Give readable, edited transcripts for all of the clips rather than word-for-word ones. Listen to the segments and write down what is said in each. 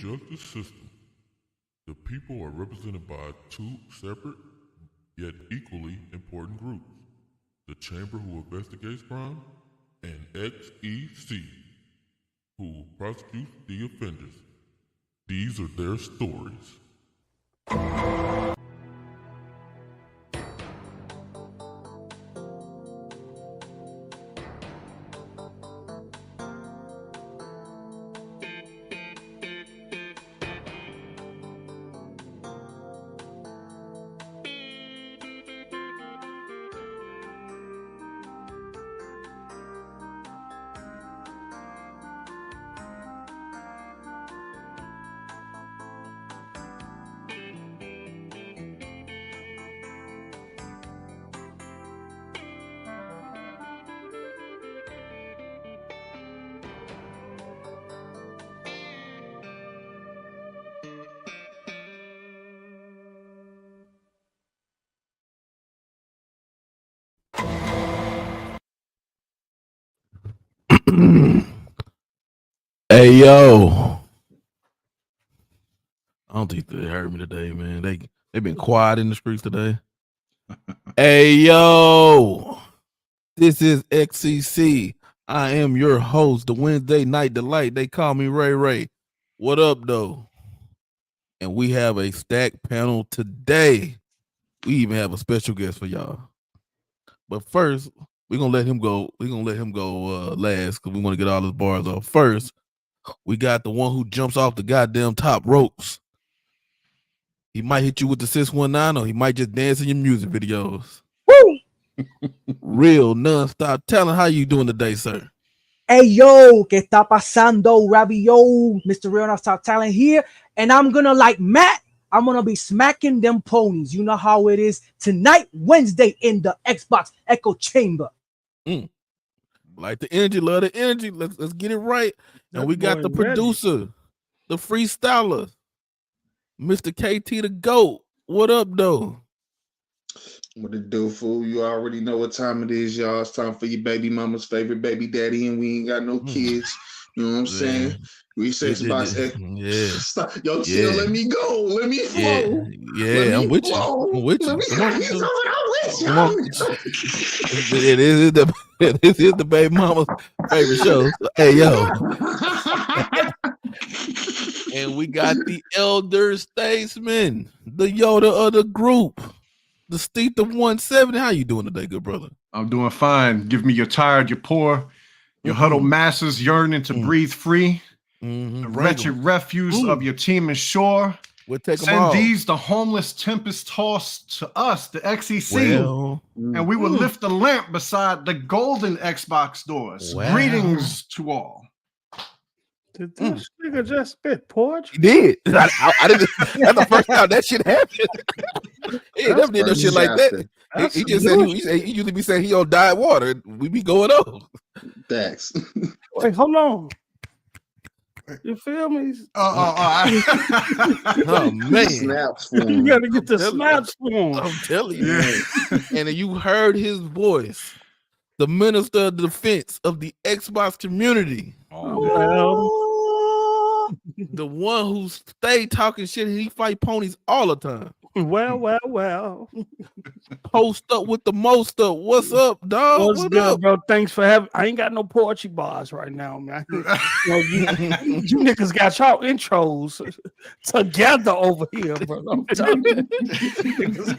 justice system. The people are represented by two separate yet equally important groups. The Chamber, who investigates crime, and XEC, who prosecutes the offenders. These are their stories. Hey yo, I don't think they heard me today, man. They been quiet in the streets today. Hey yo, this is XCC. I am your host, the Wednesday Night Delight. They call me Ray Ray. What up, though? And we have a stacked panel today. We even have a special guest for y'all. But first, we're gonna let him go. We're gonna let him go last because we want to get all his bars off. First, we got the one who jumps off the goddamn top ropes. He might hit you with the 619 or he might just dance in your music videos. Woo! Real non-stop talent. How you doing today, sir? Hey yo, ¿qué está pasando? Rabio, Mr. Real Non-Stop Talent here. And I'm gonna, like Matt, I'm gonna be smacking them ponies. You know how it is tonight, Wednesday, in the Xbox Echo Chamber. Like the energy, love the energy. Let's get it right. And we got the producer, the freestyler, Mr. KT the GOAT. What up, though? What it do, fool? You already know what time it is, y'all. It's time for your baby mama's favorite baby daddy, and we ain't got no kids. You know what I'm saying? We say it's about stop. Yo, chill, let me go. Let me flow. Yeah, I'm with you. I'm with you. Come on. This is the baby mama's favorite show. Hey, yo. And we got the elder statesman, the Yoda of the group, the Steve the 170. How you doing today, good brother? I'm doing fine. Give me your tired, your poor, your huddled masses yearning to breathe free. The wretched refuse of your team is shore. We'll take them Send all. these, the homeless tempest tossed to us, the XEC, and we will lift the lamp beside the golden Xbox doors. Greetings to all. Did this nigga just spit porch? He did. I didn't. That's the first time that shit happened. He never did no shit like that. He just said he usually be saying he on diet water. We be going on. Thanks. Wait, hold on. You feel me? Oh man, Snaps You gotta get the snaps for him. I'm telling you. And you heard his voice, the minister of defense of the Xbox community. The one who stay talking shit and he fight ponies all the time. Well. Post up with the most up. What's up, dog? What's good, up? bro? Thanks for having. I ain't got no porchy bars right now, man. You niggas got y'all intros together over here, bro. I'm telling you.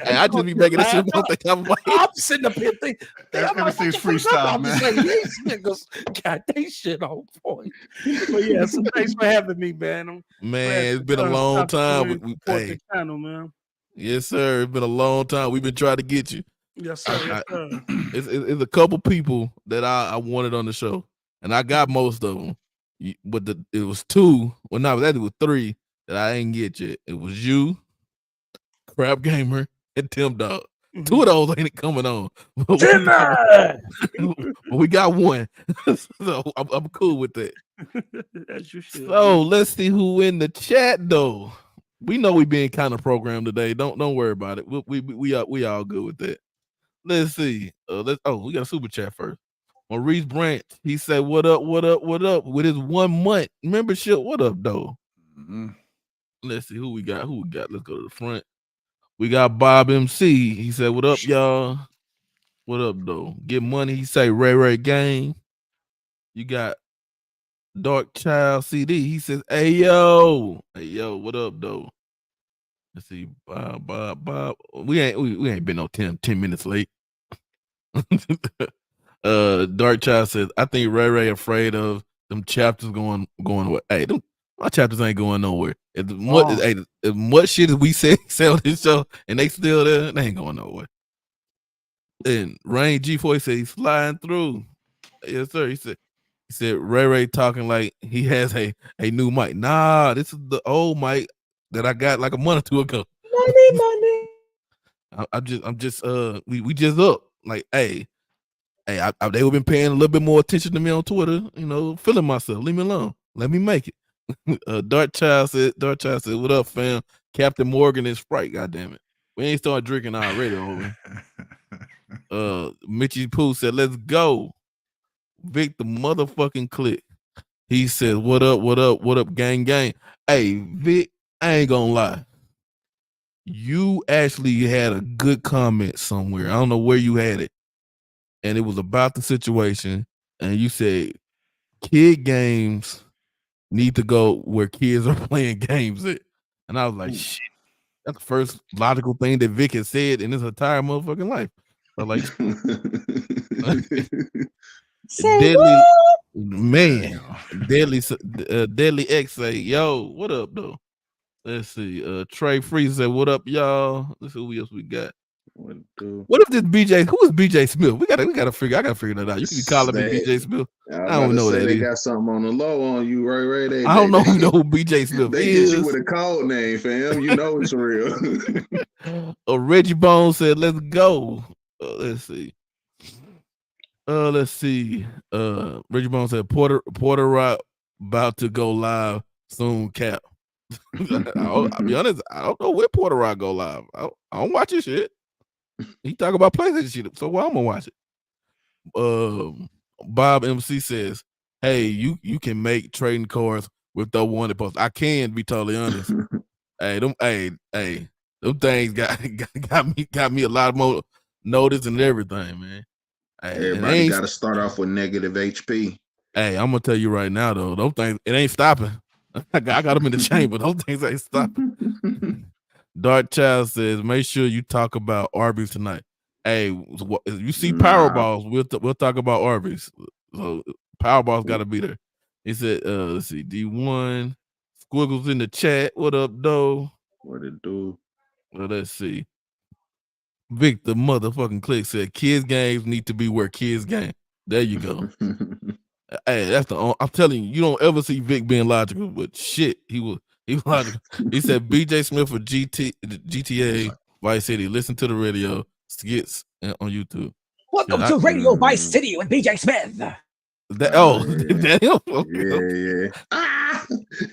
Hey, I just be making this shit. I'm sitting up here thinking everything's freestyle, man. Like, these niggas got they shit on point. But yeah, so thanks for having me, man. It's been a long time. Hey, channel, man. Yes, sir. It's been a long time. We've been trying to get you. Yes, sir. It's a couple people that I wanted on the show, and I got most of them. But it was two. Well, no, that it was three that I didn't get yet. It was you, Crap Gamer, and Tim Dog. Two of those ain't coming on. We got one, so I'm cool with that. As you should. So let's see who in the chat though. We know we being kind of programmed today. Don't worry about it. We all good with that. Let's see. We got a super chat first. Maurice Branch, he said, "What up? What up? What up?" With his 1 month membership. What up, though? Let's see who we got. Let's go to the front. We got Bob MC. He said, "What up, y'all? What up, though? Get money." He say, "Ray Gang." You got Dark Child CD. He says, "Hey yo, what up, though?" Let's see, Bob. We ain't been no 10 minutes late. Dark Child says, "I think Ray afraid of them chapters going away." Hey, my chapters ain't going nowhere. As much shit as we say on this show, and they still there, they ain't going nowhere. And Rain G4 said he's flying through. Yes, sir. He said Ray talking like he has a new mic. Nah, this is the old mic that I got like a month or two ago. Money. I'm just we just up. Like, hey, they have been paying a little bit more attention to me on Twitter, feeling myself. Leave me alone. Let me make it. Dark Child said, "What up, fam? Captain Morgan and Sprite, goddamn it. We ain't started drinking already over." Mitchie Pooh said, "Let's go." Vic the motherfucking click. He said, "What up, gang. Hey, Vic, I ain't gonna lie. You actually had a good comment somewhere. I don't know where you had it. And it was about the situation. And you said, kid games need to go where kids are playing games at." And I was like, shit, that's the first logical thing that Vic has said in his entire motherfucking life. So like, Deadly X say, "Yo, what up, though?" Let's see. Trey Freeze said, "What up, y'all?" Let's see who else we got. What if this BJ? Who is BJ Smith? I gotta figure that out. You can be calling me BJ Smith. I don't know that. They got something on the low on you, Ray. I don't know who BJ Smith they is. Get you with a code name, fam. You know it's real. Reggie Bones said, "Let's go." Let's see. Reggie Bones said, Porter Rock about to go live soon, Cap. I'll be honest, I don't know where Porter Rock go live. I don't watch his shit. He talk about PlayStation shit, so I'm gonna watch it. Bob MC says, "Hey, you can make trading cards with the wanted post." I can be totally honest. Them things got me a lot more notice and everything, man. Everybody got to start off with negative HP. Hey, I'm gonna tell you right now, though, those things, it ain't stopping. I got them in the chamber. Those things ain't stopping. Dark Child says, "Make sure you talk about Arby's tonight." Hey, you see Powerballs, we'll talk about Arby's. So Powerball's got to be there. He said, let's see, D1 Squiggles in the chat. What up, though? What it do? Well, let's see. Vic the motherfucking click said, "Kids games need to be where kids game." There you go. Hey, that's I'm telling you, you don't ever see Vic being logical, but shit, he was logical. He said, "BJ Smith for GTA Vice City. Listen to the radio skits on YouTube." Welcome to Radio Vice City with BJ Smith. Yeah.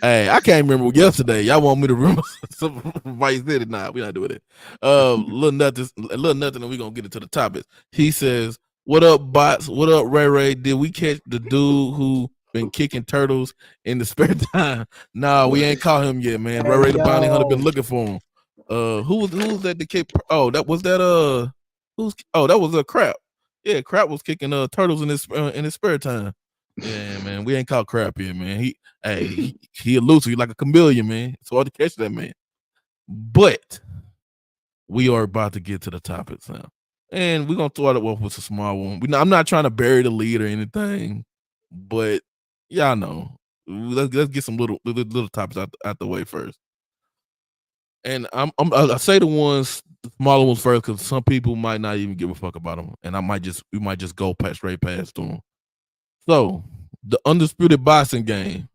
Hey, I can't remember yesterday. Y'all want me to remember some Vice City? Nah, we not doing it. Little nothing, and we gonna get into the topics. He says, "What up, bots? What up, Ray? Did we catch the dude who been kicking turtles in the spare time?" Nah, we ain't caught him yet, man. Ray the bounty hunter been looking for him. Who was that? The kick? Oh, that was that. That was a Crap. Yeah, Crap was kicking turtles in his spare time. Yeah, man, we ain't caught Crap here, man. He elusive, like a chameleon, man. It's hard to catch that man. But we are about to get to the topics now, and we're gonna throw it off with a small one. I'm not trying to bury the lead or anything, but y'all know. Let's get some little topics out the way first. And I say the smaller ones first because some people might not even give a fuck about them, and we might just go straight past them. So the Undisputed Boxing game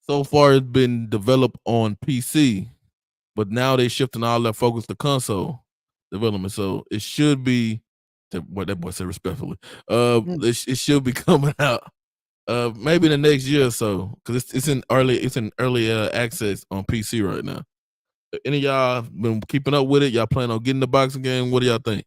so far has been developed on PC, but now they're shifting all their focus to console development. So it should be, what that boy said respectfully, it should be coming out maybe the next year or so, because it's in early access on PC right now. Any of y'all been keeping up with it? Y'all plan on getting the boxing game? What do y'all think?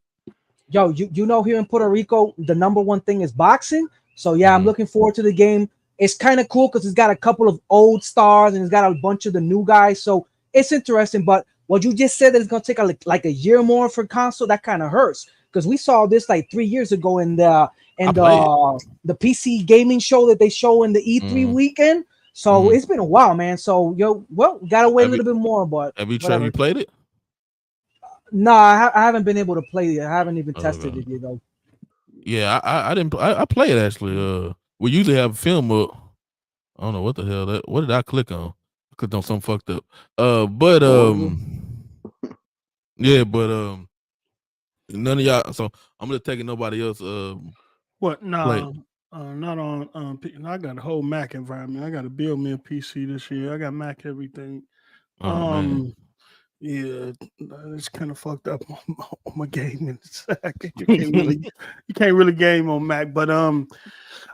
Yo, you know, here in Puerto Rico, the number one thing is boxing. So yeah, I'm looking forward to the game. it's kind of cool because it's got a couple of old stars and it's got a bunch of the new guys. So it's interesting. But what you just said that it's gonna take like a year more for console, that kind of hurts because we saw this like 3 years ago in the PC gaming show that they show in the E3 weekend. So it's been a while, man. So we gotta wait a little bit more. But have you played it? No, I haven't been able to play it. I haven't even tested it yet, though. Yeah, I didn't. I play it actually. We usually have a film up. I don't know what the hell what did I click on? I clicked on something fucked up. Yeah, but none of y'all. So I'm gonna take nobody else. What? No, not on. I got a whole Mac environment. I got to build me a PC this year. I got Mac everything. Yeah, it's kind of fucked up on my gaming. You can't really game on Mac, but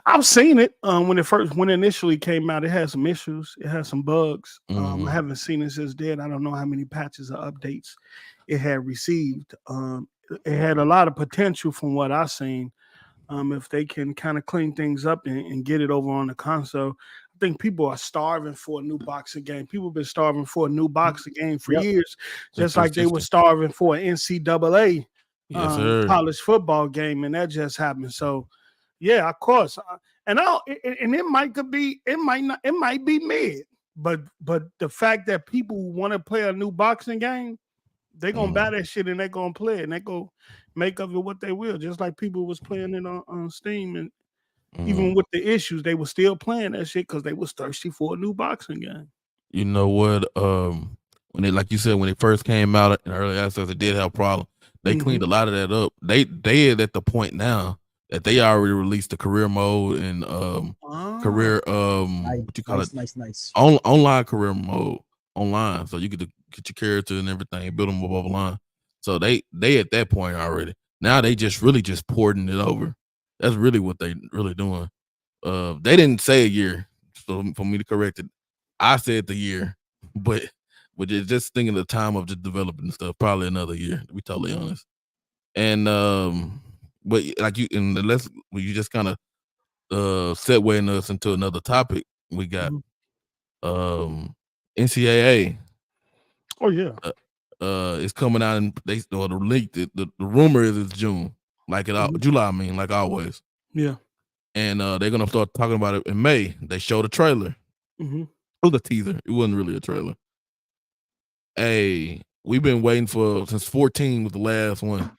I've seen it when it initially came out. It had some issues. It had some bugs. I haven't seen it since then. I don't know how many patches or updates it had received. It had a lot of potential from what I've seen. If they can kind of clean things up and get it over on the console. I think people are starving for a new boxing game. People have been starving for a new boxing game for years, just like they were starving for an NCAA college football game, and that just happened. So, yeah, of course, and it might be mid, but the fact that people want to play a new boxing game, they're gonna buy that shit and they're gonna play it and they go make of it what they will, just like people was playing it on Steam and. Even with the issues, they were still playing that shit because they was thirsty for a new boxing game. You know what? When they, like you said, when it first came out in early access, it did have a problem. They cleaned a lot of that up. They are at the point now that they already released the career mode and career what you call it? Nice. Online career mode online, so you could get your character and everything, build them above the line. So they at that point already. Now they just porting it over. That's really what they really doing. They didn't say a year, so for me to correct it, I said the year, but just thinking the time of just developing stuff, probably another year. To be totally honest, and but like you just kind of segueing us into another topic. We got NCAA. Oh yeah, it's coming out and the leak. The rumor is it's June. Like July, I mean, like always. Yeah. And they're going to start talking about it in May. They showed a trailer. It was a teaser. It wasn't really a trailer. Hey, we've been waiting since 14 was the last one.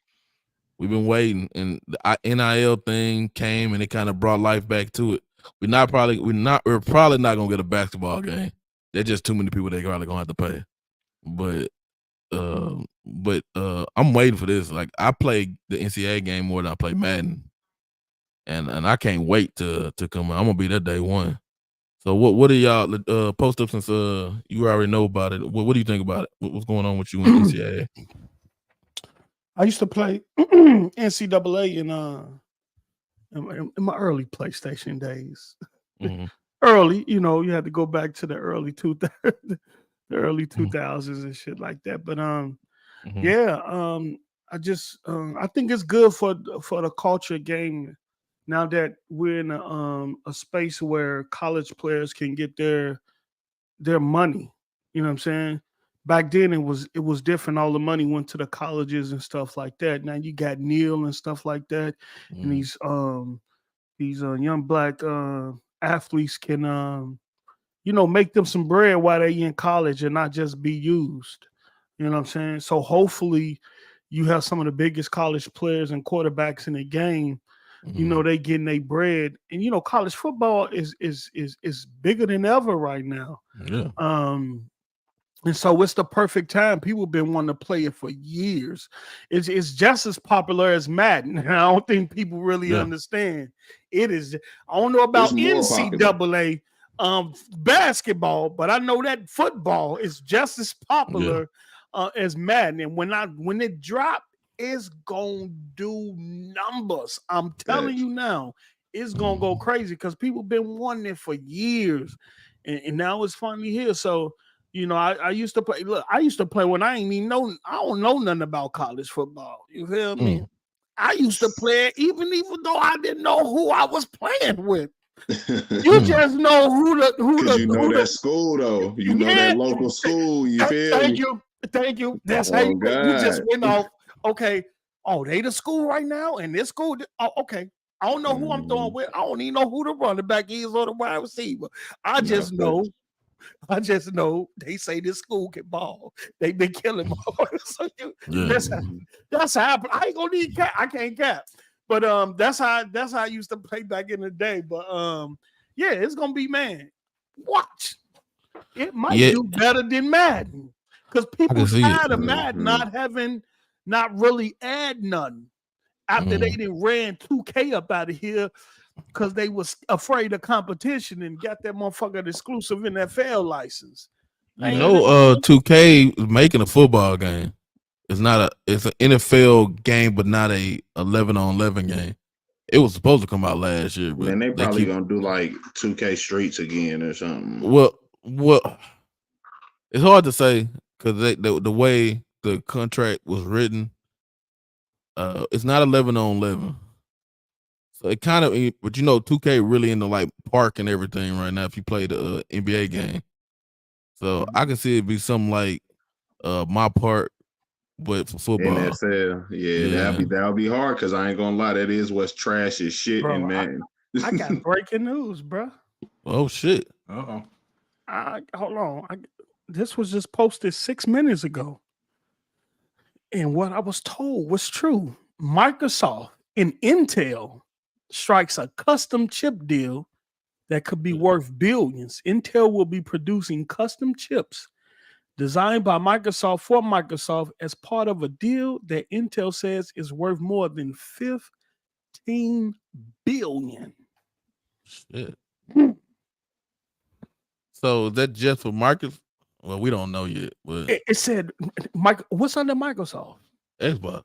We've been waiting. And the NIL thing came and it kind of brought life back to it. We're probably not going to get a basketball game. There's just too many people they're probably going to have to pay. But I'm waiting for this. Like I play the NCAA game more than I play Madden, and I can't wait to come out. I'm gonna be there day one. So what are y'all post up since you already know about it? What do you think about it? What's going on with you in NCAA? I used to play NCAA in my early PlayStation days. Early, you had to go back to the early 2000s. The early 2000s and shit like that, but I think it's good for the culture game now that we're in a space where college players can get their money. You know what I'm saying? Back then it was different. All the money went to the colleges and stuff like that. Now you got Neil and stuff like that, and these young black athletes can make them some bread while they in college and not just be used. You know what I'm saying? So hopefully you have some of the biggest college players and quarterbacks in the game. They getting their bread. And college football is bigger than ever right now. Yeah. And so it's the perfect time. People have been wanting to play it for years. It's just as popular as Madden. I don't think people really understand. It is. I don't know about NCAA basketball, but I know that football is just as popular as Madden. And when it drop, it's gonna do numbers. I'm telling you now, it's gonna go crazy because people been wanting it for years, and now it's finally here. So I used to play. Look, I used to play when I don't know nothing about college football. You feel me? I used to play it even though I didn't know who I was playing with. You just know who that school though. You know that local school. You feel Thank me? you. That's how you just went off. Okay. Oh, they the school right now, and this school. Oh, okay. I don't know who I'm throwing with. I don't even know who the running back is or the wide receiver. I just know they say this school can ball. They've been killing motherfuckers. So that's how I ain't gonna need cap. I can't cap. But that's how I used to play back in the day. But yeah, it's gonna be, man. Watch. It might do better than Madden. Because people tired of Madden not really add nothing after they done ran 2K up out of here because they was afraid of competition and got that motherfucker exclusive NFL license. 2K is making a football game. It's an NFL game, but not a 11-on-11 game. It was supposed to come out last year, but they probably gonna do like 2K Streets again or something. Well, it's hard to say because the way the contract was written, it's not 11-on-11. So it kind of, but 2K really into like park and everything right now. If you play the NBA game, so I can see it be something like my park, but for football. NFL, that'll be hard because I ain't gonna lie, that is what's trash as shit, bro, man. I got breaking news, bro. Oh shit! Hold on. This was just posted 6 minutes ago, and what I was told was true. Microsoft and Intel strikes a custom chip deal that could be worth billions. Intel will be producing custom chips designed by Microsoft for Microsoft as part of a deal that Intel says is worth more than $15 billion. Shit. So is that just for Microsoft? Well, we don't know yet. But it said, what's under Microsoft? Xbox.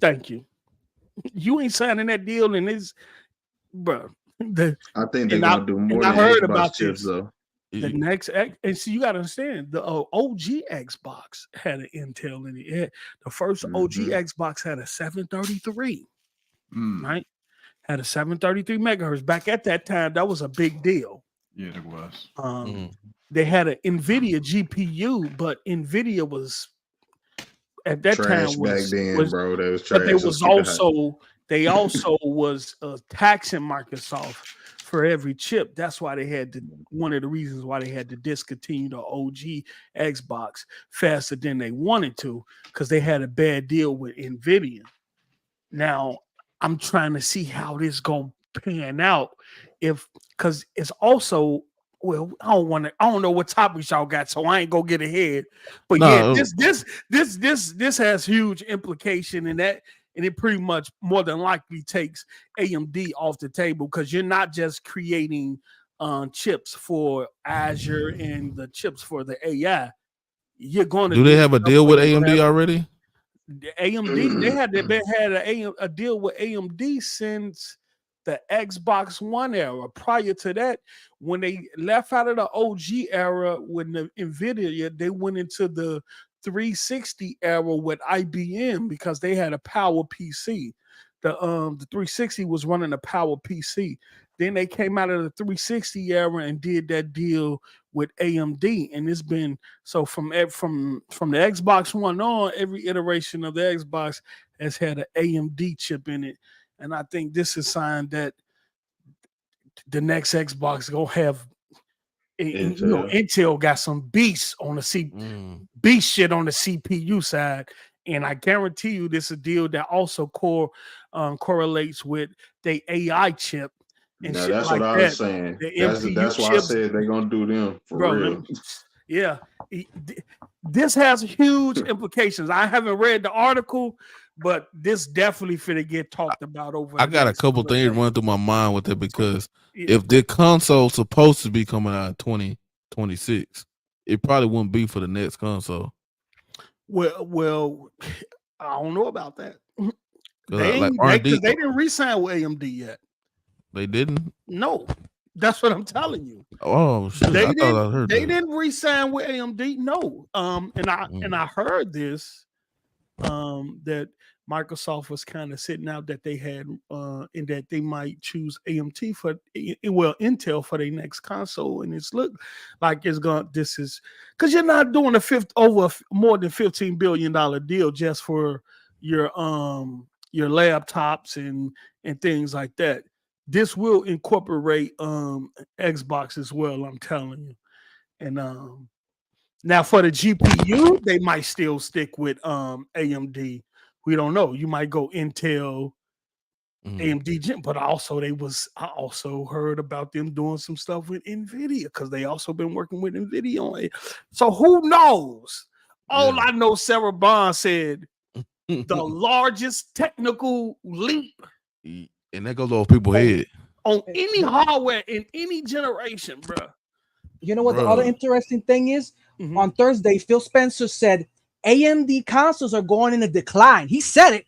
Thank you. You ain't signing that deal, and it's, bro. I think they're gonna do more. I heard about chips, though. The next, and see, you got to understand, the OG Xbox had an Intel in it. The first OG Xbox had a 733, right? Had a 733 megahertz. Back at that time, that was a big deal. Yeah, it was. They had an NVIDIA GPU, but NVIDIA was at that trash time was, back then, bro. That was but trash. they also was taxing Microsoft for every chip. That's why they had to. One of the reasons why they had to discontinue the OG Xbox faster than they wanted to, because they had a bad deal with NVIDIA. Now I'm trying to see how this gonna pan out, because it's also. Well, I don't know what topics y'all got, so I ain't gonna get ahead. But this has huge implication, and it pretty much more than likely takes AMD off the table, because you're not just creating chips for Azure and the chips for the AI. You're going to do they have a deal with AMD already? AMD they had a deal with AMD since the Xbox One era. Prior to that, when they left out of the OG era with the NVIDIA, they went into the 360 era with IBM because they had a power PC. The 360 was running a power PC. Then they came out of the 360 era and did that deal with AMD, and it's been so from the Xbox One on, every iteration of the Xbox has had an AMD chip in it. And I think this is a sign that the next Xbox gonna have, Intel got some beast on the beast shit on the CPU side, and I guarantee you this is a deal that also correlates with the AI chip. And now, shit that's like what I was saying. That's why I said they're gonna do them for real. Yeah, this has huge implications. I haven't read the article, but this definitely finna get talked about over. I got a couple things running through my mind with it, because if the console's supposed to be coming out in 2026, it probably wouldn't be for the next console. Well, I don't know about that. They didn't re-sign with AMD yet. They didn't? No. That's what I'm telling you. Oh shit! They didn't re-sign with AMD. No. And I heard this that Microsoft was kind of sitting out that they had, and that they might choose AMT for, Intel for their next console. And it's look like this is because you're not doing more than $15 billion deal just for your laptops and things like that. This will incorporate Xbox as well, I'm telling you. And now for the GPU, they might still stick with AMD. We don't know. You might go Intel, AMD, but also I also heard about them doing some stuff with NVIDIA because they also been working with NVIDIA on it. So who knows? All I know, Sarah Bond said the largest technical leap, and that goes over people's head on any hardware in any generation, bro. You know what the other interesting thing is? On Thursday, Phil Spencer said AMD consoles are going in a decline. He said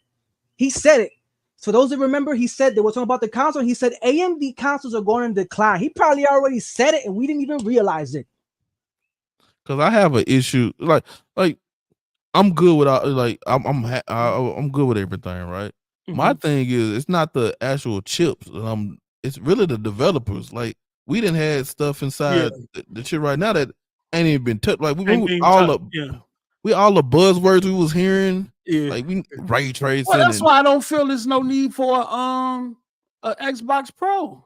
it. So those that remember, he said they were talking about the console. He said AMD consoles are going in decline. He probably already said it, and we didn't even realize it. Because I have an issue, like I'm good with I'm good with everything, right? My thing is it's not the actual chips. It's really the developers. Like we didn't have stuff inside the shit right now that ain't even been touched. Like all the buzzwords we was hearing. Yeah. Like we ray tracing. Well, that's why I don't feel there's no need for a Xbox Pro.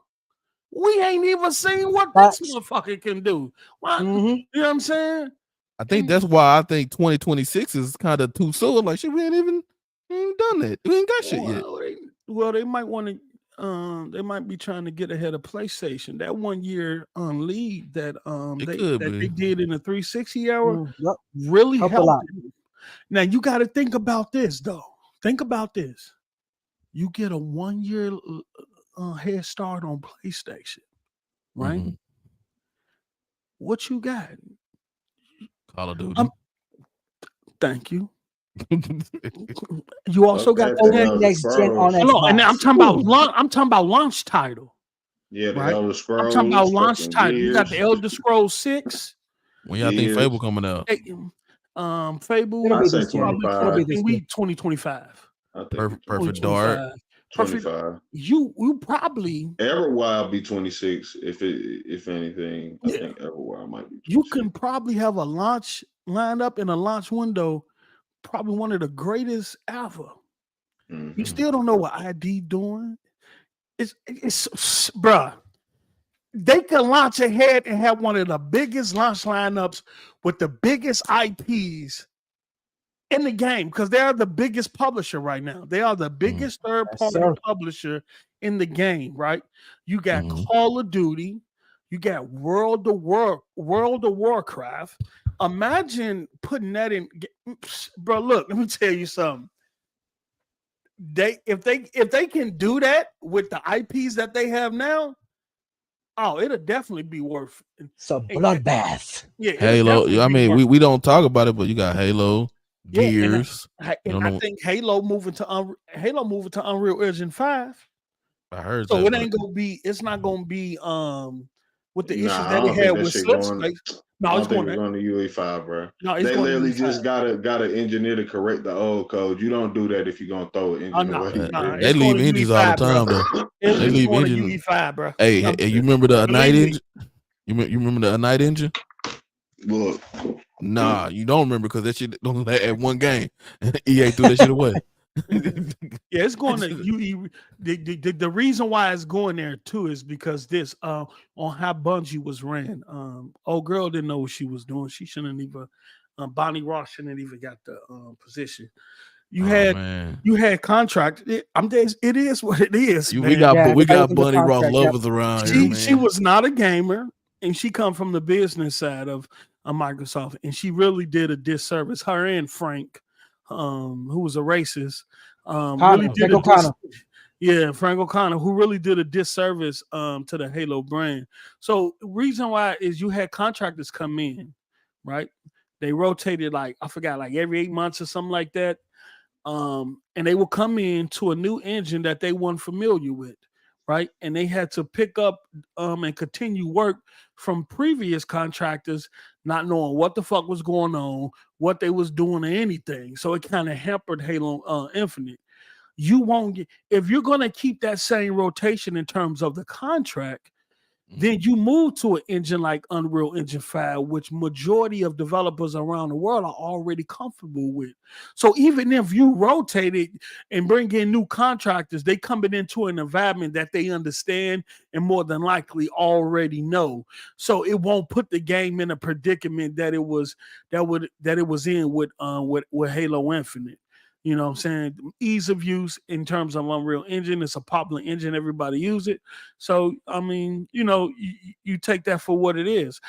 We ain't even seen what this motherfucker can do. You know what I'm saying? I think that's why I think 2026 is kind of too soon. Like shit, we ain't done that. We ain't got shit yet. They might want to. They might be trying to get ahead of PlayStation. That 1 year lead that they did in the 360 era really helped. Now you got to think about this though. Think about this. You get a 1 year head start on PlayStation, right? What you got? Call of Duty. Thank you. You also got next gen on Xbox. And I'm talking about launch title. Yeah, the Elder Scrolls. I'm talking about launch title. You got the Elder Scrolls 6. When y'all think Fable coming out? Fable probably 2025. Perfect Dark. 25. You probably Everwild be 26 if anything. I think Everwild might be 26. You can probably have a launch lined up in a launch window, probably one of the greatest ever. You still don't know what ID doing. It's bruh. They can launch ahead and have one of the biggest launch lineups with the biggest IPs in the game because they are the biggest publisher right now. They are the biggest third-party publisher in the game, right? You got Call of Duty, you got World of Warcraft. Imagine putting that in, bro. Look, let me tell you something. If they can do that with the IPs that they have now, it'll definitely be worth it. It's a bloodbath. Yeah, Halo. I mean, we don't talk about it, but you got Halo. Gears, and I think Halo moving to Unreal Engine 5. I heard so. That, it ain't gonna be. It's not gonna be with the issues that they had with Slipspace. No, it's going to UE5, bro. No, they literally just gotta engineer to correct the old code. You don't do that if you're gonna throw an engine away. They leave engines all the time, though. They leave engines. UE5, bro. Hey, you remember the Ignite engine? You remember the Ignite engine? Look. Nah, you don't remember because that shit don't at one game. EA threw that shit away. Yeah, it's going to UE. The reason why it's going there too is because this on how Bungie was ran. Old girl didn't know what she was doing. She shouldn't even. Bonnie Ross shouldn't even got the position. You had contract. It is what it is. We got Bonnie Ross lovers around here. She was not a gamer, and she come from the business side of Microsoft, and she really did a disservice. Her and Frank, who was a racist, Frank O'Connor, who really did a disservice to the Halo brand. So reason why is you had contractors come in, right? They rotated like every 8 months or something like that. And they will come in to a new engine that they weren't familiar with, right? And they had to pick up and continue work from previous contractors, not knowing what the fuck was going on, what they was doing, or anything. So it kind of hampered Halo Infinite. You won't get, if you're going to keep that same rotation in terms of the contract, then you move to an engine like Unreal Engine 5, which majority of developers around the world are already comfortable with. So even if you rotate it and bring in new contractors, they coming into an environment that they understand and more than likely already know. So it won't put the game in a predicament that it was in with Halo Infinite. You know what I'm saying? Ease of use in terms of Unreal Engine. It's a popular engine. Everybody use it. So, I mean, you take that for what it is.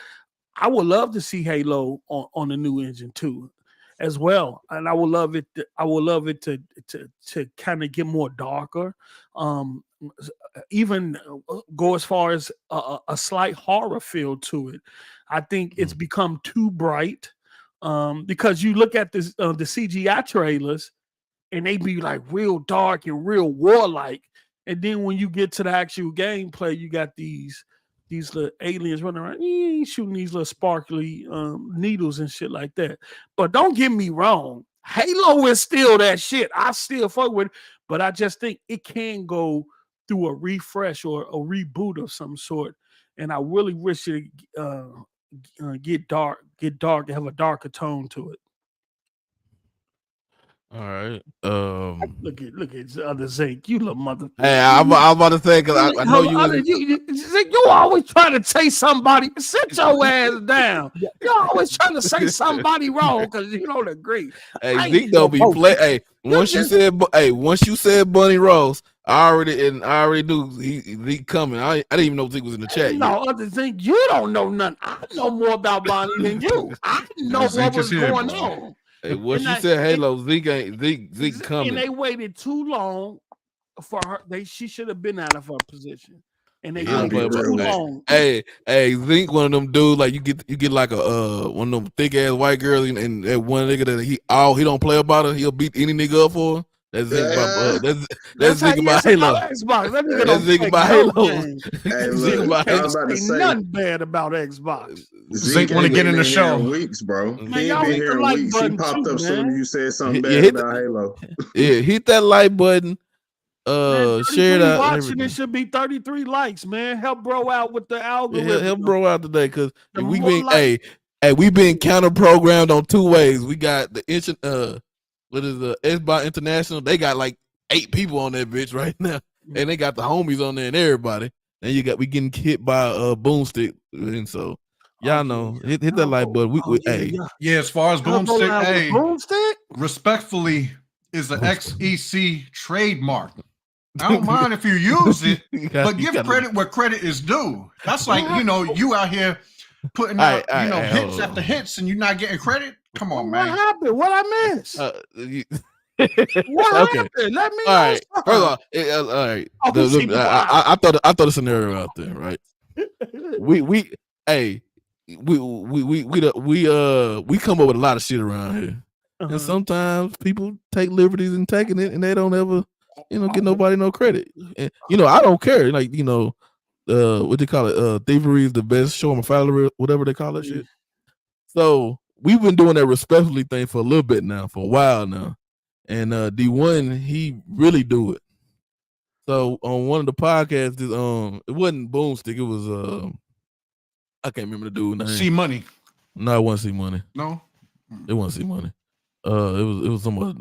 I would love to see Halo on the new engine too, as well. And I would love it. To kind of get more darker. Even go as far as a slight horror feel to it. I think it's become too bright because you look at this the CGI trailers. And they be like real dark and real warlike. And then when you get to the actual gameplay, you got these little aliens running around, shooting these little sparkly needles and shit like that. But don't get me wrong, Halo is still that shit. I still fuck with it, but I just think it can go through a refresh or a reboot of some sort. And I really wish it get dark, and have a darker tone to it. All right. Look at the other ZINC. You little mother. Hey, I was about to say because I know you always trying to say somebody. Sit your ass down. You always trying to say somebody wrong because you don't agree. Hey, ZINC don't be play. Hey, once you said Bunny Rose, I already knew he coming. I didn't even know ZINC was in the chat. No, other ZINC, you don't know nothing. I know more about Bonnie than you. I know what was going on. Hey, once you said Halo, ZINC coming. And they waited too long for her. She should have been out of her position. And they waited too long. Hey, ZINC one of them dudes like you get like a one of them thick ass white girls and that one nigga that he don't play about her. He'll beat any nigga up for her. That's ZINC about Halo. That's ZINC about Halo. ZINC about Halo. Ain't nothing bad about Xbox. ZINC want to get in the show. Weeks, bro. Man, he ain't been here in weeks. He popped up soon as you said something bad about Halo. Yeah, hit that like button. Share it out. Watching it should be 33 likes, man. Help bro out with the algorithm. Yeah, help bro out today because we been counter programmed on two ways. We got the Xbox International? They got like 8 people on that bitch right now, and they got the homies on there and everybody. And we getting hit by a boomstick, and so y'all know hit that like button. As far as boomstick, respectfully is the XEC trademark. I don't mind if you use it, but give credit where credit is due. That's like you out here putting out hits after hits, and you're not getting credit. Come on, man. What happened? What I missed? What happened? Let me know. All right. First of all, all right. I thought the scenario out there, right? We come up with a lot of shit around here, and sometimes people take liberties in taking it, and they don't ever, get nobody no credit. And I don't care. Like what they call it? Thievery is the best show 'em a whatever they call that shit. So we've been doing that respectfully thing for a little bit now, for a while now. And D1, he really do it. So on one of the podcasts, it wasn't Boomstick, it was I can't remember the dude's name. C Money. No, it wasn't C Money. No, it wasn't C Money. It was someone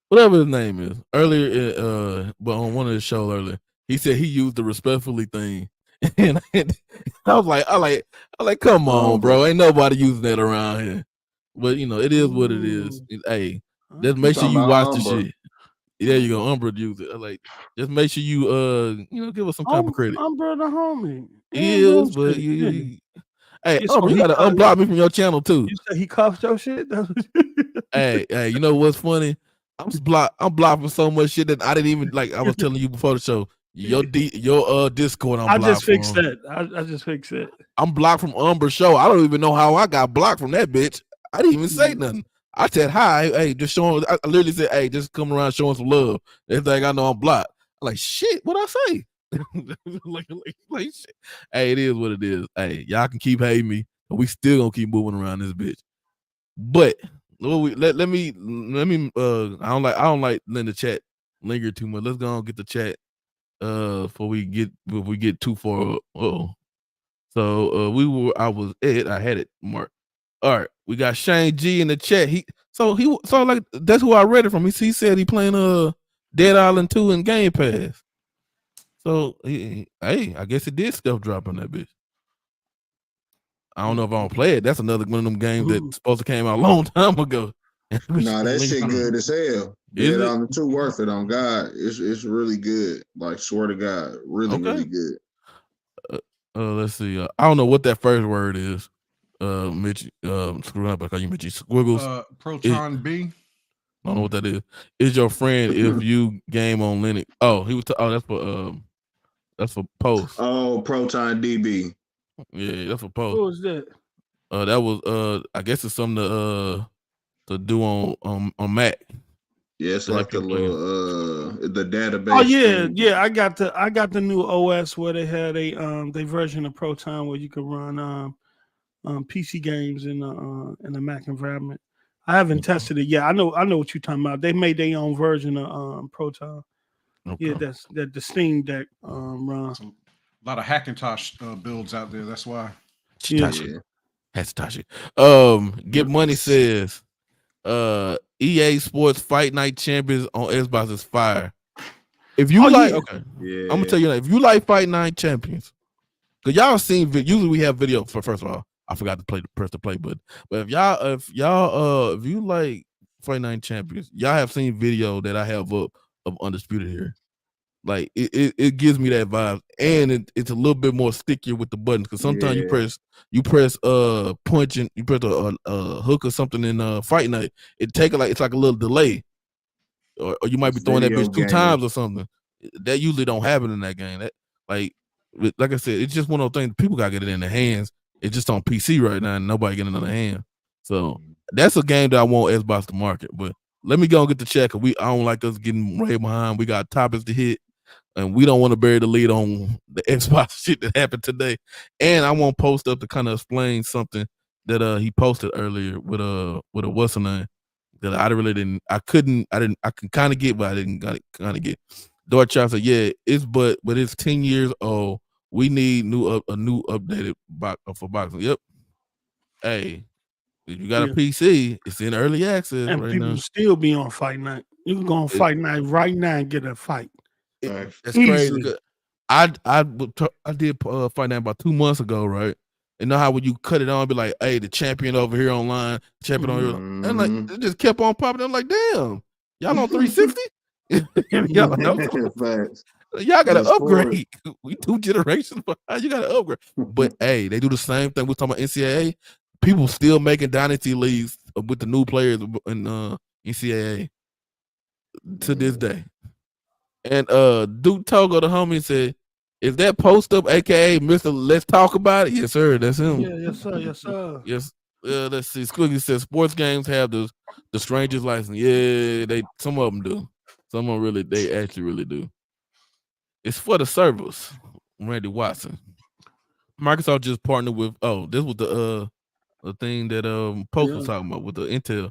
whatever his name is. Earlier, but on one of the shows earlier, he said he used the respectfully thing. And I was like, come on, bro. Ain't nobody using that around here. But it is what it is. Hey, just make sure you watch the shit. There you go. Umbra used it. Just make sure you give us some type of credit. Umbra the homie. He is, but hey, Umbra, you gotta unblock me from your channel too. You said he cuffed your shit? hey, you know what's funny? I'm blocked from so much shit that I didn't even I was telling you before the show. Your Discord, I just fixed that. I just fixed it. I'm blocked from Umber's show. I don't even know how I got blocked from that bitch. I didn't even say nothing. I said hi, hey, just showing. I literally said, hey, just come around showing some love. They think I know I'm blocked. I'm like, shit, what I say? like shit. Hey, it is what it is. Hey, y'all can keep hating me, but we still gonna keep moving around this bitch. But let me I don't like letting the chat linger too much. Let's go and get the chat before we get too far. So I had it, Mark. All right, we got Shane G in the chat. So like that's who I read it from. He said he playing Dead Island 2 in Game Pass. So hey, I guess it did stuff drop on that bitch. I don't know if I don't play it. That's another one of them games that's supposed to came out a long time ago. Nah, that shit good as hell. Dead Island 2 worth it on God. It's really good. Like, swear to God, really good. Let's see. I don't know what that first word is. Mitch, screw up. I call you Mitchy Squiggles. Proton B. I don't know what that is. Is your friend if you game on Linux? Oh, that's for Post. Oh, Proton DB. Yeah, that's for Post. What was that? That was I guess it's something to do on Mac. Yeah, it's like the little the database. Oh yeah. I got the new OS where they had a version of Proton where you could run PC games in the Mac environment. I haven't tested it yet. I know what you're talking about. They made their own version of Proton. Okay. Yeah, that's the Steam Deck runs. A lot of Hackintosh builds out there. That's why. That's Tashi. Get Money says EA Sports Fight Night Champions on Xbox is fire. If you I'm gonna tell you that if you like Fight Night Champions, because y'all seen usually we have video for first of all. I forgot to press the play button. But if you like Fight Night Champions, y'all have seen video that I have up of Undisputed here. Like it gives me that vibe, and it's a little bit more stickier with the buttons because sometimes you press punch and you press a hook or something in Fight Night. It's like a little delay, or you might be throwing that bitch 2 times or something. That usually don't happen in that game. That like I said, it's just one of those things. People gotta get it in their hands. It's just on PC right now, and nobody getting it in their hand. So that's a game that I want Xbox to market. But let me go and get the check. I don't like us getting way behind. We got topics to hit. And we don't want to bury the lead on the Xbox shit that happened today. And I want to post up to kind of explain something that he posted earlier with a what's her name that I can kind of get, but I didn't kind of get. Dorchard said, yeah, but it's 10 years old. We need a new updated box for boxing. Yep. Hey, if you got a PC, it's in early access and right people now. Still be on Fight Night. You can go on Fight Night right now and get a fight. That's crazy. I did Fight Night about 2 months ago, right? And know how when you cut it on, be like, hey, the champion over here online, champion over here, and like it just kept on popping. I'm like, damn, y'all on 360? Y'all got to upgrade. We 2 generations behind. You got to upgrade. But hey, they do the same thing. We're talking about NCAA. People still making dynasty leagues with the new players in NCAA to this day. And Duke Togo, the homie, said, "Is that post up, aka Mr. Let's Talk About It?" Yes, sir. That's him. Yeah, yes, sir. Yes, sir. Yes. Let's see. Squiggy says sports games have the strangest license. Yeah, some of them do. Some of them they actually really do. It's for the servers. Randy Watson. Microsoft just partnered with. Oh, this was the thing that Post was talking about with the Intel.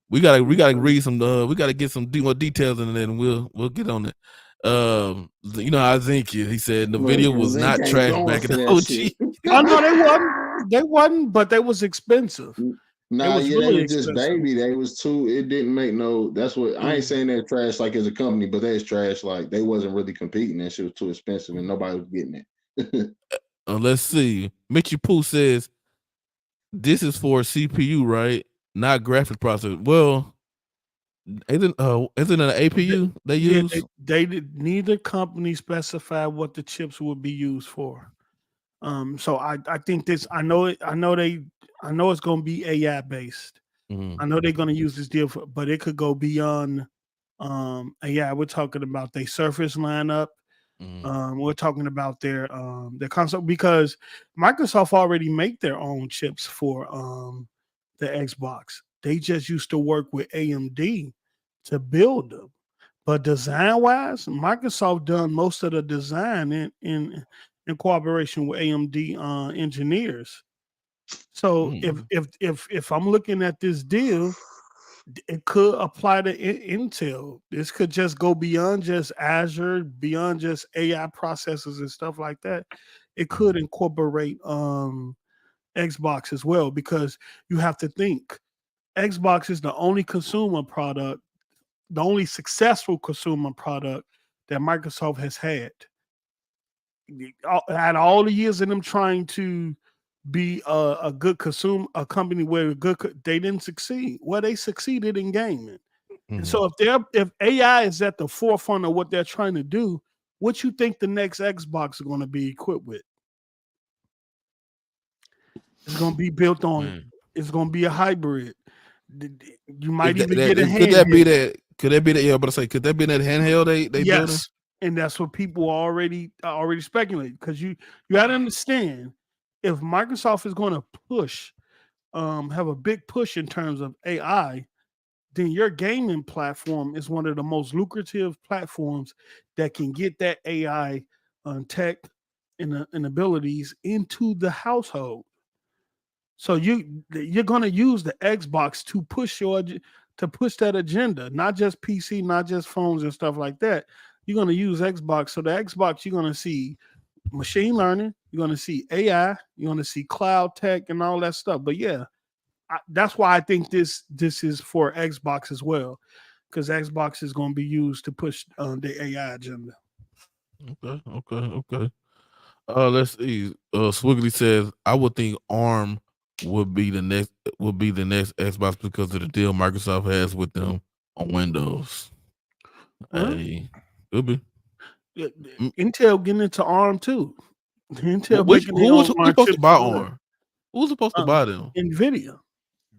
We gotta read some. We gotta get some more details in it, and we'll get on it. You know how ZINC is. He said the video was not trashed back in the OG. I know they wasn't, but they was expensive. Nah, they was just baby. They was too. It didn't make no. That's what I ain't saying they're trash like as a company, but they was trash like they wasn't really competing. That shit was too expensive, and nobody was getting it. Let's see. Mitchy Pooh says this is for CPU, right? Not graphics processor. Well, isn't it an APU they use? They did. Neither company specified what the chips would be used for. So I think this. I know it's going to be AI based. I know they're going to use this deal but it could go beyond AI. We're talking about their Surface lineup. We're talking about their console because Microsoft already make their own chips for the Xbox. They just used to work with AMD to build them. But design wise, Microsoft done most of the design in cooperation with AMD engineers. So if I'm looking at this deal, it could apply to Intel. This could just go beyond just Azure, beyond just AI processors and stuff like that. It could incorporate Xbox as well, because you have to think Xbox is the only consumer product, the only successful consumer product that Microsoft has had. Out all the years of them trying to be a good consumer, a company where they didn't succeed. Well, they succeeded in gaming. And so if AI is at the forefront of what they're trying to do, what you think the next Xbox is going to be equipped with? It's going to be built on. It's going to be a hybrid. You might even get a handheld. Could that be that? Could that be that? Yeah, but I say, could that be that handheld they yes, building? And that's what people are already speculating, because you got to understand, if Microsoft is going to push, have a big push in terms of AI, then your gaming platform is one of the most lucrative platforms that can get that AI tech and abilities into the household. So you're going to use the Xbox to push that agenda, not just PC, not just phones and stuff like that. You're going to use Xbox. So the Xbox, you're going to see machine learning, you're going to see AI, you're going to see cloud tech and all that stuff. But yeah, that's why I think this is for Xbox as well, because Xbox is going to be used to push the AI agenda. Okay. Let's see. Swiggly says, I would think ARM would be the next Xbox because of the deal Microsoft has with them on Windows. Hey, could be. Intel getting into ARM too. Intel who's supposed to buy ARM? Who's supposed to buy them? NVIDIA.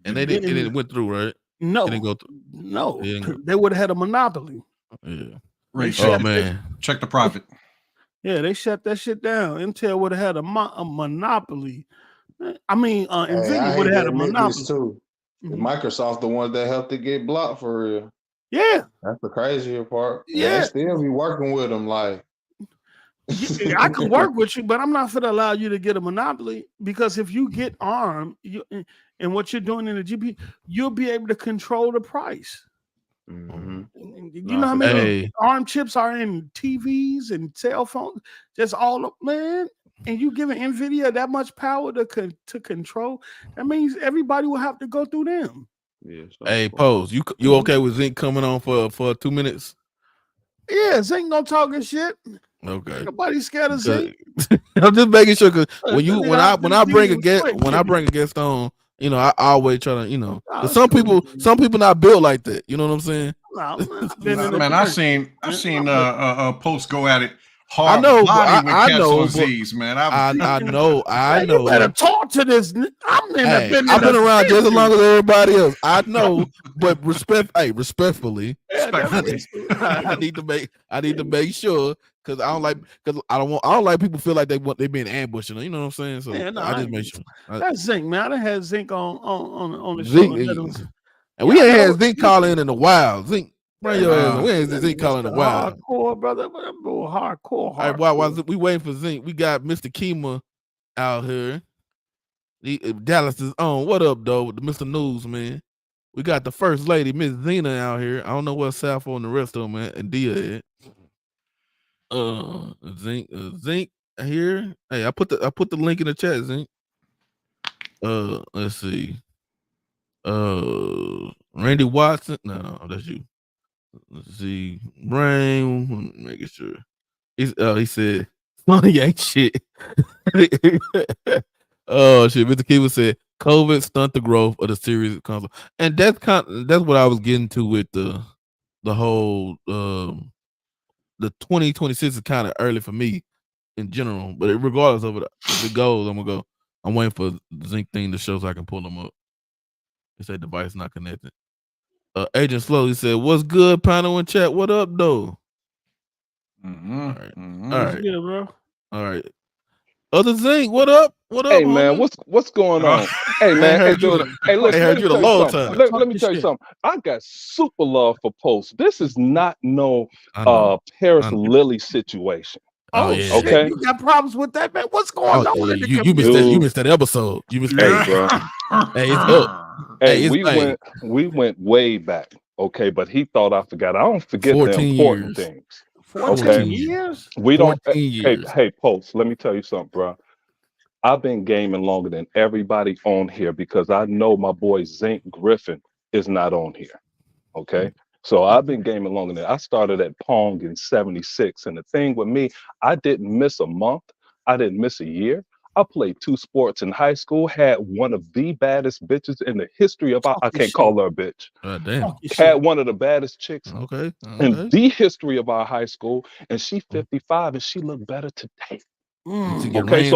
And they didn't. It went through, right? No, it didn't go through. No, they would have had a monopoly. Yeah. Right. Check the profit. Yeah, they shut that shit down. Intel would have had a monopoly. I mean, NVIDIA would have had a monopoly too. Microsoft, the ones that helped it get blocked for real. Yeah, that's the crazier part. Yeah, they still be working with them. Like, I could work with you, but I'm not going to allow you to get a monopoly, because if you get ARM, and what you're doing in the GPU, you'll be able to control the price. You know how many ARM chips are in TVs and cell phones? Just all of, man. And you giving NVIDIA that much power to control, that means everybody will have to go through them. Yeah. Hey, Pose, you okay with ZINC coming on for 2 minutes? Yeah, ZINC gonna talking shit. Okay. Nobody scared of ZINC. I'm just making sure, because when I bring a guest on, I always try to, some people not built like that. You know what I'm saying? Man, I seen a post go at it. Hard I know, Z's, man. I know. You better talk to this. I've been around just as long as everybody else. I know, but respectfully, I need to make sure, because I don't like people feel like they being ambushed. You know what I'm saying? So I just make sure. That's ZINC, man. I had ZINC on the show. And we ain't had ZINC calling in a while. ZINC. Bring your ass. We ain't ZINC calling a while. Hardcore, brother. Hardcore. All right, while we waiting for ZINC, we got Mr. Kima out here. Dallas is on. What up, though? Mr. News, man. We got the first lady, Miss Zena, out here. I don't know what Sappho and the rest of them, man, and Dia at. ZINC here. Hey, I put the link in the chat, ZINC. Let's see. Randy Watson. No, that's you. Let's see. Brain, making sure. He said, money ain't shit. Oh shit. Mr. Kiva said, COVID stunt the growth of the series console. And that's what I was getting to with the whole the 2026 is kind of early for me in general. But regardless of it, if it goes, I'm gonna go. I'm waiting for the ZINC thing to show so I can pull them up. It said device not connected. Agent Slowly said, "What's good, panel in chat? What up, though?" All right. Yeah, bro. All right. Other ZINC, what up? What up, Hey man, homie? what's going on? Hey man, hey dude, hey listen, let me tell you something. Let me tell you something. I got super love for Post. This is not no Paris Lily situation. Oh yeah. shit, Okay. you got problems with that, man? What's going on? You missed that episode. You missed Hey, bro. Hey, it's up. Hey, we went way back. Okay, but he thought I forgot. I don't forget the important things. 14 years? We don't. 14 years. Hey, Post. Let me tell you something, bro. I've been gaming longer than everybody on here because I know my boy ZINC Griffin is not on here. Okay. So I've been gaming longer than I started at Pong in 76. And the thing with me, I didn't miss a month. I didn't miss a year. I played 2 sports in high school, had one of the baddest bitches in the history of I can't call her a bitch. Damn. Had one of the baddest chicks in Okay. the history of our high school. And she 55 and she looked better today. Okay,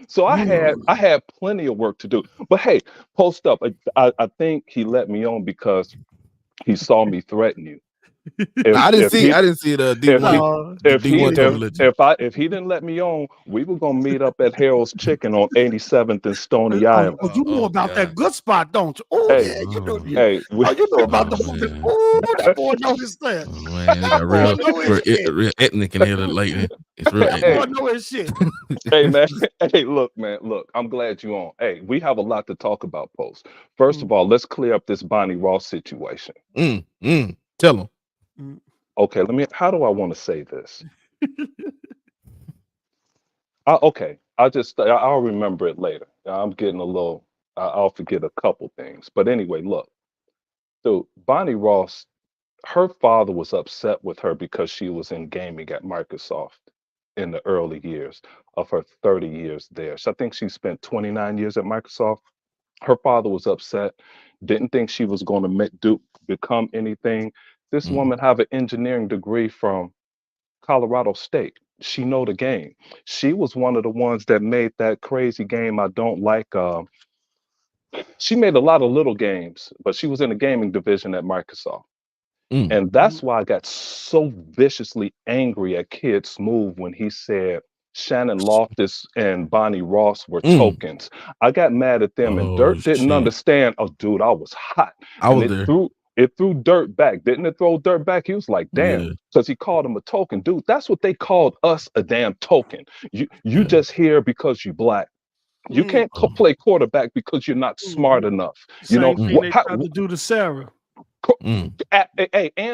so I had plenty of work to do. But hey, Post up. I think he let me on because he saw me threaten you. I didn't see the if he didn't let me on, we were gonna meet up at Harold's Chicken on 87th and Stony Island. Oh, you know about that good spot, don't you? Oh Hey, yeah, you know. Hey, you know about the that boy knows that. Man, they got real ethnic in here lately. It's real ethnic. Boy know his shit. Hey man, hey look, I'm glad you on. Hey, we have a lot to talk about, Post. First of all, let's clear up this Bonnie Ross situation. Tell him. Okay, how do I want to say this? I'll remember it later. I'm getting a little, I'll forget a couple things. But anyway, look. So Bonnie Ross, her father was upset with her because she was in gaming at Microsoft in the early years of her 30 years there. So I think she spent 29 years at Microsoft. Her father was upset, didn't think she was going to become anything. This woman have an engineering degree from Colorado State. She know the game. She was one of the ones that made that crazy game I don't like. She made a lot of little games, but she was in the gaming division at Microsoft. And that's why I got so viciously angry at Kid Smooth when he said Shannon Loftus and Bonnie Ross were tokens. I got mad at them, and Dirt didn't understand. Oh, dude, I was hot. It threw Dirt back. Didn't it throw Dirt back? He was like, damn, because he called him a token. Dude, that's what they called us, a damn token. You just here because you black. You can't play quarterback because you're not smart enough. Same thing they tried to do to Sarah. And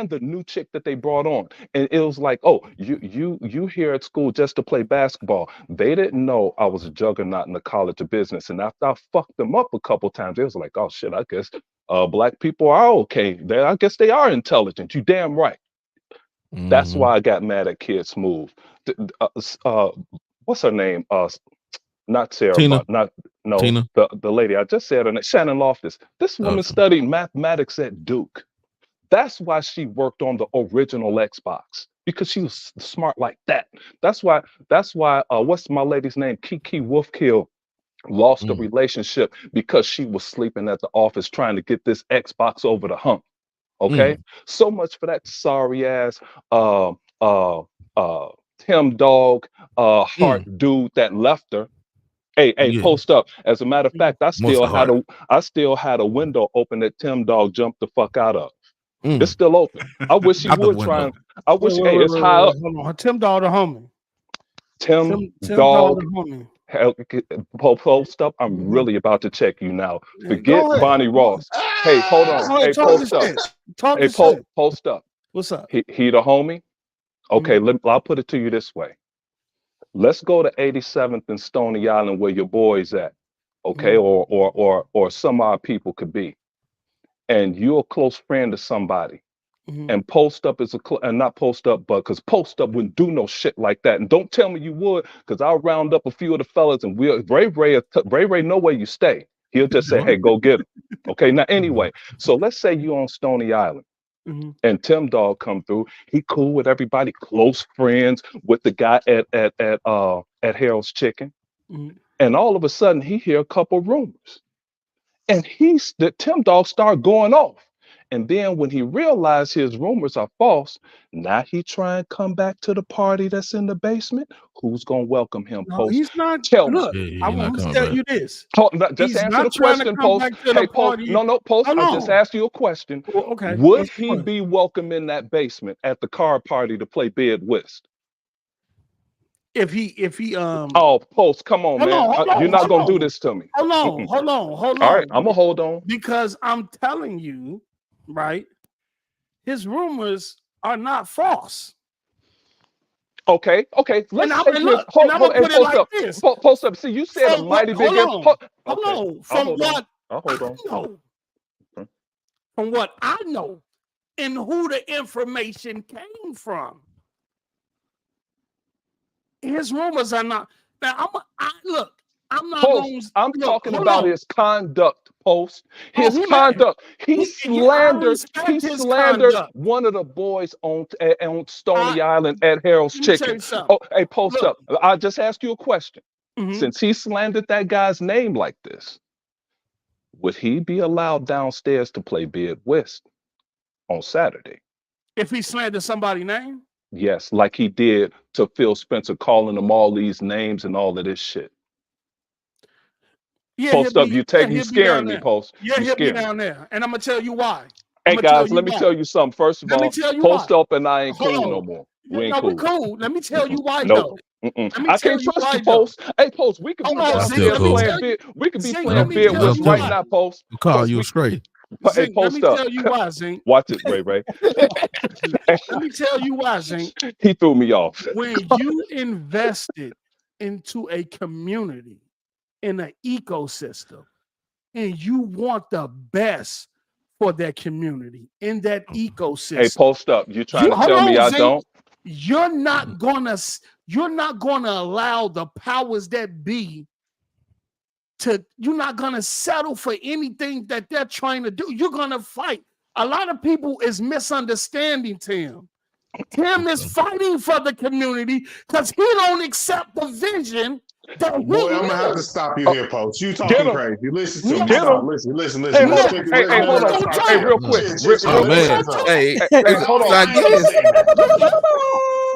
the new chick that they brought on, and it was like, oh, you here at school just to play basketball. They didn't know I was a juggernaut in the College of Business, and after I fucked them up a couple times, it was like, oh shit, I guess black people are okay. I guess they are intelligent. You damn right. That's why I got mad at Kid Smooth. What's her name? Not Sarah, Tina. Tina. The lady I just said her name, Shannon Loftus. This woman studied mathematics at Duke. That's why she worked on the original Xbox, because she was smart like that. That's why what's my lady's name? Kiki Wolfkill lost a relationship because she was sleeping at the office trying to get this Xbox over the hump. Okay, so much for that sorry ass Tim Dog Hart dude that left her. Hey, Post up. As a matter of fact, I still had a window open that Tim Dog jumped the fuck out of. It's still open. I wish he would try and I wish it's high up. Hold on. Tim Dog the homie. Tim Dog. Post up. I'm really about to check you now. Forget Bonnie Ross. Hey, hold on. Hey, Post up. Hey, Post up. What's up? He the homie. Okay, I'll put it to you this way. Let's go to 87th and Stony Island where your boy's at, okay, or some of our people could be, and you're a close friend to somebody, and Post up is and not Post up, but because Post up wouldn't do no shit like that, and don't tell me you would, because I'll round up a few of the fellas, and Ray Ray know where you stay. He'll just say, hey, go get him. Okay, now anyway, so let's say you're on Stony Island. And Tim Dog come through. He cool with everybody, close friends with the guy at Harold's Chicken. And all of a sudden he hear a couple rumors. And Tim Dog start going off. And then when he realized his rumors are false, now he try and come back to the party that's in the basement. Who's gonna welcome him? No, Post. he's not. Tell Look, me. I want to tell you this. Just He's answer the not trying to question, come Post. back to Hey, the Post. party. No, Post. Hold I just on. asked you a question. Well, okay. Would What's the he question? be welcome in that basement at the card party to play bid whist? If he Oh, Post, come on, hold man. on, hold on, You're not hold gonna on. do this to me. hold on. All right, I'm gonna hold on. Because I'm telling you, right? His rumors are not false. Okay. Let's And I'm take gonna this. put it Post like up. this. Post up. See, you said a From mighty what- big. hold on. Hold Okay, on. From what I'll hold on. I know. Okay. From what I know and who the information came from. His rumors are not. Now, I'm not Post, going. I'm talking about his conduct, Post. His who conduct. He I slandered. respect He his slandered conduct. one of the boys on Stony Island at Harold's Let me tell Chicken. you something. Oh, hey, Post Look. up. I just asked you a question. Mhm. Since he slandered that guy's name like this, would he be allowed downstairs to play bid whist on Saturday? If he slandered somebody's name? Yes, like he did to Phil Spencer, calling him all these names and all of this shit. Yeah, Post up, you scaring me, Post. Yeah, You he'll be scaring me. down there. And I'm gonna tell you why. Hey guys, let me tell you something. First of Let me all, tell you Post why. up and I ain't Hold cool on. no more. We ain't No, cool. we cool. Let me tell you why, Nope. though. Mm-mm. Let me I tell can't you trust why, you, Post. Hey, Post, we could be Hold on, Zink, downstairs let me playing tell bid. We could be Zink, playing let me bid tell whist you right why. now, Post. We'll call Post, you we- a straight. Hey, Zink, let Post me up. tell you why, Zink. Watch it, Ray. Let me tell you why, Zink. He threw me off. When you invested into a community, in an ecosystem, and you want the best for that community, in that ecosystem. Hey, Post up. You trying to tell me I don't? You're not gonna allow the powers that be you're not gonna settle for anything that they're trying to do. You're gonna fight. A lot of people is misunderstanding Tim. Tim is fighting for the community because he don't accept the vision that he Boy, I'm gonna have to lives. stop you here, Post. You Get talking him. crazy. Listen to me. Get Stop. him. Listen. Hey, hold Let's on. take it. Hey, hold on. Hey, real quick. Oh man. Hey, hold on.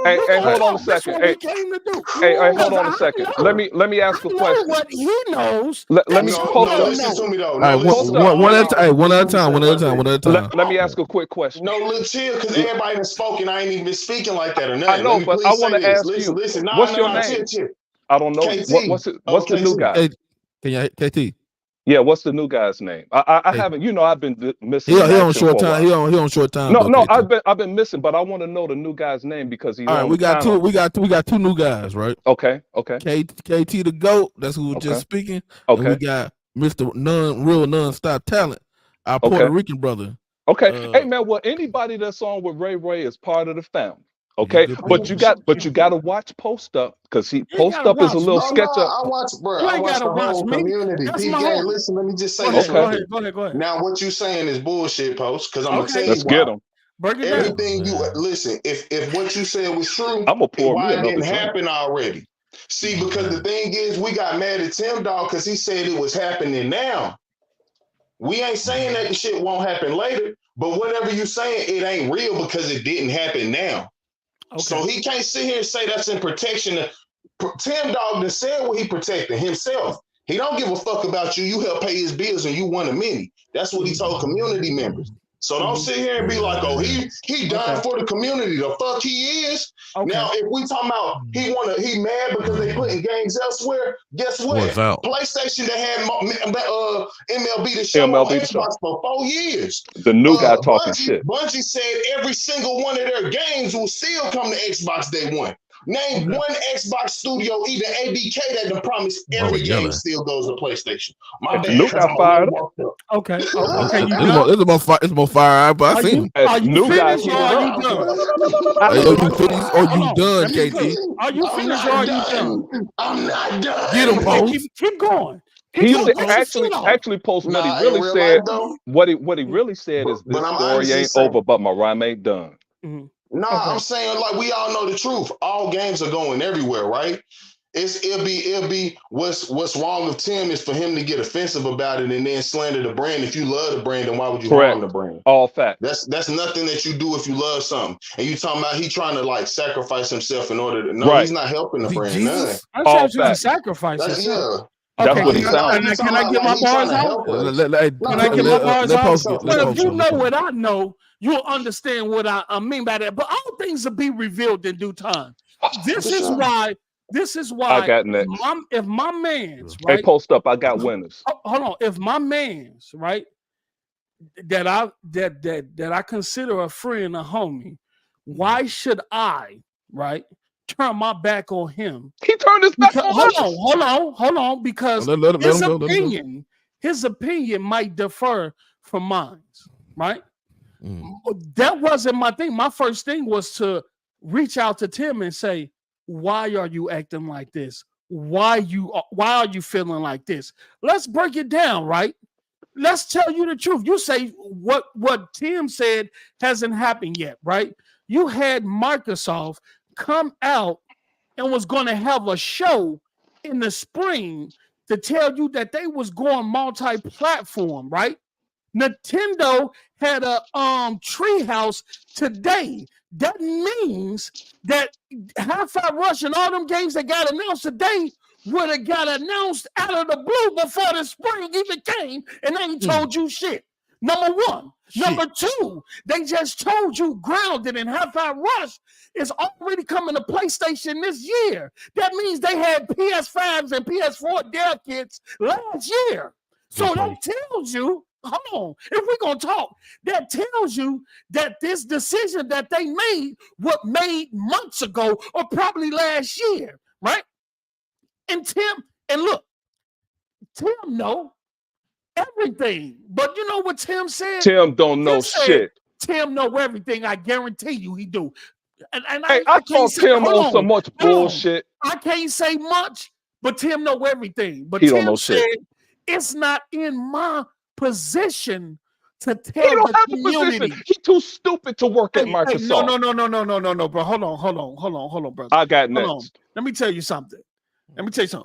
Hey, hold on a second. That's what we came to do. Hey, hold on a second. Let me ask a question. What he knows. Let me Post up. Listen to me though. All right, Post up. one at a time. One at a time. Let me ask a quick question. No, look, chill, because everybody has spoken. I ain't even been speaking like that or nothing. I know, but I want to ask you. Listen. What's your name? Chill. I don't know. KT. What's the new guy? Can you KT? Yeah, what's the new guy's name? I haven't. You know, I've been missing. He on short time. He on short time. No, I've been missing, but I want to know the new guy's name because he's all right. We got two new guys, right? Okay. KT the GOAT. That's who was just speaking. Okay. And we got Mr. Non-Stop Talent, our Puerto Rican brother. Okay. Hey man, well, anybody that's on with Ray is part of the family. Okay, but you got to watch Post Up because Post Up is a little sketch up. I watch the whole community. Listen, let me just say this. Go ahead. Now, what you saying is bullshit, Post. Because I'm gonna tell you Let's get them. Everything you listen. If what you said was true, I'm gonna pour why me it another didn't drink. happen already? See, because the thing is, we got mad at Tim Dog because he said it was happening now. We ain't saying that the shit won't happen later, but whatever you saying, it ain't real because it didn't happen now. Okay. So he can't sit here and say that's in protection. Tim Dog done said what he protecting himself. He don't give a fuck about you. You help pay his bills and you one of many. That's what he told community members. So don't sit here and be like, oh, he died for the community. The fuck he is. Okay. Now, if we talking about he mad because they putting games elsewhere, guess what? PlayStation that had MLB The Show on Xbox for 4 years. The new guy talking shit. Bungie said every single one of their games will still come to Xbox day one. Name one Xbox studio, even ABK, that done promised every game still goes to PlayStation. My bad. New got fired. Okay. It's more fire, but I seen him. Are you finished or are you done? Are you finished or you done, KT? Are you finished or are you done? I'm not done. Get him, Post. Keep going. He actually Post what he really said. What he really said is this story ain't over, but my rhyme ain't done. I'm saying like we all know the truth. All games are going everywhere, right? It'll be what's wrong with Tim is for him to get offensive about it and then slander the brand. If you love the brand, then why would you harm the brand? All facts. That's nothing that you do if you love something. And you talking about he trying to like sacrifice himself in order to he's not helping the brand. None. I said you sacrifice yourself. That's okay, what it sounds. Can I get my bars out? Can I get my bars out? Well, if you know what I know, you'll understand what I mean by that. But all things will be revealed in due time. This is why I got next. If my man's right, hey, post up. I got winners. Hold on. If my man's right, that I consider a friend, a homie, why should I turn my back on him? He turned his back on us. Hold on, because his opinion might differ from mine, right? That wasn't my thing. My first thing was to reach out to Tim and say, why are you acting like this? Why are you feeling like this? Let's break it down, right? Let's tell you the truth. You say what Tim said hasn't happened yet, right? You had Microsoft come out and was going to have a show in the spring to tell you that they was going multi-platform, right? Nintendo had a treehouse today. That means that Hi-Fi Rush and all them games that got announced today would have got announced out of the blue before the spring even came, and they ain't told you shit. Number one. Number two, they just told you Grounded and Hi-Fi Rush is already coming to PlayStation this year. That means they had PS5s and PS4 dev kits last year. So that tells you, hold on, if we're going to talk, that tells you that this decision that they made was made months ago or probably last year, right? And Tim know everything. But you know what Tim said? Tim don't know shit. Tim know everything. I guarantee you he do. And hey, I called Tim on so much bullshit. I can't say much, but Tim know everything. But he Tim don't know said, shit. It's not in my position to tell he don't the have community. A position. He's too stupid to work at Microsoft. No, bro. Hold on, brother. I got next. Hold on. Let me tell you something.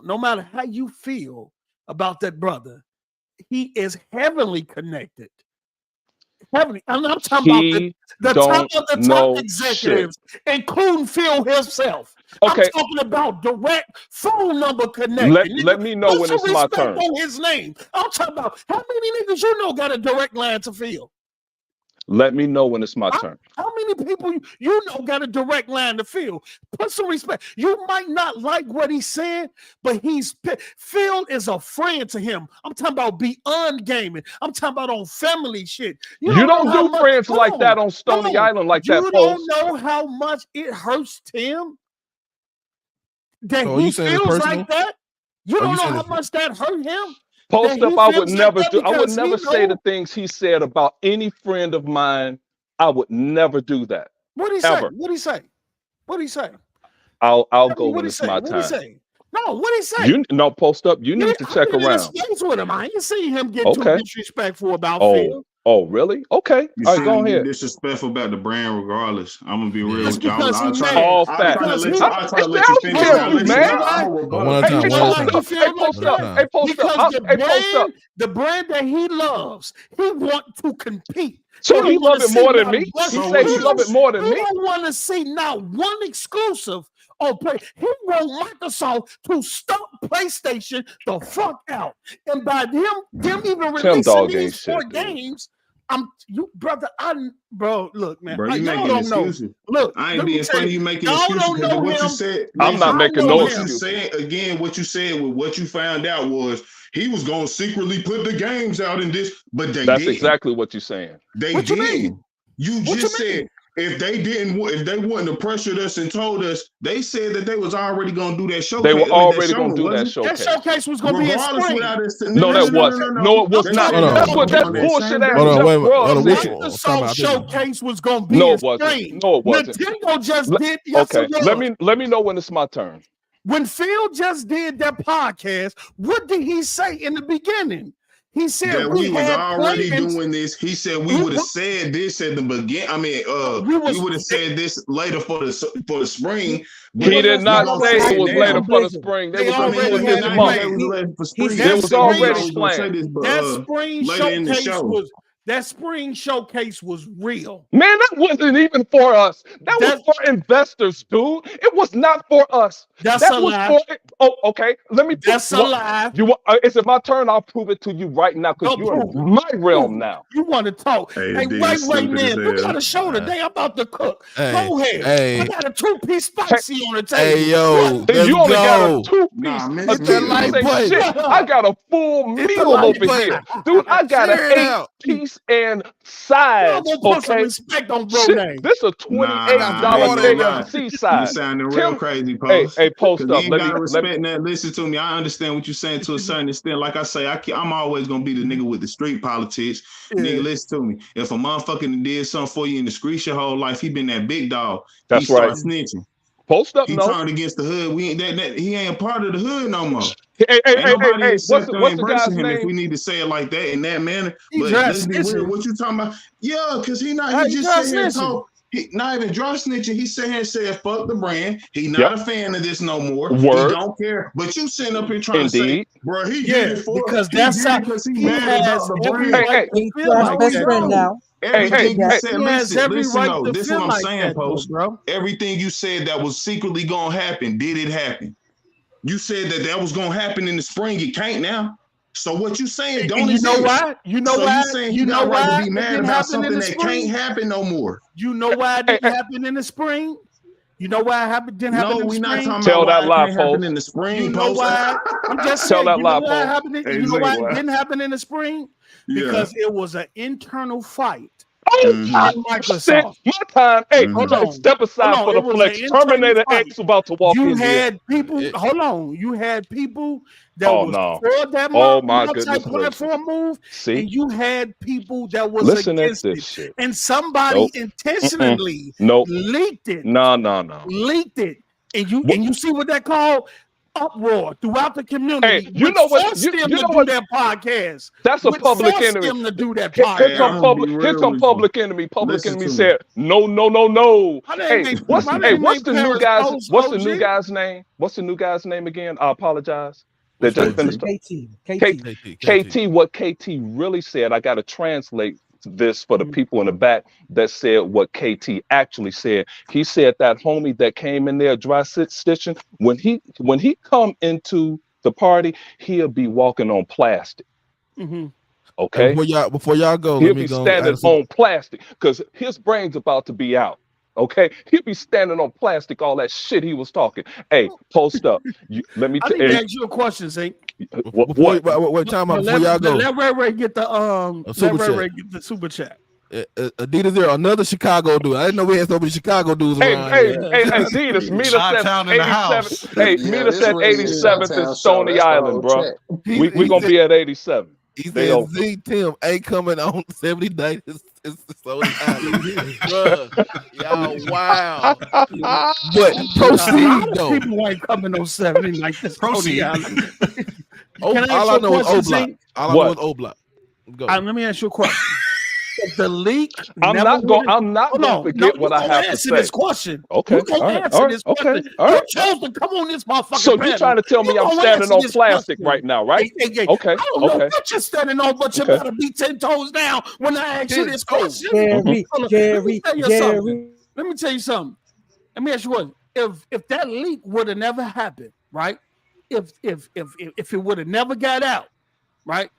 No matter how you feel about that brother, he is heavily connected. Heavily. I'm talking about the top executives, including Phil himself. Okay. I'm talking about direct phone number connected. Let me know when it's my turn. On his name. I'm talking about how many niggas you know got a direct line to Phil. Let me know when it's my turn. How many people you know got a direct line to Phil? Put some respect. You might not like what he said, but Phil is a friend to him. I'm talking about beyond gaming. I'm talking about on family shit. You don't do friends like that on Stony Island like that. You don't know how much it hurts Tim that he feels like that. You don't know how much that hurt him. Post up, I would never do. I would never say the things he said about any friend of mine. I would never do that. What did he say? What did he say? What did he say? I'll go when it's my time. No, what did he say? Post up. You need to check around. With him. I ain't seen him get too disrespectful about Phil. Oh, really? Okay. All right, go ahead. Disrespectful about the brand, regardless. I'm gonna be real with you. I'm trying to let you finish. Hey, post up. The brand that he loves, he wants to compete. So he loves it more than me. He said he loves it more than me. He don't want to see not one exclusive on play. He want Microsoft to stop PlayStation the fuck out. And by them even releasing these 4 games, look, man. Bro, you making excuses. Look, I ain't being funny. You making excuses because of what you said. I'm not making no excuses. Again, what you said with what you found out was he was gonna secretly put the games out in this, but they That's didn't. exactly what you're saying. They didn't. You just said if they wouldn't have pressured us and told us, they said that they was already gonna do that showcase. They were already gonna do that showcase. That showcase was gonna be in spring. No, that wasn't. No, it was not. That's what that bullshit ass Microsoft showcase was gonna be in spring. No, it wasn't. Nintendo just did. Okay, let me know when it's my turn. When Phil just did that podcast, what did he say in the beginning? He said that we was already plans. doing this. He said we would have said this at the beginning. I mean, we would have said this later for the spring. He did not say it was later for the spring. They was already had this month. It was already planned. That spring showcase was real. Man, that wasn't even for us. That was for investors, dude. It was not for us. That's a lie. Okay. Let me. That's a lie. Is it my turn? I'll prove it to you right now because you're in my realm now. You want to talk? Hey, right now. You got a show today. I'm about to cook. Go ahead. Hey. I got a 2-piece spicy on the table. Hey, yo. You only got a 2-piece. I got a full meal over here. Dude, I got an 8-piece and sides. Okay, respect on bro name. This a $28 KFC side. You sounding real crazy, Post. Hey, Post up. Let me listen to me. I understand what you're saying to a certain extent. Like I say, I'm always gonna be the nigga with the street politics. Nigga, listen to me. If a motherfucker did something for you in the streets your whole life, he been that big dog. That's he right. Start snitching. Post up. He turned against the hood. We ain't he ain't a part of the hood no more. Hey, what's the guy's name? If we need to say it like that in that manner, but let's be real. What you talking about? Yeah, because he just said here and told. He not even draw snitching. He sat here and said, "Fuck the brand." He not a fan of this no more. He don't care. But you sitting up here trying to say, "Bro, he did it for because that's how he mad about the brand." He's your best friend now. Everything you said, listen, this is what I'm saying, Post. Bro. Everything you said that was secretly gonna happen, did it happen? You said that was gonna happen in the spring. It can't now. So what you saying? Don't you know why? You know why? You know why? To be mad about something that can't happen no more. You know why it didn't happen in the spring? You know why it didn't happen in the spring? No, we're not talking Tell about that why lie, it happened in the spring. You know why? I'm just saying. You know why it happened? You know why it didn't happen in the spring? Because it was an internal fight. Microsoft. My time. Hey, step aside for the flex. Terminator X about to walk in. You had people. Hold on. You had people that was for that multi-platform move, and you had people that was against it. Shit. And somebody intentionally leaked it. Leaked it. And you see what that called? Uproar throughout the community. Hey, you know what? You know what? That podcast. That's a public enemy. Them to do that podcast. Here's some public enemy. Public enemy said, "No." Hey, what's the new guy's? What's the new guy's name? What's the new guy's name again? I apologize. That just finished. KT. What KT really said, I got to translate this for the people in the back that said what KT actually said. He said that homie that came in there dry stitching, when he come into the party, he'll be walking on plastic. Okay. Before y'all go, he'll be standing on plastic because his brain's about to be out. Okay, he'll be standing on plastic, all that shit he was talking. Hey, post up. Let me ask you a question, Zink. What time out before y'all go? Let Ray get the super chat. Adidas, there another Chicago dude. I didn't know we had so many Chicago dudes around. Hey, Adidas, meet us at 87. Hey, meet us at 87th and Stony Island, bro. We're gonna be at 87. He said Z Tim ain't coming on 79th. It's Stony Island. Y'all, wow. But proceed though. People ain't coming on 70 like this. Proceed. All I know is O-Block. All I know is O-Block. Go. Let me ask you a question. The leak. I'm not going to forget what I have to say. This question. Okay. All right. You chose to come on this motherfucker. So you're trying to tell me I'm standing on plastic right now, right? Okay. I don't know what you're standing on, but you better be 10 toes down when I ask you this question. Jerry. Let me tell you something. Let me ask you one. If that leak would have never happened, right? If it would have never got out, right?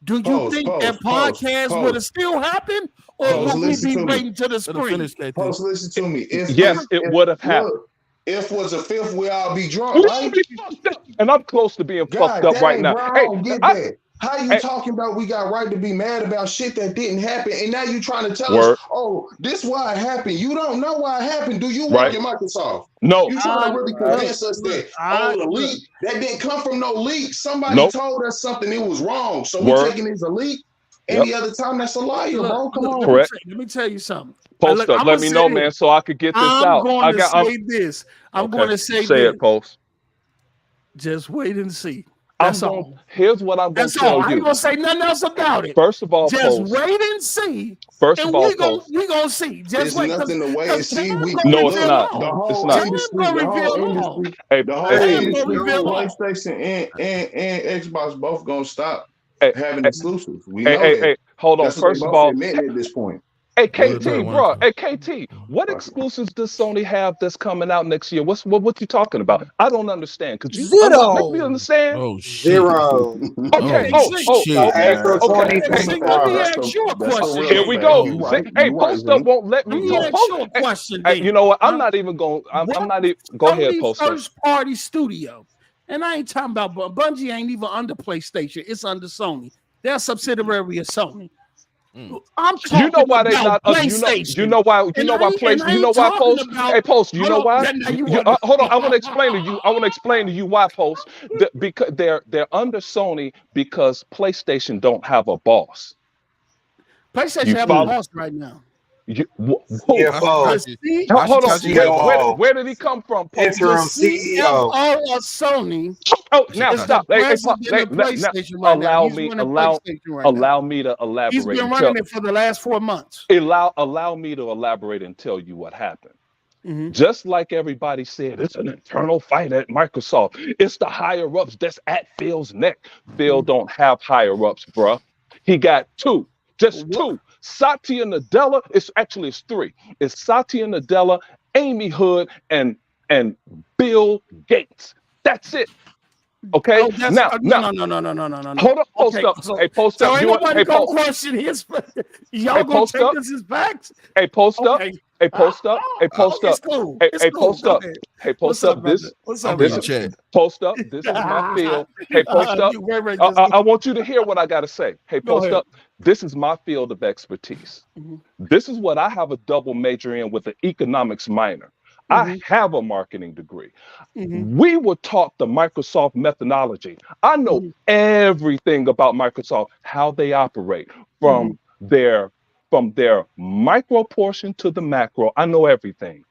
Do you think that podcast would have still happened, or would we be waiting to the spring? Listen to me. Yes, it would have happened. If was a fifth, we all be drunk, right? And I'm close to being fucked up right now. Hey, how you talking about we got right to be mad about shit that didn't happen, and now you trying to tell us, oh, this why it happened. You don't know why it happened. Do you work at Microsoft? No. You trying to really convince us that the leak that didn't come from no leak. Somebody told us something, it was wrong. So we taking it as a leak. Any other time, that's a liar, bro. Come on. Correct. Let me tell you something. Post up. Let me know, man, so I could get this out. I'm going to say this. I'm going to say it, Post. Just wait and see. That's all. Here's what I'm going to tell you. I ain't going to say nothing else about it. First of all, just wait and see. First of all, we're going to see. Just wait. There's nothing to wait and see. No, it's not. It's not. The whole industry, PlayStation and Xbox both going to stop having exclusives. We know that. Hold on. First of all, at this point. Hey KT, bro. Hey KT, what exclusives does Sony have that's coming out next year? What you talking about? I don't understand. Could you make me understand? Oh shit. Zero. Okay. Let me ask you a question. Here we go. Hey, Post Up won't let me go. Let me ask you a question. Hey, you know what? I'm not even going. I'm not even. Go ahead, Post Up. First party studio, and I ain't talking about Bungie. Ain't even under PlayStation. It's under Sony. They're a subsidiary of Sony. I'm talking you know why they not PlayStation. you know why Post. Hey Post, you know why? Hold on, I want to explain to you. I want to explain to you why Post. Because they're under Sony because PlayStation don't have a boss. PlayStation have a boss right now. CFO. Hold on. Where did he come from? Interim CEO of Sony. Oh, now stop. Allow me to elaborate. He's been running it for the last 4 months. Allow me to elaborate and tell you what happened. Mm-hmm. Just like everybody said, it's an internal fight at Microsoft. It's the higher ups that's at Phil's neck. Phil don't have higher ups, bruh. He got two. Just two. Satya Nadella, it's 3. It's Satya Nadella, Amy Hood, and Bill Gates. That's it. Okay. No. Hold up, Post Up. Hey, Post Up. So ain't nobody gonna question his. Y'all gonna take this as facts? Hey, Post Up. Hey, Post Up. Hey, Post Up. Hey, Post Up. Hey, Post Up. This Post Up. This is my field. Hey, Post Up. I want you to hear what I gotta say. Hey, Post Up. This is my field of expertise. Mm-hmm. This is what I have a double major in with an economics minor. Mm-hmm. I have a marketing degree. Mm-hmm. We were taught the Microsoft methodology. I know everything about Microsoft, how they operate from their micro portion to the macro. I know everything.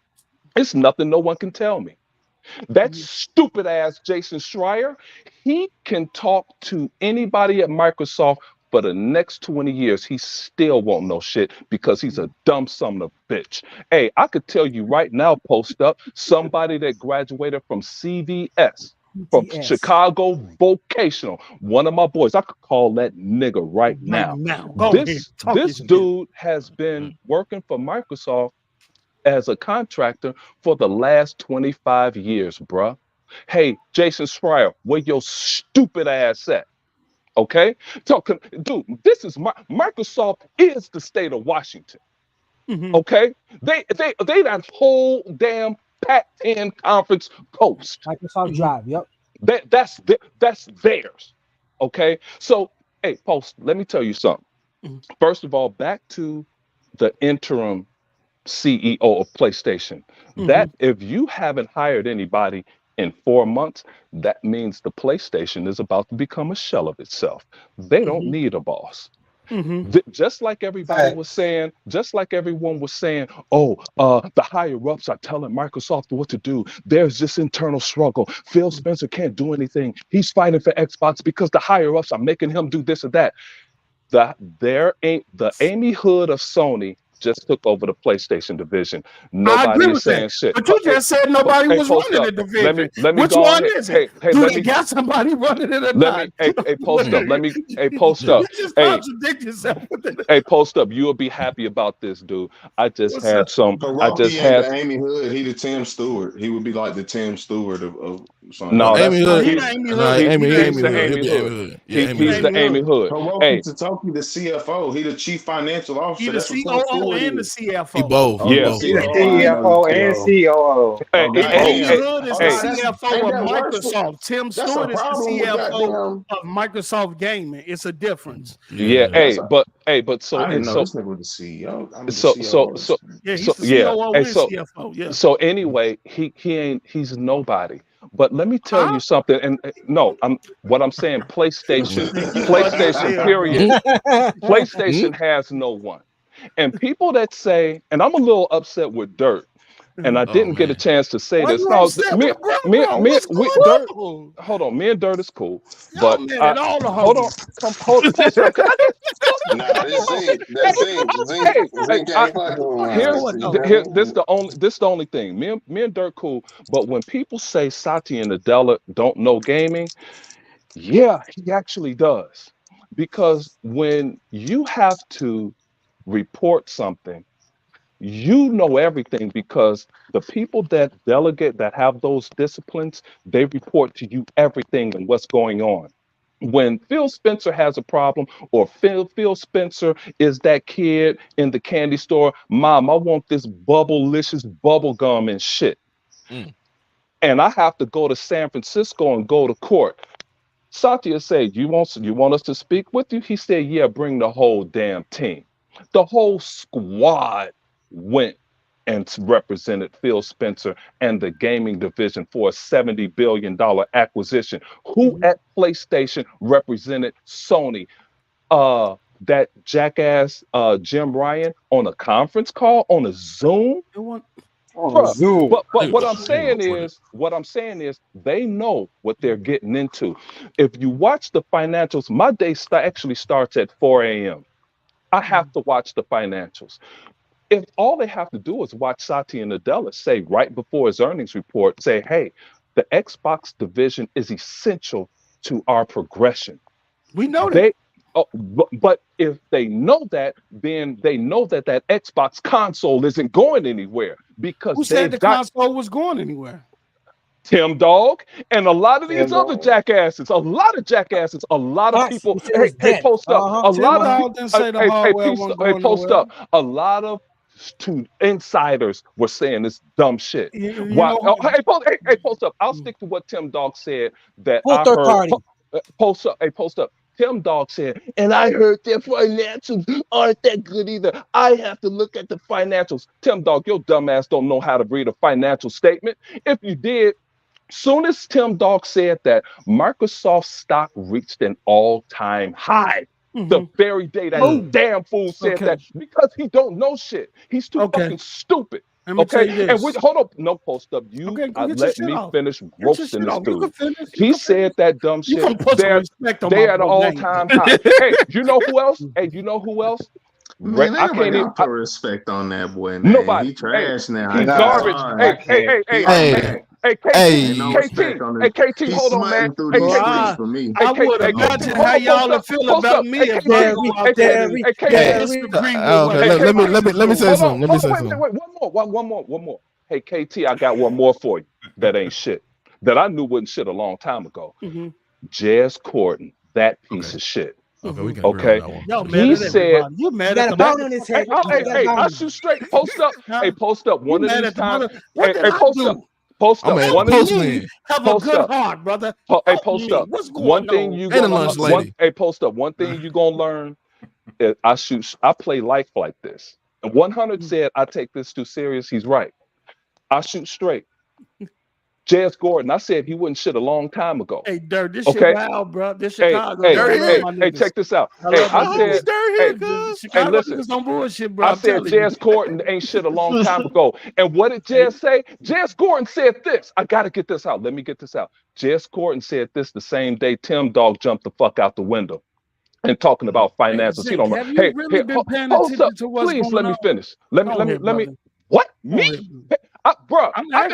It's nothing no one can tell me. That stupid ass Jason Schreier, he can talk to anybody at Microsoft for the next 20 years. He still won't know shit because he's a dumb son of a bitch. Hey, I could tell you right now, Post Up, somebody that graduated from CVS, from Chicago Vocational, one of my boys, I could call that nigga right now. This dude has been working for Microsoft as a contractor for the last 25 years, bruh. Hey, Jason Schreier, where your stupid ass at? Okay, dude, this is Microsoft is the state of Washington. Mm-hmm. Okay, they that whole damn Pac-10 conference coast. Microsoft Drive, yep. That's theirs. Okay, so hey, Post, let me tell you something. Mm-hmm. First of all, back to the interim CEO of PlayStation. Mm-hmm. That if you haven't hired anybody in 4 months, that means the PlayStation is about to become a shell of itself. They don't need a boss. Mm-hmm. Just like everybody was saying, just like everyone was saying, the higher ups are telling Microsoft what to do. There's this internal struggle. Phil Spencer can't do anything. He's fighting for Xbox because the higher ups are making him do this or that. The Amy Hood of Sony just took over the PlayStation division. Nobody is saying shit. But you just said nobody was running the division. Let me Which go one on is it? Do they got somebody running it or not? Hey, Post Up. Post Up. You just contradict yourself with it. Hey, Post Up. You will be happy about this, dude. I just had Amy Hood. He the Tim Stewart. He would be like the Tim Stewart of something. No, Amy Hood. He's the Amy Hood. Hey, Totoki, the CFO. He the Chief Financial Officer. He the COO and the CFO. He both. He's the CFO and COO. Amy Hood is the CFO of Microsoft. Tim Stewart is the CFO of Microsoft Gaming. It's a difference. Yeah. But so I didn't know this nigga was the CEO. He's the COO and CFO. Yeah. So anyway, he's nobody. But let me tell you something. And what I'm saying, PlayStation, period. PlayStation has no one. And people that say, and I'm a little upset with Dirt. and I didn't get a chance to say this. No, hold on, me and Dirt is cool, but hold on, this the only thing. Me and Dirt cool, but when people say Satya and Nadella don't know gaming, yeah, he actually does, because when you have to report something, you know everything, because the people that delegate, that have those disciplines, they report to you everything and what's going on. When Phil Spencer has a problem, or Phil Spencer is that kid in the candy store, Mom, I want this bubble-licious bubble gum and shit. And I have to go to San Francisco and go to court. Satya said, you want us to speak with you? He said, yeah, bring the whole damn team. The whole squad went and represented Phil Spencer and the gaming division for a $70 billion acquisition. Who at PlayStation represented Sony? That jackass Jim Ryan on a conference call, on a Zoom? Zoom. But what I'm saying is they know what they're getting into. If you watch the financials, my day actually starts at 4 a.m. I have to watch the financials. If all they have to do is watch Satya and Nadella say right before his earnings report, say, hey, the Xbox division is essential to our progression. We know that. But if they know that, then they know that that Xbox console isn't going anywhere, because who said the console was going anywhere? Tim Dog and a lot of these other jackasses, a lot of people. Hey, post up. A lot of insiders were saying this dumb shit. Hey, post up. I'll stick to what Tim Dog said. That I heard. Post up. Tim Dog said, and I heard their financials aren't that good either. I have to look at the financials. Tim Dog, your dumb ass don't know how to read a financial statement. If you did, soon as Tim Dog said that, Microsoft stock reached an all-time high. The very day that damn fool said that, because he don't know shit. He's too fucking stupid. Okay, and hold up, no, post up. Let me finish roasting this dude. He said that dumb shit. They're at an all-time high. Hey, you know who else? Man, I can't even put respect on that boy. Man. Nobody. He trash now. He's garbage. KT, hold on, man. For me. I would imagine how y'all feel about me if I go out there and let me say something. One more. Hey, KT, I got one more for you that ain't shit. That I knew wasn't shit a long time ago. Jez Corden, that piece of shit. Okay. He said, you mad at the bone on his head. Hey, I shoot straight. Post up. Hey, post up. One of these times. Hey, post up. Post up. One of these. Have a good heart, brother. Hey, post up. One thing you gonna learn. Hey, post up. One thing you gonna learn. I play life like this. And 100 said I take this too serious. He's right. I shoot straight. Jez Gordon, I said he wouldn't shit a long time ago. Hey, Dirt, this shit wild, bro. This Chicago. Hey, check this out. I said, listen, some bullshit, bro. I said Jez Gordon ain't shit a long time ago. And what did Jez say? Jez Gordon said this. I got to get this out. Let me get this out. Jez Gordon said this the same day Tim Dog jumped the fuck out the window and talking about finances. He don't know. Hey, hold up. Please let me finish. Let me. What? Me? Bro, I've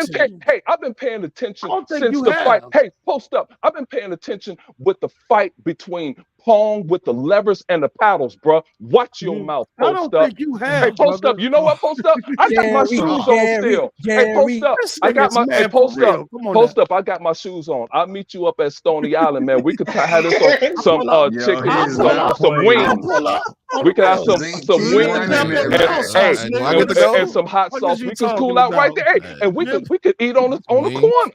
been paying attention since the fight. Hey, post up. I've been paying attention with the fight between Pong with the levers and the paddles, bro. Watch your mouth, post up. Hey, post up. You know what, post up? I got my shoes on still. Hey, post up. I got my post up. Post up. I got my shoes on. I'll meet you up at Stony Island, man. We could have this on some chicken, some wings. We can have some wings and some hot sauce. We can cool out right there. Hey, and we could eat on the corner.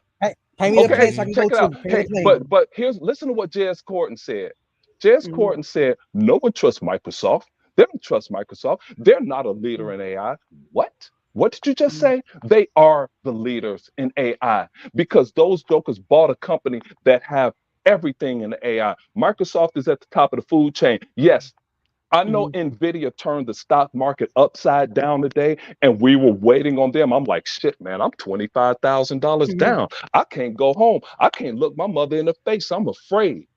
But listen to what Jez Corden said. Jez Corden said, no one trusts Microsoft. They don't trust Microsoft. They're not a leader in AI. What? What did you just say? They are the leaders in AI, because those jokers bought a company that have everything in the AI. Microsoft is at the top of the food chain. Yes, I know Nvidia turned the stock market upside down today, and we were waiting on them. I'm like, shit, man, I'm $25,000 down. I can't go home. I can't look my mother in the face. I'm afraid.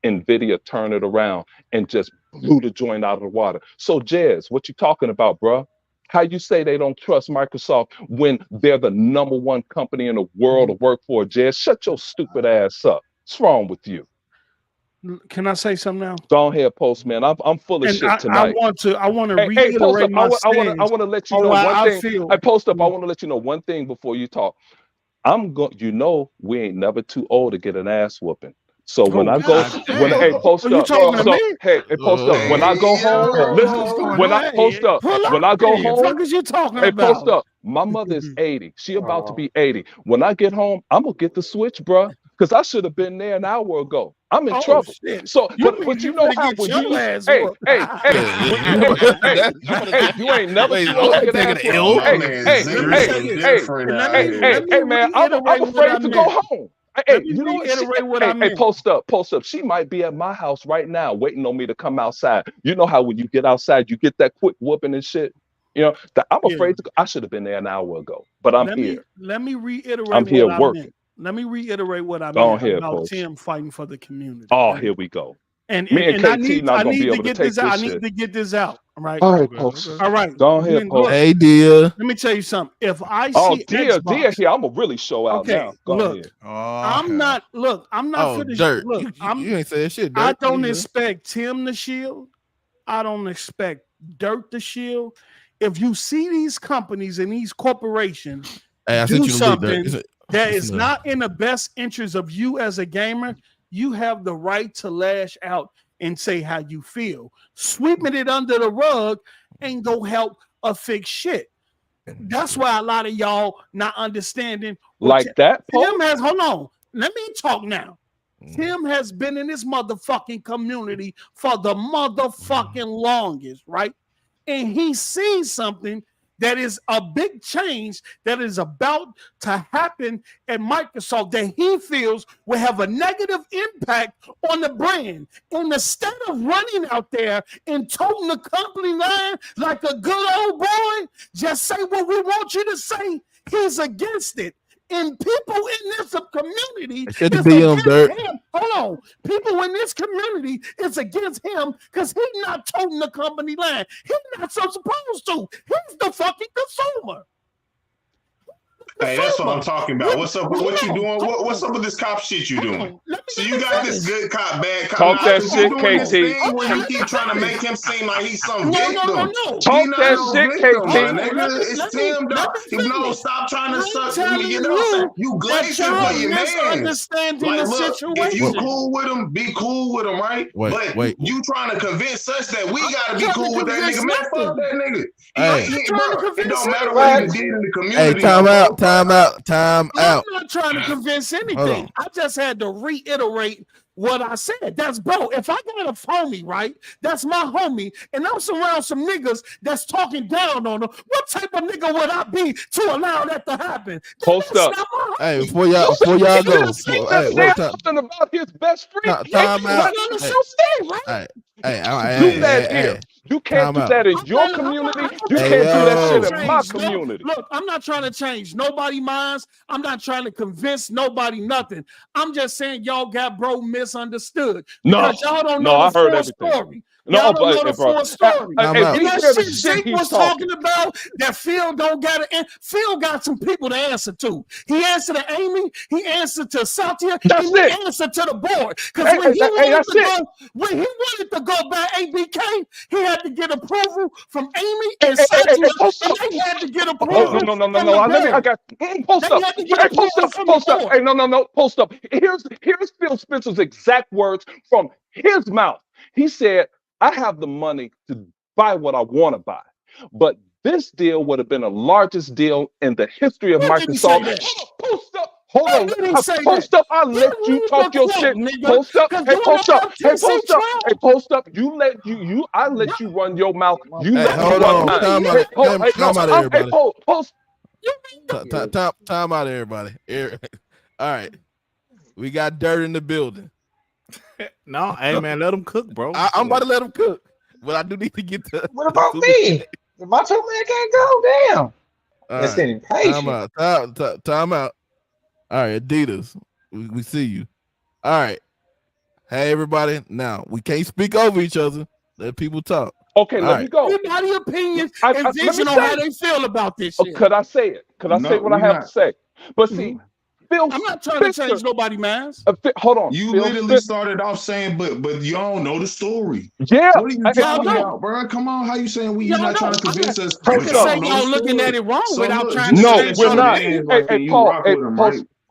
Nvidia turned it around and just blew the joint out of the water. So, Jez, what you talking about, bro? How you say they don't trust Microsoft when they're the #1 company in the world to work for, Jez? Shut your stupid ass up. What's wrong with you? Can I say something now? Go ahead, Postman. I'm full of shit tonight. I want to reiterate my stance. I want to let you know one thing. I post up. I want to let you know one thing before you talk. You know, we ain't never too old to get an ass whooping. So when I go, post up. Post up. When I go home, listen. When I post up, when I go home, what is you talking about? Post up. My mother is 80. She about to be 80. When I get home, I'm gonna get the switch, bro, because I should have been there an hour ago. I'm in trouble. Shit. So, but you know how when you you ain't never hey man, I'm afraid to go home. Hey, you know what? Hey, post up. She might be at my house right now waiting on me to come outside. You know how when you get outside, you get that quick whooping and shit. You know, I'm afraid to go. I should have been there an hour ago, but I'm here. Let me reiterate. I'm here working. Let me reiterate what I meant about Tim fighting for the community. Oh, here we go. And I need to get this out. I need to get this out. All right. All right, Post. All right. Go ahead, Post. Hey, dear. Let me tell you something. If I see dear here, I'm gonna really show out now. Go ahead. I'm not for the dirt. Look, you ain't saying shit. Dirt. I don't expect Tim to shield. I don't expect Dirt to shield. If you see these companies and these corporations do something that is not in the best interest of you as a gamer, you have the right to lash out and say how you feel. Sweeping it under the rug ain't gonna help or fix shit. That's why a lot of y'all not understanding. That. Tim has, hold on, let me talk now. Tim has been in this motherfucking community for the motherfucking longest, right? And he sees something that is a big change that is about to happen at Microsoft that he feels will have a negative impact on the brand. And instead of running out there and toting the company line like a good old boy, just say what we want you to say. He's against it. And people in this community is against him. Hold on. People in this community is against him because he's not toting the company line. He's not so supposed to. He's the fucking consumer. Hey, that's what I'm talking about. What's up with what you doing? What's up with this cop shit you doing? So you got this good cop, bad cop. Talk that shit, KT. Where you keep trying to make him seem like he's some victim. Talk that shit, KT. It's Tim, dog. No, stop trying to suck me. You know, you glazing for your man. Like, look, if you cool with him, be cool with him, right? But you trying to convince us that we gotta be cool with that nigga. Man, fuck that nigga. It don't matter what he did in the community. Hey, time out. I'm not trying to convince anything. I just had to reiterate what I said. That's bro. If I got a homie, right? That's my homie, and I'm surrounded some niggas that's talking down on him. What type of nigga would I be to allow that to happen? Post up. Hey, before y'all go, something about his best friend. Time out. You can't do that in your community. You can't do that shit in my community. Look, I'm not trying to change nobody's minds. I'm not trying to convince nobody nothing. I'm just saying y'all got bro misunderstood. No, y'all don't know I heard everything. Story. No, but full story. That shit Zink was talking about that Phil don't got it. Phil got some people to answer to. He answered to Amy. He answered to Satya. That's and it. He answered to the board. Because when he wanted to go by ABK, he had to get approval from Amy and Satya. And they had to get approval. No. I got post up. Post up. Hey, no. Post up. Here's Phil Spencer's exact words from his mouth. He said, I have the money to buy what I want to buy, but this deal would have been the largest deal in the history of Microsoft. Post up. Hold on. Post up. I'll let you talk your shit. Post up. Hey, post up. Hey, post up. Hey, post up. I let you run your mouth. You let me run mine. Time out, everybody. Post. Time out, everybody. All right. We got Dirt in the building. No, hey man, let them cook, bro. I'm about to let them cook. But I do need to get to. What about me? If my two man can't go, damn. That's impatient. Time out. All right, Adidas, we see you. All right. Hey, everybody. Now, we can't speak over each other. Let people talk. Okay, let me go. Everybody's opinion and vision on how they feel about this shit. Could I say it? Could I say what I have to say? But see, Phil I'm not trying to change nobody's minds. Hold on. You literally started off saying, but you don't know the story. Yeah. What are you talking about, bro? Come on, how you saying you're not trying to convince us? I'm just saying y'all looking at it wrong without trying to. No, we're not. Hey, Paul.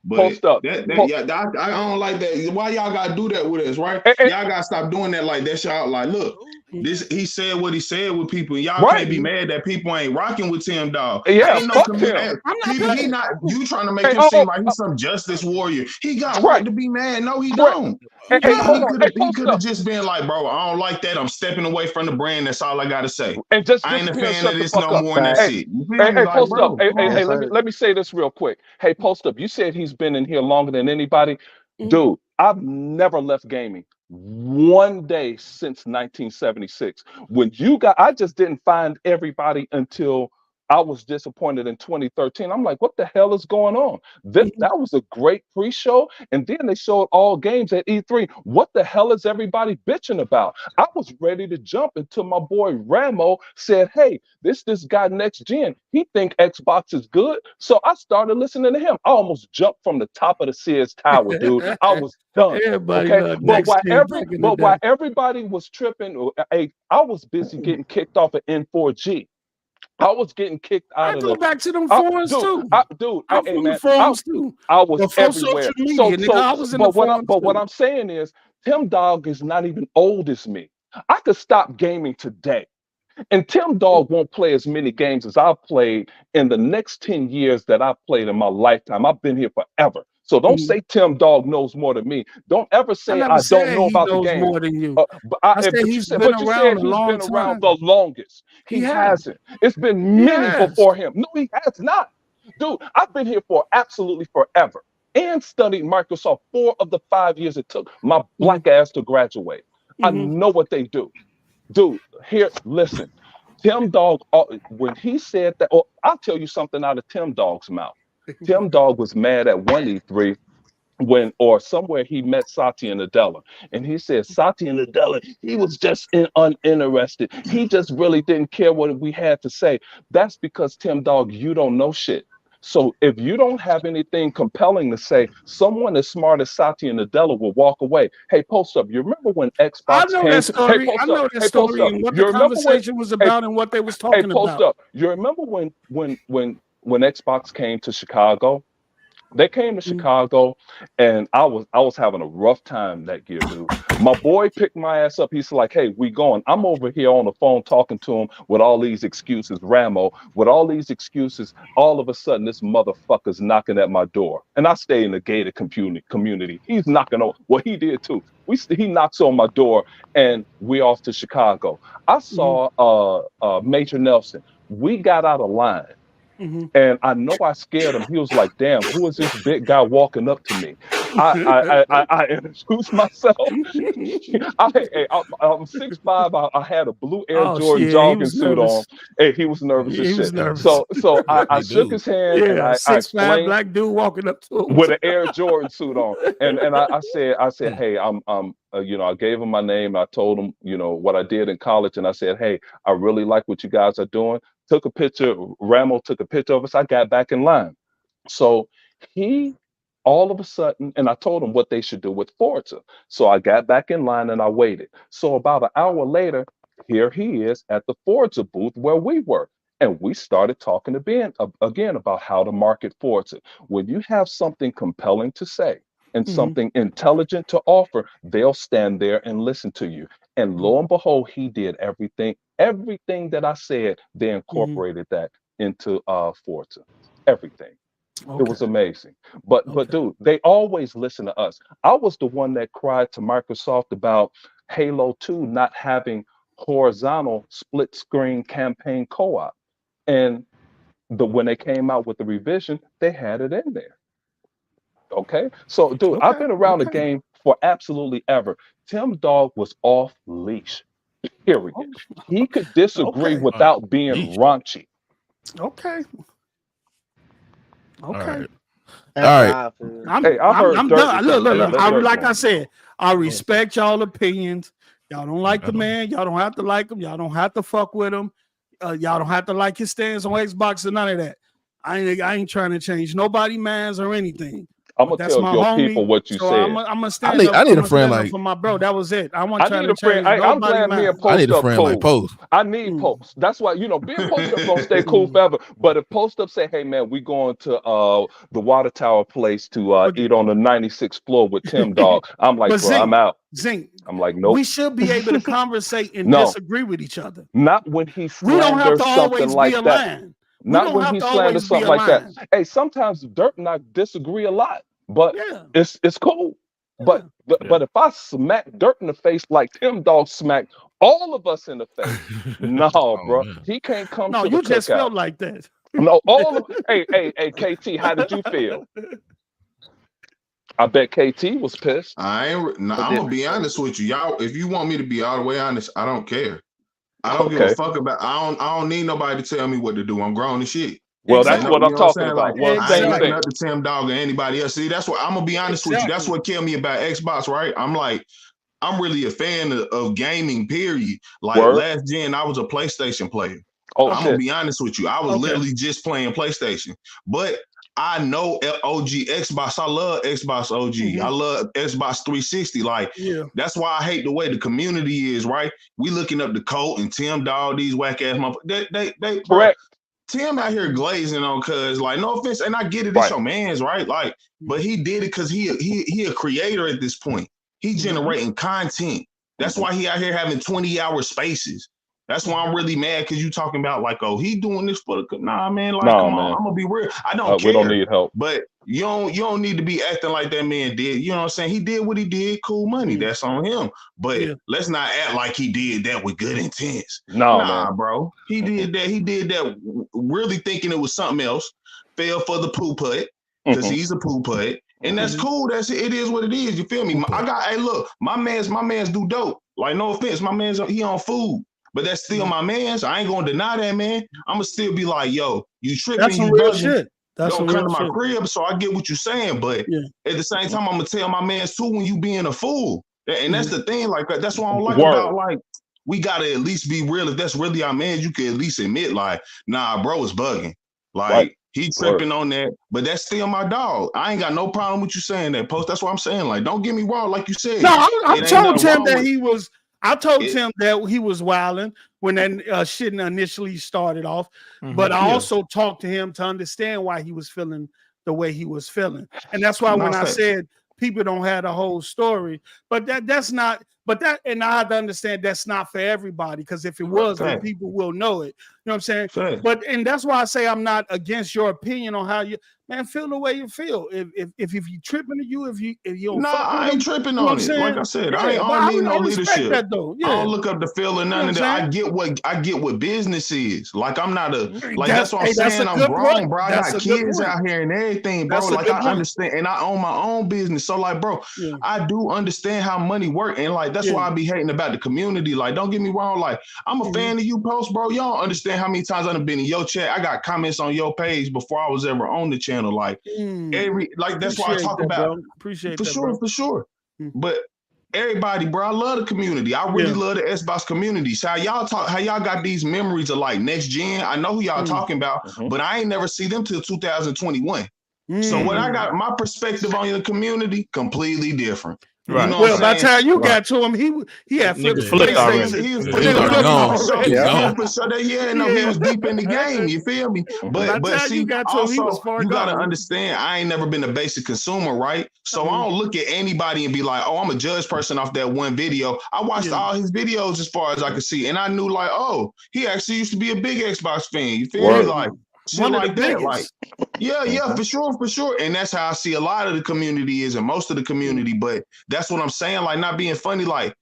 Post up. I don't like that. Why y'all gotta do that with us, right? Y'all gotta stop doing that. Like that's y'all. Like, look, he said what he said with people. Y'all can't be mad that people ain't rocking with Tim Dog. Yeah, ain't fuck him. He not. You trying to make him seem like he's some justice warrior. He got right to be mad. No, he don't. He could have just been like, bro, I don't like that. I'm stepping away from the brand. That's all I gotta say. And just I ain't a fan of this no more. And that's it. Hey, Post Up. Hey, let me say this real quick. Hey, Post Up. You said he's been in here longer than anybody. Dude, I've never left gaming one day since 1976. When I just didn't find everybody until I was disappointed in 2013. I'm like, what the hell is going on? That was a great pre-show, and then they showed all games at E3. What the hell is everybody bitching about? I was ready to jump until my boy Ramo said, hey, this guy next gen, he think Xbox is good. So I started listening to him. I almost jumped from the top of the Sears Tower, dude. I was done. Okay? But while everybody was tripping, I was busy getting kicked off of N4G. I was getting kicked out of the back to them forums too. Forums too. I was everywhere. But what I'm saying is, Tim Dog is not even old as me. I could stop gaming today. And Tim Dog won't play as many games as I've played in the next 10 years that I've played in my lifetime. I've been here forever. So don't say Tim Dog knows more than me. Don't ever say I don't know about the game. More than you. You said he's been around the longest. He hasn't. It's been many before him. No, he has not. Dude, I've been here for absolutely forever and studied Microsoft 4 of the 5 years it took my black ass to graduate. I know what they do. Dude, here, listen. Tim Dog, when he said that, I'll tell you something out of Tim Dog's mouth. Tim Dog was mad at one E3 somewhere he met Satya Nadella, and he said Satya Nadella, he was just uninterested. He just really didn't care what we had to say. That's because, Tim Dog, you don't know shit. So if you don't have anything compelling to say, someone as smart as Satya Nadella will walk away. Hey, Post Up, you remember when Xbox I know that story. I know that story and what the conversation was about and what they was talking about. Post Up, you remember when Xbox came to Chicago? They came to Chicago, and I was having a rough time that year, dude. My boy picked my ass up. He's like, hey, we going. I'm over here on the phone talking to him with all these excuses, Ramo, with all these excuses. All of a sudden, this motherfucker's knocking at my door. And I stay in the gated community. He's knocking on, well, he did too. He knocks on my door, and we're off to Chicago. I saw Major Nelson. We got out of line. And I know I scared him. He was like, damn, who is this big guy walking up to me? I introduced myself. I'm 6'5". I had a blue Air Jordan jogging suit on. Hey, he was nervous as shit. So I shook his hand. And I 6'5" black dude walking up to him with an Air Jordan suit on. And I said, hey, I gave him my name. I told him, what I did in college. And I said, hey, I really like what you guys are doing. Took a picture. Ramo took a picture of us. I got back in line. So he all of a sudden, and I told him what they should do with Forza. So I got back in line and I waited. So about an hour later, here he is at the Forza booth where we were. And we started talking again about how to market Forza. When you have something compelling to say and something intelligent to offer, they'll stand there and listen to you. And lo and behold, he did everything that I said. They incorporated that into Forza. Everything. Okay. It was amazing. But dude, they always listen to us. I was the one that cried to Microsoft about Halo 2 not having horizontal split screen campaign co-op. And when they came out with the revision, they had it in there. Okay. So dude, I've been around the game for absolutely ever. Tim Dog was off leash. Period. He could disagree without being raunchy. Okay. All right. I'm done. Look. Like I said, I respect y'all opinions. Y'all don't like the man. Y'all don't have to like him. Y'all don't have to fuck with him. Y'all don't have to like his stance on Xbox or none of that. I ain't trying to change nobody minds or anything. I'm gonna tell your people what you said. I'm gonna stand up. I need a friend like for my bro. That was it. I want to change. I'm glad me and Post I need a up friend cool. like Post. I need Post. That's why being Post up gonna stay cool forever. But if Post up say, "Hey man, we going to the Water Tower place to eat on the 96th floor with Tim Dog," I'm like, bro, I'm out. ZINC. I'm like, nope. We should be able to conversate and disagree with each other. Not when he we don't have to something always like be that. aligned. Not when he slanders something like that. Hey, sometimes Dirt and I disagree a lot. But it's cool. But if I smack Dirt in the face like Tim Dog smacked all of us in the face, no, bro, he can't come. No, to you the just cookout. felt like that. No, all of hey, KT, how did you feel? I bet KT was pissed. I'm gonna be honest with you, y'all. If you want me to be all the way honest, I don't care. I don't give a fuck about. I don't need nobody to tell me what to do. I'm grown as shit. Well, that's what I'm talking about. Like, I ain't looking up to Tim Dog or anybody else. See, that's what I'm gonna be honest with you. That's what killed me about Xbox, right? I'm really a fan of gaming, period. Like last gen, I was a PlayStation player. I'm gonna be honest with you. I was literally just playing PlayStation. But I know OG Xbox. I love Xbox OG. I love Xbox 360. Like, that's why I hate the way the community is, right? We looking up the Colt and Tim Dog, these whack ass motherfuckers. They correct. Tim out here glazing on, cause like, no offense, and I get it, it's your man's, right? Like, but he did it cause he a creator at this point. He generating content. That's why he out here having 20-hour spaces. That's why I'm really mad, because you talking about like, oh, he doing this for the man. Like, come on, I'm gonna be real. I don't care. We don't need help. But you don't need to be acting like that man did. You know what I'm saying? He did what he did. Cool money. That's on him. But let's not act like he did that with good intents. Nah, bro. He did that. He did that really thinking it was something else. Fell for the poo putt, because he's a poo putt. And that's cool. It is what it is. You feel me? Hey, look, my man's do dope. Like, no offense, my man's he on food. But that's still my man's. I ain't gonna deny that, man. I'm gonna still be like, yo, you tripping. That's some real shit. That's don't come to my crib, so I get what you're saying. But at the same time, I'm gonna tell my man's too when you being a fool. And that's the thing. Like, that's what I don't like about, like, we gotta at least be real. If that's really our man, you can at least admit, like, nah, bro is bugging. Like, he tripping on that, but that's still my dog. I ain't got no problem with you saying that, Post. That's what I'm saying. Like, don't get me wrong, like you said. No, I told him that he was. I told him that he was wilding when that shit initially started off, but I also talked to him to understand why he was feeling the way he was feeling, and that's why when I said people don't have the whole story, but that's not. But that, and I have to understand that's not for everybody, because if it was, then people will know it. You know what I'm saying? But and that's why I say I'm not against your opinion on how you feel the way you feel. If you tripping to you, if you don't I ain't tripping on it. Like I said, I don't need no leadership. I don't look up the feel or none of that. I get what business is. Like, I'm not that's what I'm saying. I'm grown, bro. I got kids out here and everything, bro. Like, I understand, and I own my own business. So, like, bro, I do understand how money work, and like that's why I be hating about the community. Like, don't get me wrong. Like, I'm a fan of you, Post, bro. Y'all don't understand how many times I've been in your chat. I got comments on your page before I was ever on the channel. Like, that's why I talk about. Appreciate for sure. But everybody, bro, I love the community. I really love the Xbox community. So how y'all got these memories of like next gen. I know who y'all talking about, but I ain't never see them till 2021. So what I got, my perspective on the community, completely different. Right. You know, well, by the time you got to him, he had flipped already. He was gone. He was deep in the game. You feel me? But see, also, you gotta understand, I ain't never been a basic consumer, right? So I don't look at anybody and be like, oh, I'm a judge person off that one video. I watched all his videos as far as I could see, and I knew like, oh, he actually used to be a big Xbox fan. You feel me? Like, shit like that, like, for sure. And that's how I see a lot of the community is, and most of the community. But that's what I'm saying, like, not being funny, like,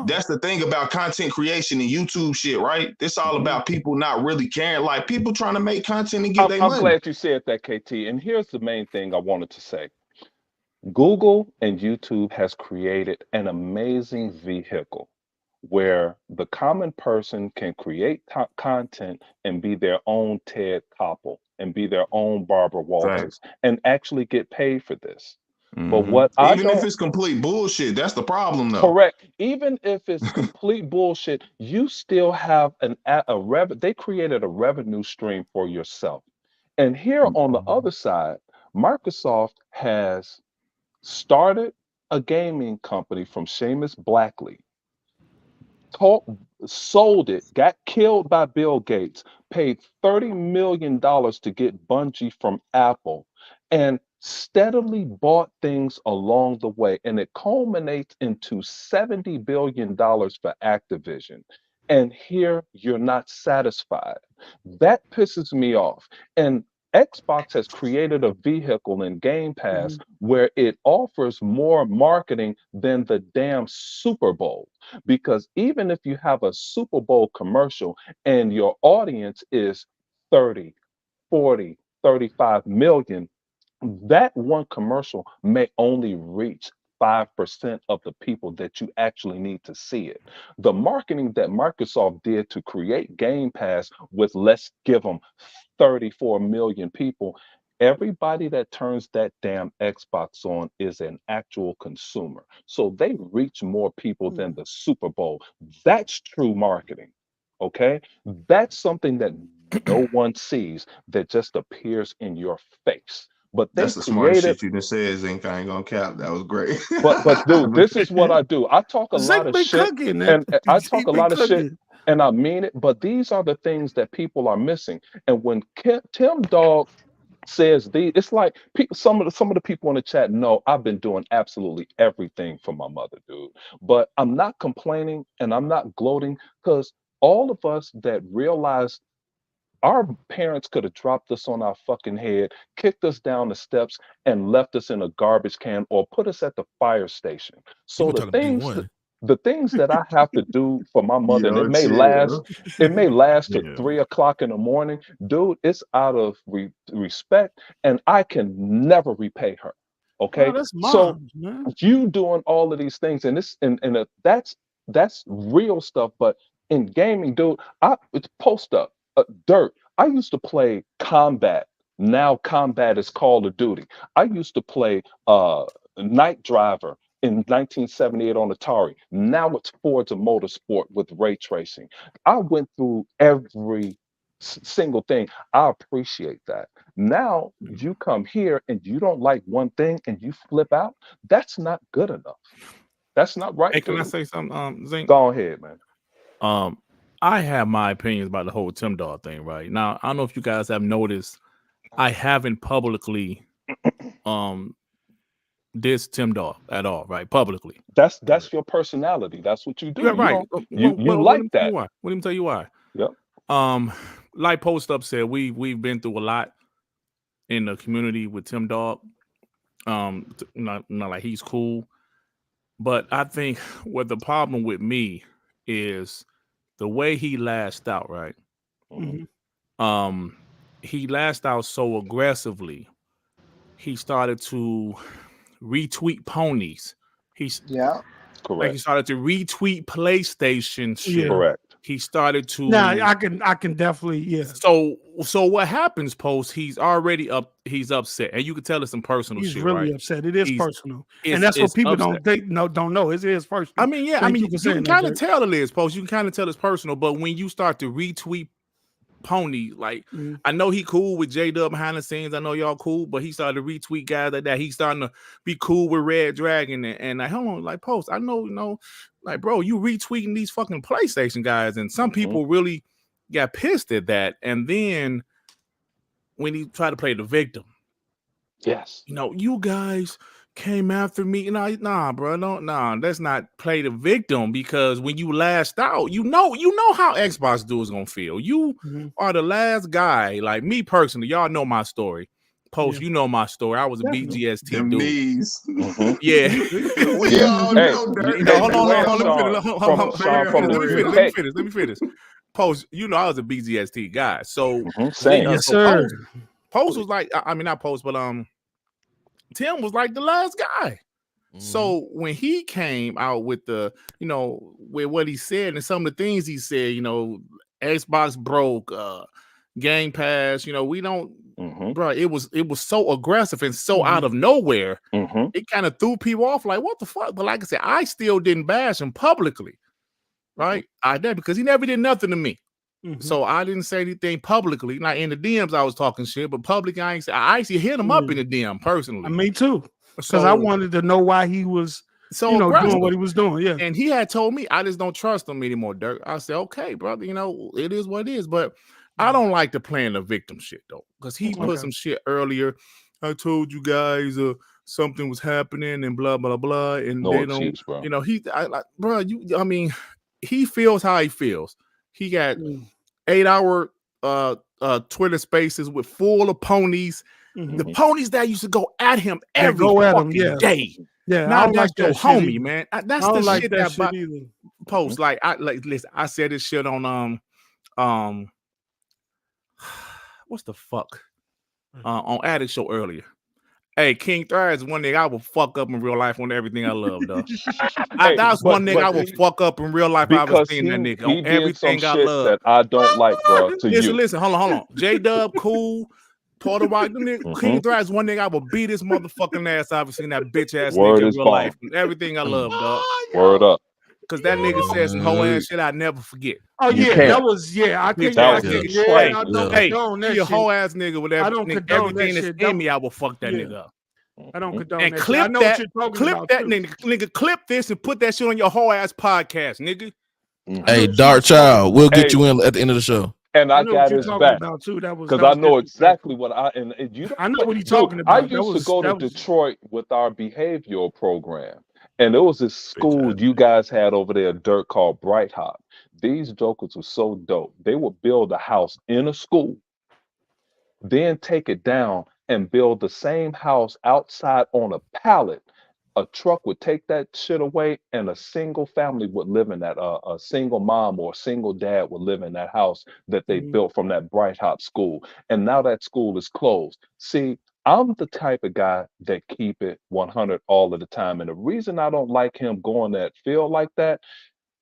that's the thing about content creation and YouTube shit, right? It's all about people not really caring, like people trying to make content and get their money. I'm glad you said that, KT. And here's the main thing I wanted to say. Google and YouTube has created an amazing vehicle where the common person can create content and be their own Ted Koppel and be their own Barbara Walters and actually get paid for this. But what even if it's complete bullshit, that's the problem, though. Correct. Even if it's complete bullshit, you still have they created a revenue stream for yourself. And here on the other side, Microsoft has started a gaming company from Seamus Blackley, sold it, got killed by Bill Gates, paid $30 million to get Bungie from Apple, and steadily bought things along the way. And it culminates into $70 billion for Activision. And here you're not satisfied. That pisses me off. And Xbox has created a vehicle in Game Pass where it offers more marketing than the damn Super Bowl. Because even if you have a Super Bowl commercial and your audience is 30, 40, 35 million, that one commercial may only reach 5% of the people that you actually need to see it. The marketing that Microsoft did to create Game Pass with, let's give them 34 million people, everybody that turns that damn Xbox on is an actual consumer. So they reach more people than the Super Bowl. That's true marketing. Okay? That's something that no one sees, that just appears in your face. But that's the smartest shit you just said, ZINC. I ain't gonna cap. That was great. but dude, this is what I do. I talk a lot of shit, and I talk a lot of shit, and I mean it. But these are the things that people are missing. And when Tim Dog says these, it's like some of the people in the chat know I've been doing absolutely everything for my mother, dude. But I'm not complaining and I'm not gloating, because all of us that realize our parents could have dropped us on our fucking head, kicked us down the steps, and left us in a garbage can or put us at the fire station. So the things that I have to do for my mother, and it may last to 3 o'clock in the morning, dude, it's out of respect, and I can never repay her. Okay, so you doing all of these things, and that's real stuff. But in gaming, dude, it's post up. Dirt. I used to play Combat. Now Combat is Call of Duty. I used to play Night Driver in 1978 on Atari. Now it's Forza Motorsport with ray tracing. I went through every single thing. I appreciate that. Now you come here and you don't like one thing and you flip out. That's not good enough. That's not right. Hey, can I say something, ZINC? Go ahead, man. I have my opinions about the whole Tim Dog thing, right? Now, I don't know if you guys have noticed, I haven't publicly dissed Tim Dog at all, right? Publicly. That's your personality. That's what you do. Yeah, right. You like that. Let me tell you why. Yep. Like Post Up said, we've been through a lot in the community with Tim Dog. Not like he's cool, but I think what the problem with me is the way he lashed out, right? He lashed out so aggressively. He started to retweet ponies. Correct. Like he started to retweet PlayStation shit. Correct. He started to. I can definitely. So what happens, Post? He's already up. He's upset, and you can tell it's some personal shit. He's really right? upset. It is personal, and that's what people don't know. It is personal. I mean, yeah. You can kind of tell it is, Post. You can kind of tell it's personal, but when you start to retweet Pony, like I know he cool with J-Dub behind the scenes. I know y'all cool, but he started to retweet guys like that. He's starting to be cool with Red Dragon and like, hold on, like Post. I know, like bro, you retweeting these fucking PlayStation guys, and some people really got pissed at that. And then when he tried to play the victim, you guys came after me. Nah, bro, let's not play the victim, because when you last out, you know how Xbox dudes gonna feel. You are the last guy. Like me personally, y'all know my story. Post, you know my story. I was a BGST dude. Yeah. Hold on. Let me finish. Post, I was a BGST guy. So yes, sir. Post was like, I mean not Post, but Tim was like the last guy. So when he came out with the, with what he said and some of the things he said, Xbox broke, Game Pass, we don't, bro. It was so aggressive and so out of nowhere. It kind of threw people off, like what the fuck. But like I said, I still didn't bash him publicly, right? I did because he never did nothing to me. So I didn't say anything publicly. Like in the DMs, I was talking shit, but publicly, I actually hit him up in the DM personally. Me too, because I wanted to know why he was doing what he was doing. Yeah, and he had told me I just don't trust him anymore, Dirk. I said, okay, brother, it is what it is, but I don't like to play in the victim shit though, because he put some shit earlier. I told you guys something was happening and blah blah blah, and no they excuse, don't, bro. He feels how he feels. He got 8-hour Twitter spaces with full of ponies. The ponies that used to go at him every fucking day. Yeah, now that's like your homie, man. That's the like shit that post. Like listen, I said this shit on what's the fuck on Addict Show earlier. Hey, King Thrive is one nigga I will fuck up in real life on everything I love, though. That's one nigga I will fuck up in real life. I was seeing that nigga on everything I love. That I don't like, bro. Listen, hold on. J-Dub, cool. Porter White, King Thrive is one nigga I will beat his motherfucking ass. I've seen that bitch ass nigga in real life. Everything I love, dog. Word up. Because that nigga said some whole ass shit I never forget. Oh yeah, that was I can't. Hey, you whole ass nigga with everything that's in me, I will fuck that nigga up. I don't condone and that. Clip that. Clip that nigga. Clip this and put that shit on your whole ass podcast, nigga. Hey, Dark Child, we'll get you in at the end of the show. And I got his back because I know exactly what I know what he's talking about. I used to go to Detroit with our behavioral program. And there was this school you guys had over there, Dirk, called Bright Hop. These jokers were so dope. They would build a house in a school, then take it down and build the same house outside on a pallet. A truck would take that shit away, and a single family would live in that. A single mom or a single dad would live in that house that they built from that Bright Hop school. And now that school is closed. See, I'm the type of guy that keep it 100 all of the time. And the reason I don't like him going that field like that,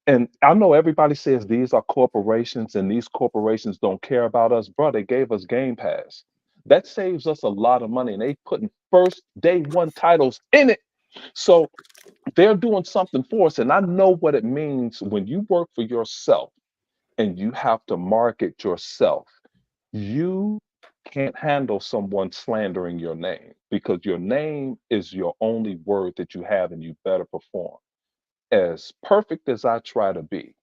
and I know everybody says these are corporations and these corporations don't care about us. Bro, they gave us Game Pass. That saves us a lot of money. And they putting first day one titles in it. So they're doing something for us. And I know what it means when you work for yourself and you have to market yourself. You can't handle someone slandering your name because your name is your only word that you have and you better perform. As perfect as I try to be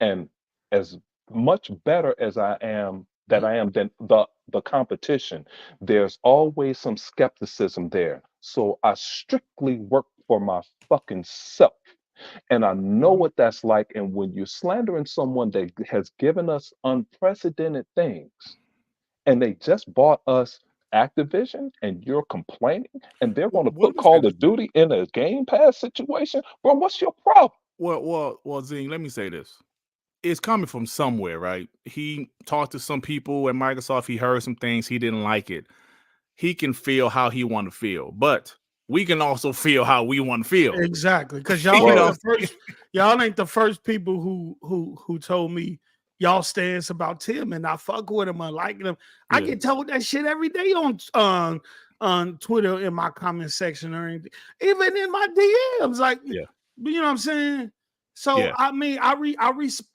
and as much better as I am than the competition, there's always some skepticism there. So I strictly work for my fucking self. And I know what that's like. And when you're slandering someone that has given us unprecedented things, and they just bought us Activision, and you're complaining, and they're going to put Call of Duty in a Game Pass situation, bro, what's your problem? Well, Zing, let me say this. It's coming from somewhere, right? He talked to some people at Microsoft. He heard some things. He didn't like it. He can feel how he want to feel, but we can also feel how we want to feel. Exactly, because y'all ain't the first people who told me y'all stance about Tim, and I fuck with him, I like him. I get told that shit every day on Twitter in my comment section or anything, even in my DMs. Like, you know what I'm saying? So I mean,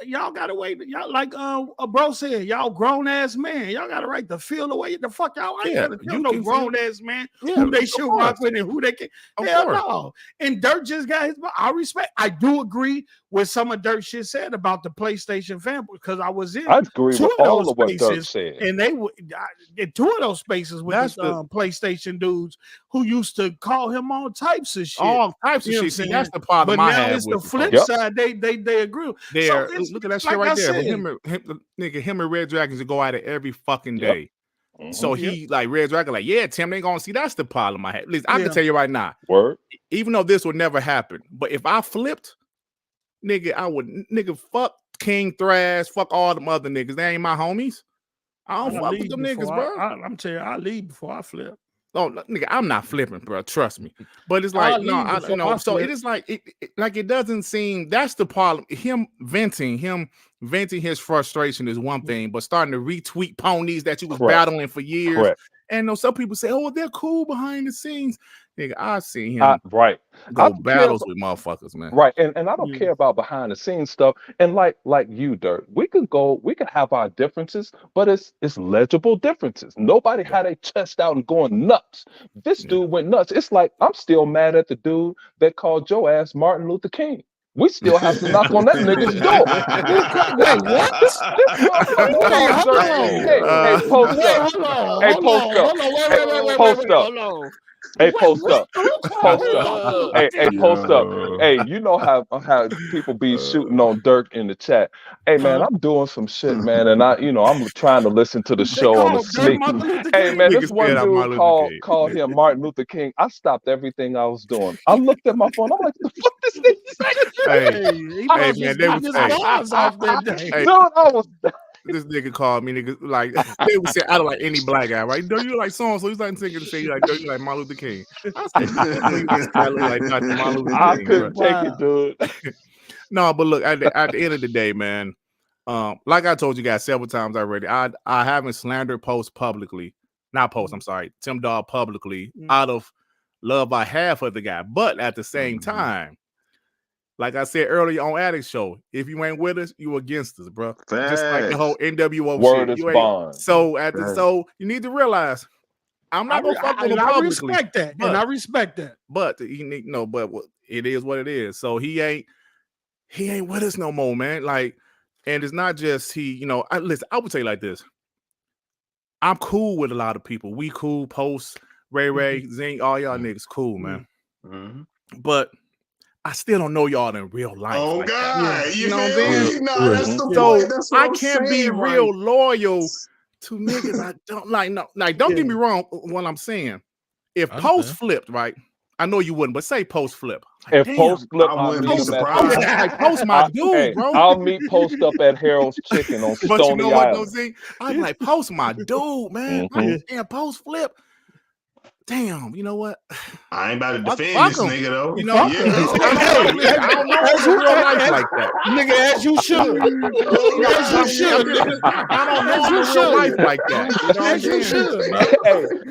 y'all gotta wait. Y'all like a bro said, y'all grown ass man. Y'all gotta right to feel the way the fuck y'all ain't gotta tell no grown ass man who they should rock with and who they can. Hell no. And Dirt just got his. I respect. I do agree with some of Dirt shit said about the PlayStation Fanboys because I was in. I agree with all of what Dirt said, and they would in two of those spaces with the PlayStation dudes who used to call him all types of shit. All types of shit. See, that's the problem. But now it's the flip side. They agree. There, look at that shit right there. Him and Red Dragons go at it every fucking day. So he like Red Dragon, like, yeah, Tim, they ain't gonna see. That's the problem I had. Listen, I can tell you right now. Word. Even though this would never happen, but if I flipped, nigga, I would fuck King Thrash, fuck all them other niggas. They ain't my homies. I don't fuck with them niggas, bro. I'm telling you, I leave before I flip. Oh, nigga, I'm not flipping, bro. Trust me. But it's like, so it is like, it doesn't seem, that's the problem. Him venting his frustration is one thing, but starting to retweet ponies that you was battling for years. Correct. And some people say, oh, they're cool behind the scenes. Nigga, I've seen him go battles with motherfuckers, man. Right. And I don't care about behind the scenes stuff. And like you, Dirt, we could have our differences, but it's legible differences. Nobody had a chest out and going nuts. This dude went nuts. It's like I'm still mad at the dude that called your ass Martin Luther King. We still have to knock on that nigga's door. Wait, what? Hey, post up. Hey, post up. Hey, you know how people be shooting on Dirk in the chat. Hey, man, I'm doing some shit, man, and I'm trying to listen to the show on the sneak. Hey, man, this one dude called him Martin Luther King. I stopped everything I was doing. I looked at my phone. I'm like, the fuck this nigga say? Hey, man, they was this nigga called me, nigga, like they would say, I don't like any black guy, right? Don't you like songs? So he's like thinking to say, like, don't you like Martin Luther King? I said, I couldn't take it, dude. No, but look, at the end of the day, man, like I told you guys several times already, I haven't slandered Tim Dog publicly out of love I have for the guy. But at the same time, like I said earlier on Addict Show, if you ain't with us, you against us, bro. Just like the whole NWO word shit. Is bond. So you need to realize I'm not gonna fuck with him publicly. I respect that. But it is what it is. So he ain't with us no more, man. Like, and it's not just listen, I would say like this. I'm cool with a lot of people. We cool, Post, Ray, ZINC, all y'all niggas cool, man. But I still don't know y'all in real life. Oh, like God. That. You know what I'm saying? No, that's the point. That's what I can't be real loyal to niggas I don't like. No, like, don't get me wrong what I'm saying. If Post flipped, right? I know you wouldn't, but say Post flip. Like, if Post flip, I wouldn't be surprised. Like, Post my dude, bro. I'll meet Post up at Harold's Chicken on Stony But you know Island. what, though, I'm like, Post my dude, man. Damn, Post flip. Damn, you know what? I ain't about to defend this nigga though. You know, I don't know his real life like that. Nigga, as you should. I don't know his real life like that. As you should.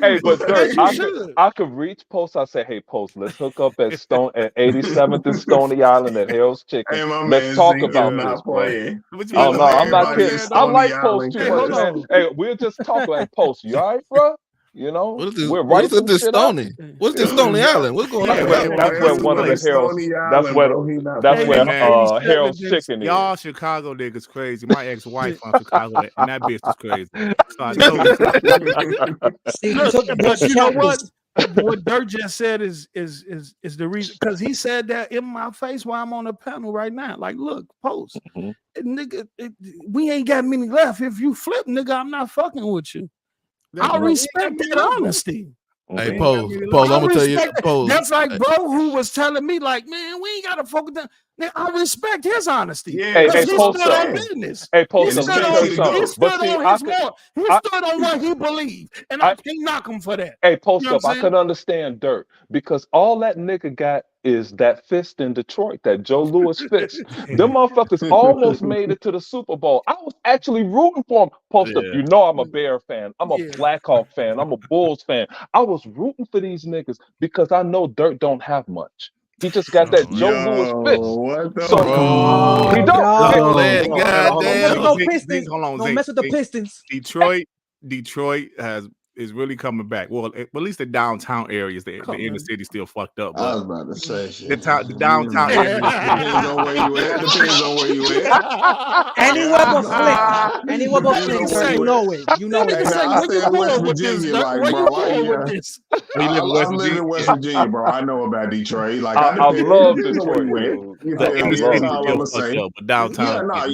Hey, but Dirk, I could reach Post. I say, hey, Post, let's hook up at 87th and Stony Island at Harold's Chicken. Hey, let's talk about this, boy. Oh no, I'm not kidding. I like Post too much, man. Hey, we'll just talk like Post. You all right, bro? You know, what's this Stony? What's this Stony Island? What's going on? That's where one of the Harold's. That's where Harold's Chicken is. Y'all Chicago niggas crazy. My ex-wife from Chicago, and that bitch is crazy. But you know what? What Dirt just said is the reason, because he said that in my face while I'm on the panel right now. Like, look, Post, nigga, we ain't got many left. If you flip, nigga, I'm not fucking with you. I respect that honesty. Hey, Pose, I'm gonna tell you. Pose. That's like bro who was telling me, like, man, we ain't gotta focus down. I respect his honesty. Hey, he stood on business. Hey, Post, he stood on what he believed, and I can't knock him for that. Hey, Post up, I could understand Dirt, because all that nigga got is that fist in Detroit, that Joe Louis fist. Them motherfuckers almost made it to the Super Bowl. I was actually rooting for him. Post up, you know I'm a Bear fan. I'm a Blackhawk fan. I'm a Bulls fan. I was rooting for these niggas because I know Dirt don't have much. He just got that Joe Louis fist. So he don't. Don't mess with the Pistons. Detroit is really coming back. Well, at least the downtown areas, the inner city still fucked up. I was about to say shit. The downtown area depends on where you at. Depends on where you at. Anywhere but Flint, sir. You know it. You know it. I said West Virginia, like, bro. I live in West Virginia, bro. I know about Detroit. Like, I love Detroit. industry that's all still I'ma fucked say. up, but downtown. I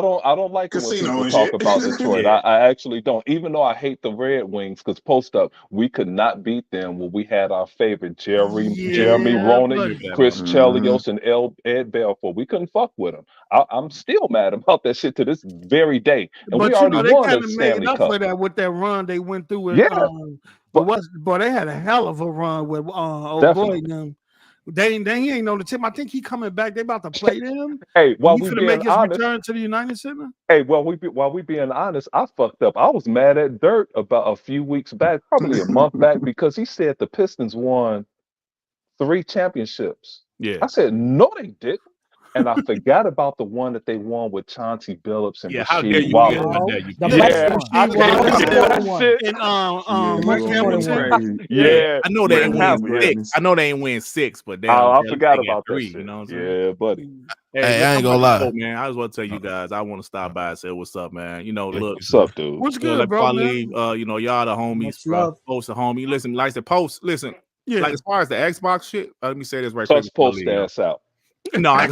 don't like it when people talk about Detroit. I actually don't. Even though I hate the Red Wings, because post up we could not beat them when we had our favorite Jeremy Roenick, Chris Chelios, and Ed Belfour. We couldn't fuck with them. I'm still mad about that shit to this very day. And but we already won the Stanley up Cup. for that with that run they went through. With, but they had a hell of a run with old boy them. He ain't on the tip. I think he coming back. They about to play them. Hey, while he we finna make his honest, return to the United Center. Hey, while we being honest, I fucked up. I was mad at Dirt about a few weeks back, probably a month back, because he said the Pistons won 3 championships. Yeah, I said no, they didn't. And I forgot about the one that they won with Chauncey Billups and how dare you? Wallace. I know they ain't win 6. I know they ain't win 6, but I forgot about 3. That you know what I'm saying? saying? Yeah, buddy. Hey, I ain't gonna lie, man. I just want to tell you guys, I want to stop by and say what's up, man. You know, look, what's up, dude? What's good, bro? Leave, you know, y'all the homies. Post a homie. Listen, like the post. Listen, like as far as the Xbox shit, let me say this right quick. Post ass out. No, I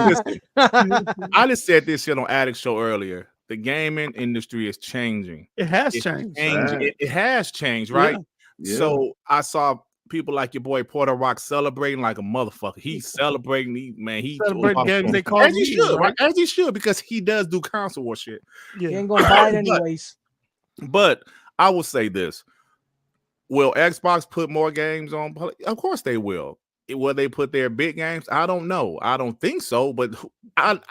Listen, I just said this shit on Addict Show earlier. The gaming industry is changing. It has changed. It has changed, right? Yeah. So I saw people like your boy Porter Rock celebrating like a motherfucker. He's celebrating. He celebrating games they call as he should, right? As he should, because he does do console war shit. Yeah, he ain't gonna buy it anyways. But I will say this: will Xbox put more games on? Of course they will. Will they put their big games? I don't know. I don't think so. But I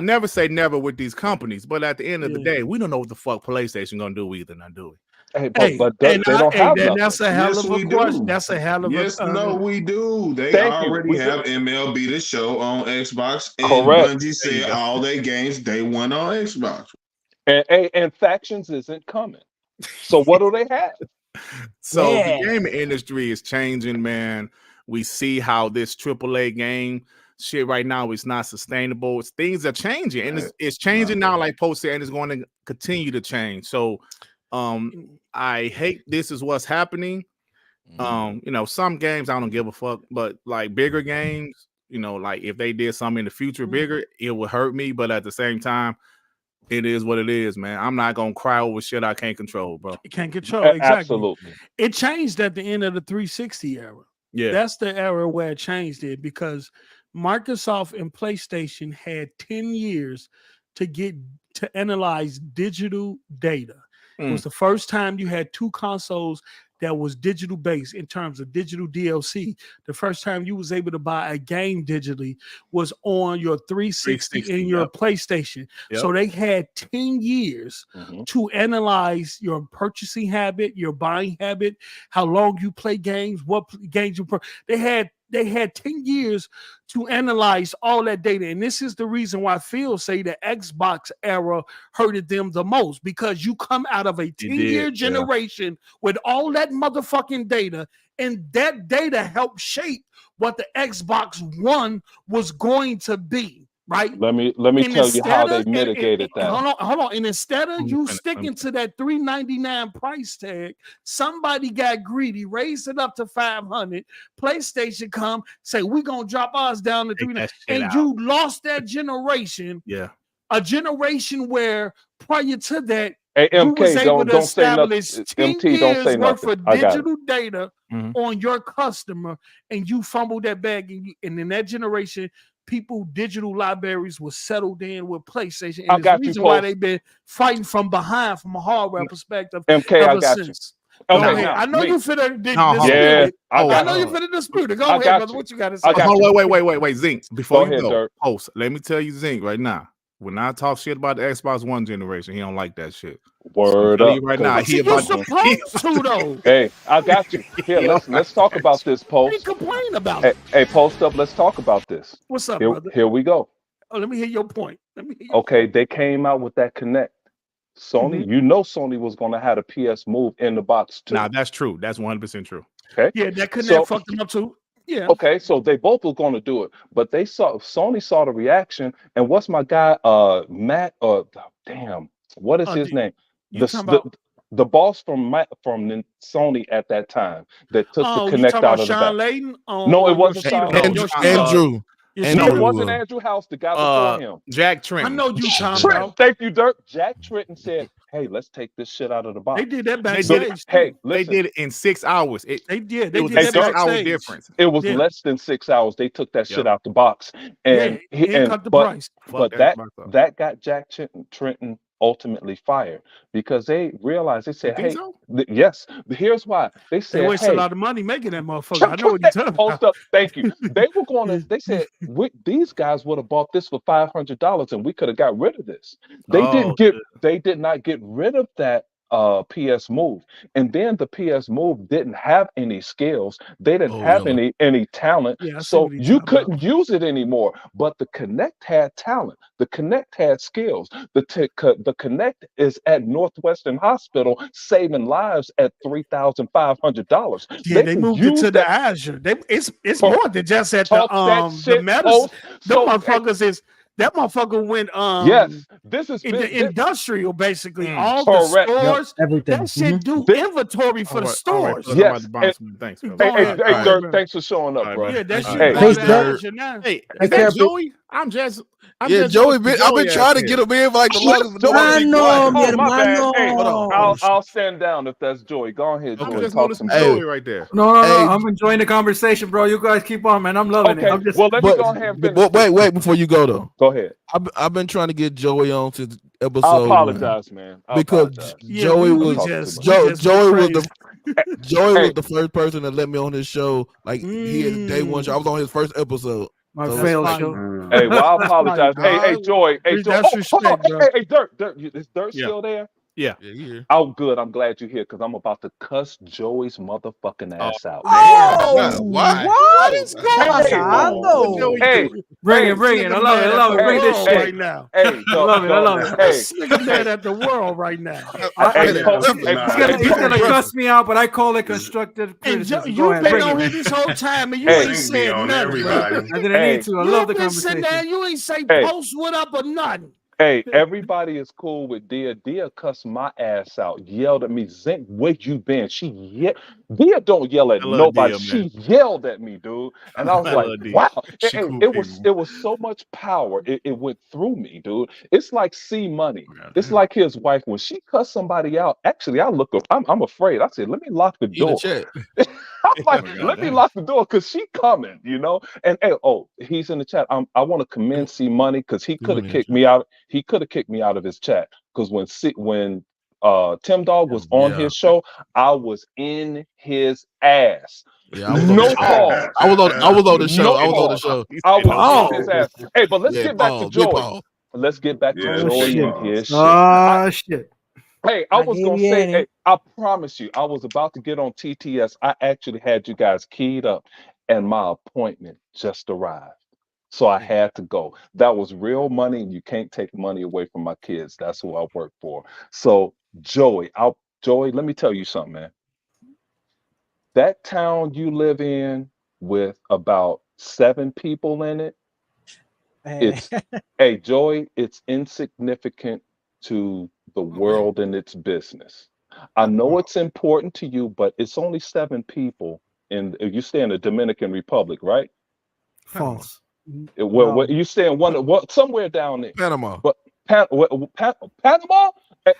never say never with these companies. But at the end of the day, we don't know what the fuck PlayStation gonna do either. Not do it. They don't have nothing. That's a hell of a question. That's a hell of a no, we do. They already have MLB The Show on Xbox, and Bungie said all their games they won on Xbox. And Factions isn't coming. So what do they have? So the gaming industry is changing, man. We see how this AAA game shit right now is not sustainable. Things are changing, and it's changing now, like Post said, and it's going to continue to change. So I hate this is what's happening. You know, some games I don't give a fuck, but like bigger games, you know, like if they did something in the future bigger, it would hurt me. But at the same time, it is what it is, man. I'm not gonna cry over shit I can't control, bro. You can't control. Exactly. Absolutely. It changed at the end of the 360 era. Yeah, that's the era where it changed it, because Microsoft and PlayStation had 10 years to analyze digital data. It was the first time you had 2 consoles that was digital based in terms of digital DLC. The first time you was able to buy a game digitally was on your 360 and your PlayStation. So they had 10 years to analyze your purchasing habit, your buying habit, how long you play games, what games you they had 10 years to analyze all that data. And this is the reason why Phil say the Xbox era hurted them the most, because you come out of a 10-year generation with all that motherfucking data, and that data helped shape what the Xbox One was going to be. Right. Let me tell you how they mitigated that. Hold on. And instead of you sticking to that $399 price tag, somebody got greedy, raised it up to $500. PlayStation come say we're gonna drop ours down to $399, and you lost that generation. Yeah, a generation where prior to that, hey, MK, you was able to establish 10 MT, years worth of digital data on your customer, and you fumbled that bag, and in that generation, people digital libraries were settled in with PlayStation, and there's a reason why they've been fighting from behind from a hardware perspective. MK, I got you. Okay, I know you finna dispute it. I know you finna dispute it. Go ahead, brother. What you got to say? Wait, Zinc. Before you go, Host, let me tell you, Zinc, right now. When I talk shit about the Xbox One generation, he don't like that shit. Word up. Right now, he supposed to though. Hey, I got you. Here, let's talk about this, Post. Complain about it. Hey, Post up. Let's talk about this. What's up, brother? Here we go. Oh, let me hear your point. They came out with that Connect. Sony, you know, Sony was going to have a PS Move in the box too. Nah, that's true. That's 100% true. Okay. Yeah, that Connect fucked them up too. Yeah. Okay, so they both were going to do it, but Sony saw the reaction, and what's my guy, Matt? Damn, what is his name? The The boss from Sony at that time that took the Connect out of the back. Layden? No, it wasn't Sean. Andrew. No, it wasn't Andrew House, the guy before him. Jack Trenton. I know you talking about. Thank you, Dirk. Jack Trenton said, "Hey, let's take this shit out of the box." They did that backstage. Hey, they did it in 6 hours. They did. They It was did a that 6 hour backstage. difference. It was less than 6 hours. They took that shit out the box, and he cut the price. But that got Jack Trenton ultimately fired because they realized, they said, "Hey, yes." Here's why. They said they wasted a lot of money making that motherfucker. I know what you're talking about. Thank you. They were going to. They said these guys would have bought this for $500, and we could have got rid of this. They did not get rid of that PS Move, and then the PS Move didn't have any skills. They didn't have any talent, so you couldn't use it anymore. But the Connect had talent. The Connect had skills. The Connect is at Northwestern Hospital saving lives at $3,500. Yeah, they moved it to the Azure. It's more than just at the medicine. That motherfucker went yes, this is industrial basically. All the stores, everything. That shit do inventory for the stores. Yes. Thanks, hey, Dirk, thanks for showing up, bro. Yeah, that shit. Hey, is that Joey? I'm just Joey. I've been trying to get him in for like the longest. I'll stand down if that's Joey. Go ahead, Joey. I'm just noticing Joey right there. No. I'm enjoying the conversation, bro. You guys keep on, man. I'm loving it. Well, let me go ahead and finish. Wait before you go though. Go ahead. I've been trying to get Joey on since episode. I apologize, man. Because Joey was the first person that let me on his show. Like he had a day one show. I was on his first episode. My failed show. Hey, well, I apologize. Hey, Joy. Hey, Joy. Hey, Dirk. Is Dirk still there? Yeah. Oh, good. I'm glad you're here because I'm about to cuss Joey's motherfucking ass out. What is going on? Hey, bring it. I love it. Bring this shit right now. Hey, I love it. Hey, this nigga mad at the world right now. He's gonna cuss me out, but I call it constructive criticism. You've been on here this whole time and you ain't said nothing. I didn't need to. I love the conversation. You ain't say post what up or nothing. Hey, everybody is cool with DEIA. DEIA cussed my ass out, yelled at me. ZINC, where you been? DEIA don't yell at nobody. She yelled at me, dude. And I was like, wow. It was so much power. It went through me, dude. It's like C Money. It's like his wife. When she cussed somebody out, actually, I'm afraid. I said, let me lock the door. I'm like, let me lock the door because she coming, you know? And he's in the chat. I want to commend C Money because he could have kicked me out. He could have kicked me out of his chat because when Tim Dog was on his show, I was in his ass. Yeah, I was on the show. I was in his ass. Hey, but let's get back to Joey. Let's get back to Joey and his shit. Shit. Hey, I was gonna say, hey, I promise you, I was about to get on TTS. I actually had you guys keyed up, and my appointment just arrived. So I had to go. That was real money, and you can't take money away from my kids. That's who I work for. So Joey, let me tell you something, man. That town you live in with about 7 people in it, Joey, it's insignificant to the world and its business. I know it's important to you, but it's only 7 people. You stay in the Dominican Republic, right? False. Well, you stay in somewhere down there. Panama. But Panama?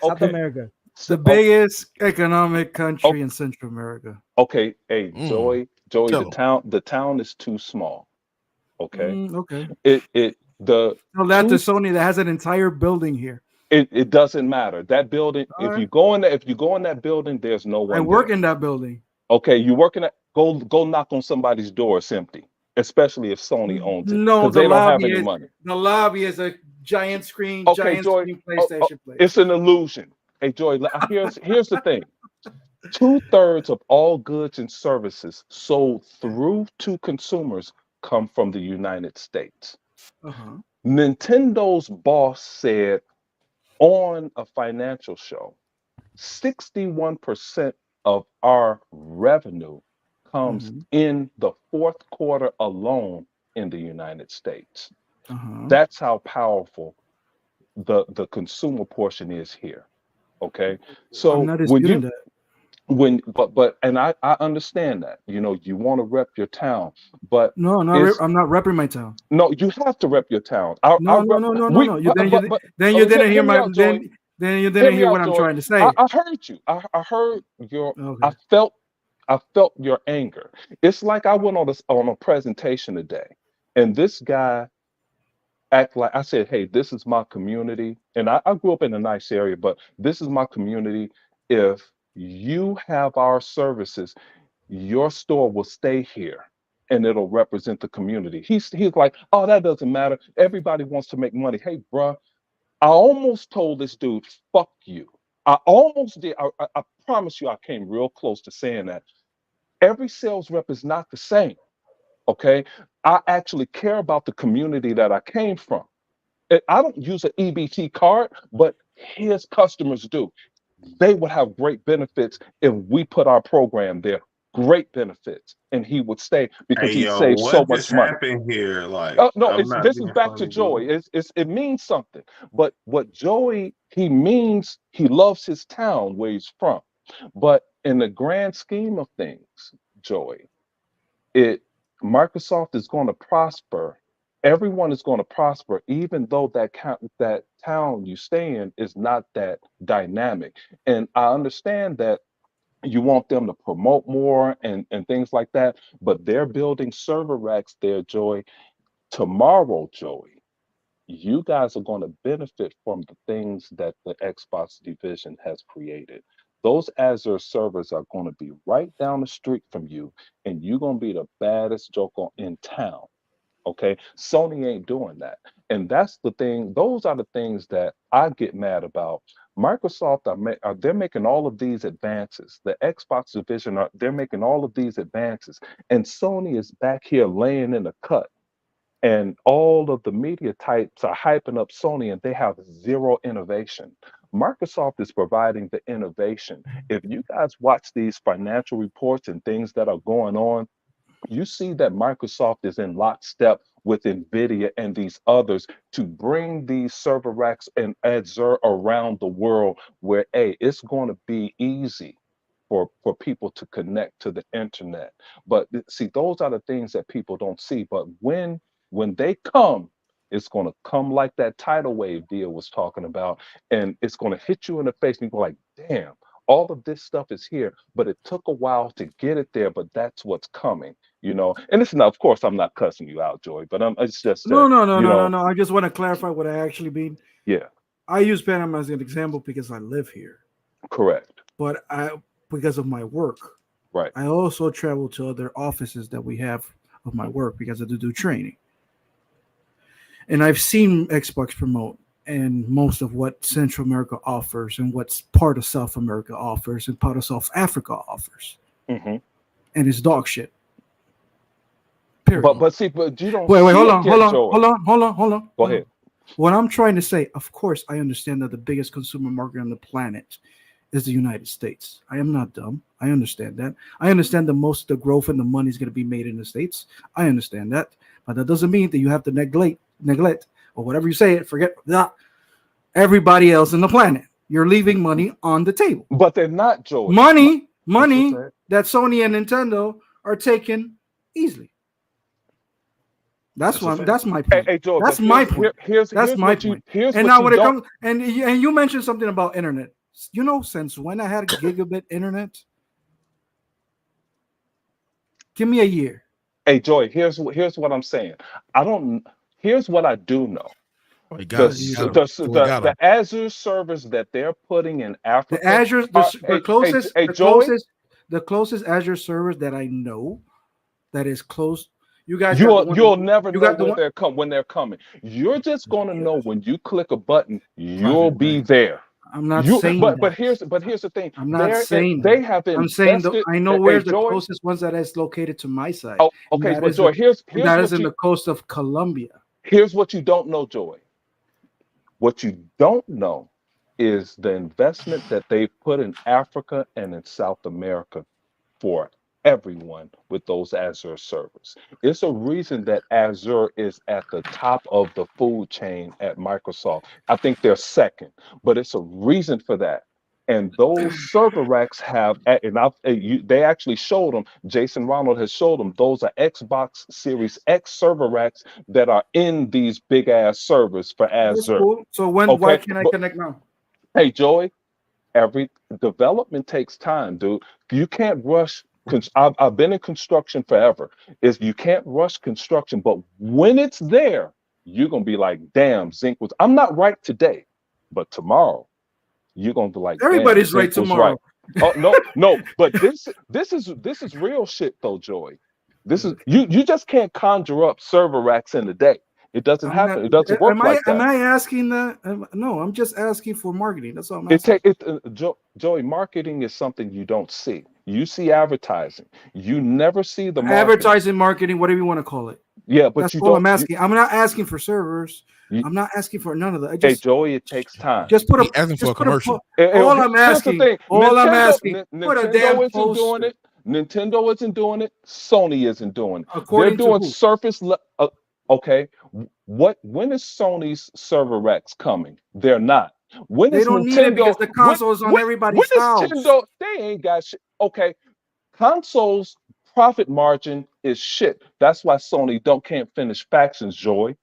South America. The biggest economic country in Central America. Okay, hey, Joey, the town is too small. Okay. Okay. Tell that to Sony that has an entire building here. It doesn't matter. That building, if you go in that building, there's no one. I work in that building. Okay, you work in that. Go knock on somebody's door. It's empty, especially if Sony owns it. No, they don't have any money. The lobby is a giant screen. Okay, Joy, PlayStation place. It's an illusion. Hey, Joy, here's the thing. 2/3 of all goods and services sold through to consumers come from the United States. Nintendo's boss said on a financial show, 61% of our revenue comes in the 4th quarter alone in the United States. That's how powerful the consumer portion is here. Okay, I'm so not when disputing you that. but and I understand that, you know, you want to rep your town, but No, it's I'm not repping my town. no, you have to rep your town. No, no. Then you didn't hear hear me my out, Joey. then you Hear didn't me hear out, what I'm Joey. trying to say. I heard you. I heard your. Okay. I felt your anger. It's like I went on a presentation today, and this guy act like I said, "Hey, this is my community," and I grew up in a nice area, but this is my community. If you have our services, your store will stay here and it'll represent the community. He's like, oh, that doesn't matter. Everybody wants to make money. Hey, bruh, I almost told this dude, fuck you. I almost did. I promise you, I came real close to saying that. Every sales rep is not the same. Okay. I actually care about the community that I came from. I don't use an EBT card, but his customers do. They would have great benefits if we put our program there. Great benefits, and he would stay because Hey, he yo, saves so what just much money. happened here? Like, No, I'm not this is being back to funny, bro. Joey. It means something. But what Joey he means, he loves his town where he's from. But in the grand scheme of things, Joey, Microsoft is going to prosper. Everyone is going to prosper, even though that town you stay in is not that dynamic. And I understand that you want them to promote more and things like that, but they're building server racks there, Joey. Tomorrow, Joey, you guys are going to benefit from the things that the Xbox division has created. Those Azure servers are going to be right down the street from you, and you're going to be the baddest joker in town. Okay, Sony ain't doing that, and that's the thing. Those are the things that I get mad about. Microsoft they're making all of these advances. The Xbox division they're making all of these advances, and Sony is back here laying in the cut. And all of the media types are hyping up Sony, and they have zero innovation. Microsoft is providing the innovation. If you guys watch these financial reports and things that are going on, you see that Microsoft is in lockstep with NVIDIA and these others to bring these server racks and Azure around the world where, it's going to be easy for people to connect to the internet. But see, those are the things that people don't see. But when they come, it's going to come like that tidal wave deal was talking about, and it's going to hit you in the face and you go like, damn, all of this stuff is here, but it took a while to get it there, but that's what's coming, you know. And it's not, of course, I'm not cussing you out, Joy, but it's just no. I just want to clarify what I actually mean. Yeah. I use Panama as an example because I live here. Correct. But because of my work. Right. I also travel to other offices that we have of my work because I do training. And I've seen Xbox promote and most of what Central America offers and what's part of South America offers and part of South Africa offers. Mm-hmm. And it's dog shit. Period. But you don't wait, hold on. Go ahead. What I'm trying to say, of course, I understand that the biggest consumer market on the planet is the United States. I am not dumb. I understand that. I understand that most of the growth and the money is going to be made in the States. I understand that. But that doesn't mean that you have to neglect or whatever you say it, forget that everybody else on the planet. You're leaving money on the table. But they're not, Joey. Money that Sony and Nintendo are taking easily. That's my point. Hey, Joey, that's my point. That's my point. And now when it comes and you mentioned something about internet. You know, since when I had a gigabit internet? Give me a year. Hey, Joy, here's what I'm saying. Here's what I do know. The Azure servers that they're putting in Africa. The Azure, the closest Azure servers that I know that is close. You guys, you'll never know when they're coming. You're just gonna know when you click a button. You'll be there. I'm not saying that. But here's the thing. I'm not saying they have invested. I'm saying I know where's the closest ones that is located to my side. Oh, okay, but Joy, here's that is in the coast of Colombia. Here's what you don't know, Joy. What you don't know is the investment that they've put in Africa and in South America for everyone with those Azure servers. It's a reason that Azure is at the top of the food chain at Microsoft. I think they're second, but it's a reason for that. And those server racks have, and they actually showed them. Jason Ronald has showed them. Those are Xbox Series X server racks that are in these big ass servers for Azure. Cool. So why can't I connect now? Hey, Joey, every development takes time, dude. You can't rush. I've been in construction forever. You can't rush construction, but when it's there, you're gonna be like, damn, ZINC was. I'm not right today, but tomorrow. You're gonna be like, everybody's right tomorrow. Right. Oh no, but this is real shit though, Joey. This is you just can't conjure up server racks in a day. It doesn't happen. It doesn't work like that. Am I asking that? No, I'm just asking for marketing. That's all I'm asking. Joey, marketing is something you don't see. You see advertising. You never see the advertising, marketing, whatever you want to call it. Yeah, but that's all I'm asking. I'm not asking for servers. I'm not asking for none of that. Hey, Joey, it takes time. Just put asking for a commercial. All I'm asking. Put a damn post. Doing it. Nintendo isn't doing it. Sony isn't doing it. According They're doing to who? Surface. Okay, when is Sony's server racks coming? They're not. When they is don't Nintendo, need it because the consoles on everybody's house. Nintendo, they ain't got shit. Okay, consoles profit margin is shit. That's why Sony can't finish Factions, Joy.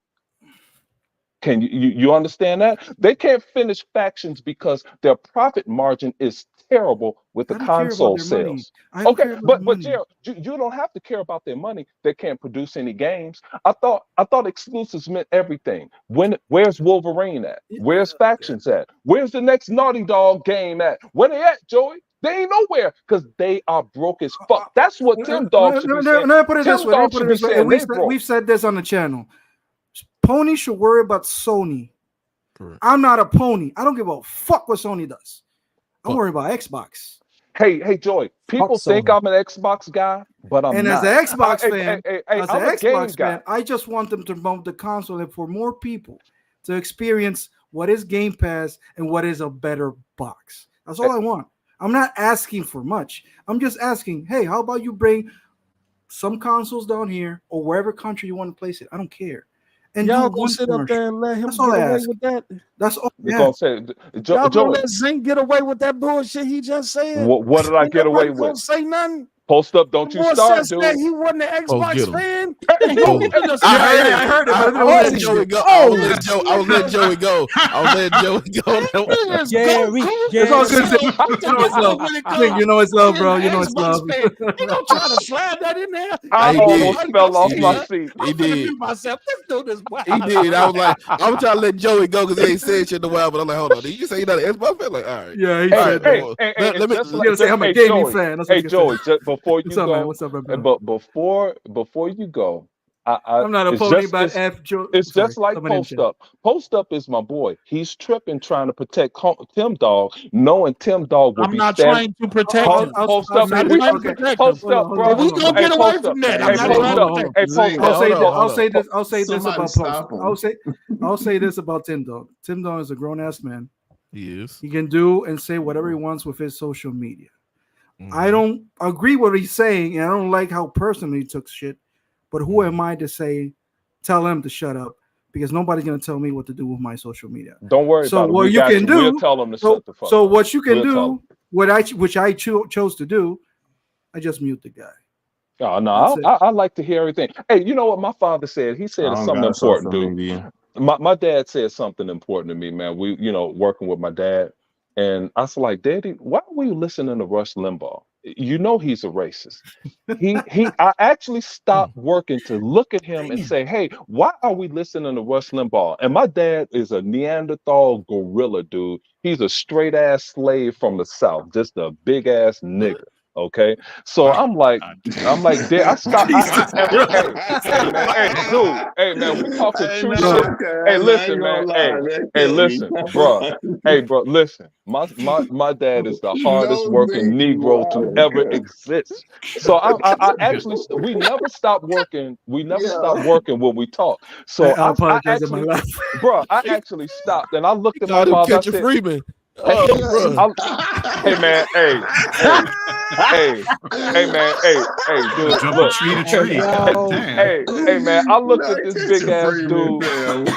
Can you understand that? They can't finish Factions because their profit margin is terrible with the console sales. Okay, but Gerald, you don't have to care about their money. They can't produce any games. I thought exclusives meant everything. Where's Wolverine at? Where's Factions at? Where's the next Naughty Dog game at? Where they at, Joey? They ain't nowhere because they are broke as fuck. That's what Tim Dog should be saying. No, put it this way. We've said this on the channel. Pony should worry about Sony. Correct. I'm not a pony. I don't give a fuck what Sony does. I'm worried about Xbox. Hey, Joy. People think I'm an Xbox guy, but I'm not. And as an Xbox fan, I just want them to promote the console and for more people to experience what is Game Pass and what is a better box. That's all I want. I'm not asking for much. I'm just asking, hey, how about you bring some consoles down here or wherever country you want to place it? I don't care. And y'all gonna sit up there and let him get away with that? That's all. Y'all gonna let ZINC get away with that bullshit he just said? What did I get away with? Don't say nothing. Post up, don't you start, dude. He wasn't an Xbox fan. I heard it. I was letting Joey go. I was letting Joey go. It's all good. You know it's love, bro. You know it's love. You gonna try to slide that in there? I almost fell off my seat. He did. Myself. Let's do this. He did. I was like, I'm trying to let Joey go because he ain't said shit in a while. But I'm like, hold on. Did you say you're not an Xbox fan? Like, all right. Yeah, he said that. Let me say I'm a gaming fan. Hey, Joey, before you go, man? What's up, bro? But before you go, I'm not a pony by F. It's just like Post Up. Post Up is my boy. He's tripping trying to protect Tim Dog, knowing Tim Dog will I'm not trying to protect him. Post Up, bro. We gonna get away from that. I'll say this about Post. I'll say this about Tim Dog. Tim Dog is a grown ass man. He is. He can do and say whatever he wants with his social media. I don't agree with what he's saying, and I don't like how personally he took shit. But who am I to tell him to shut up? Because nobody's gonna tell me what to do with my social media. Don't worry about it. What you can do, we'll tell them to shut the fuck up. So what you can do, which I chose to do, I just mute the guy. Oh no, I like to hear everything. Hey, you know what my father said? He said it's something important, dude. My dad said something important to me, man. We, working with my dad. And I was like, Daddy, why were you listening to Rush Limbaugh? You know he's a racist. I actually stopped working to look at him and say, hey, why are we listening to Rush Limbaugh? And my dad is a Neanderthal gorilla, dude. He's a straight ass slave from the South, just a big ass nigga. Okay, so I'm like, Dad, I stopped. Hey man, we talking true shit. Hey, listen, man. Hey, listen, bro. Hey, bro, listen. My dad is the hardest working Negro to ever exist. So I actually, we never stop working. We never stop working when we talk. So I actually stopped and I looked at my father. I said, hey man, hey man, dude, look, hey man, I looked at this big ass dude.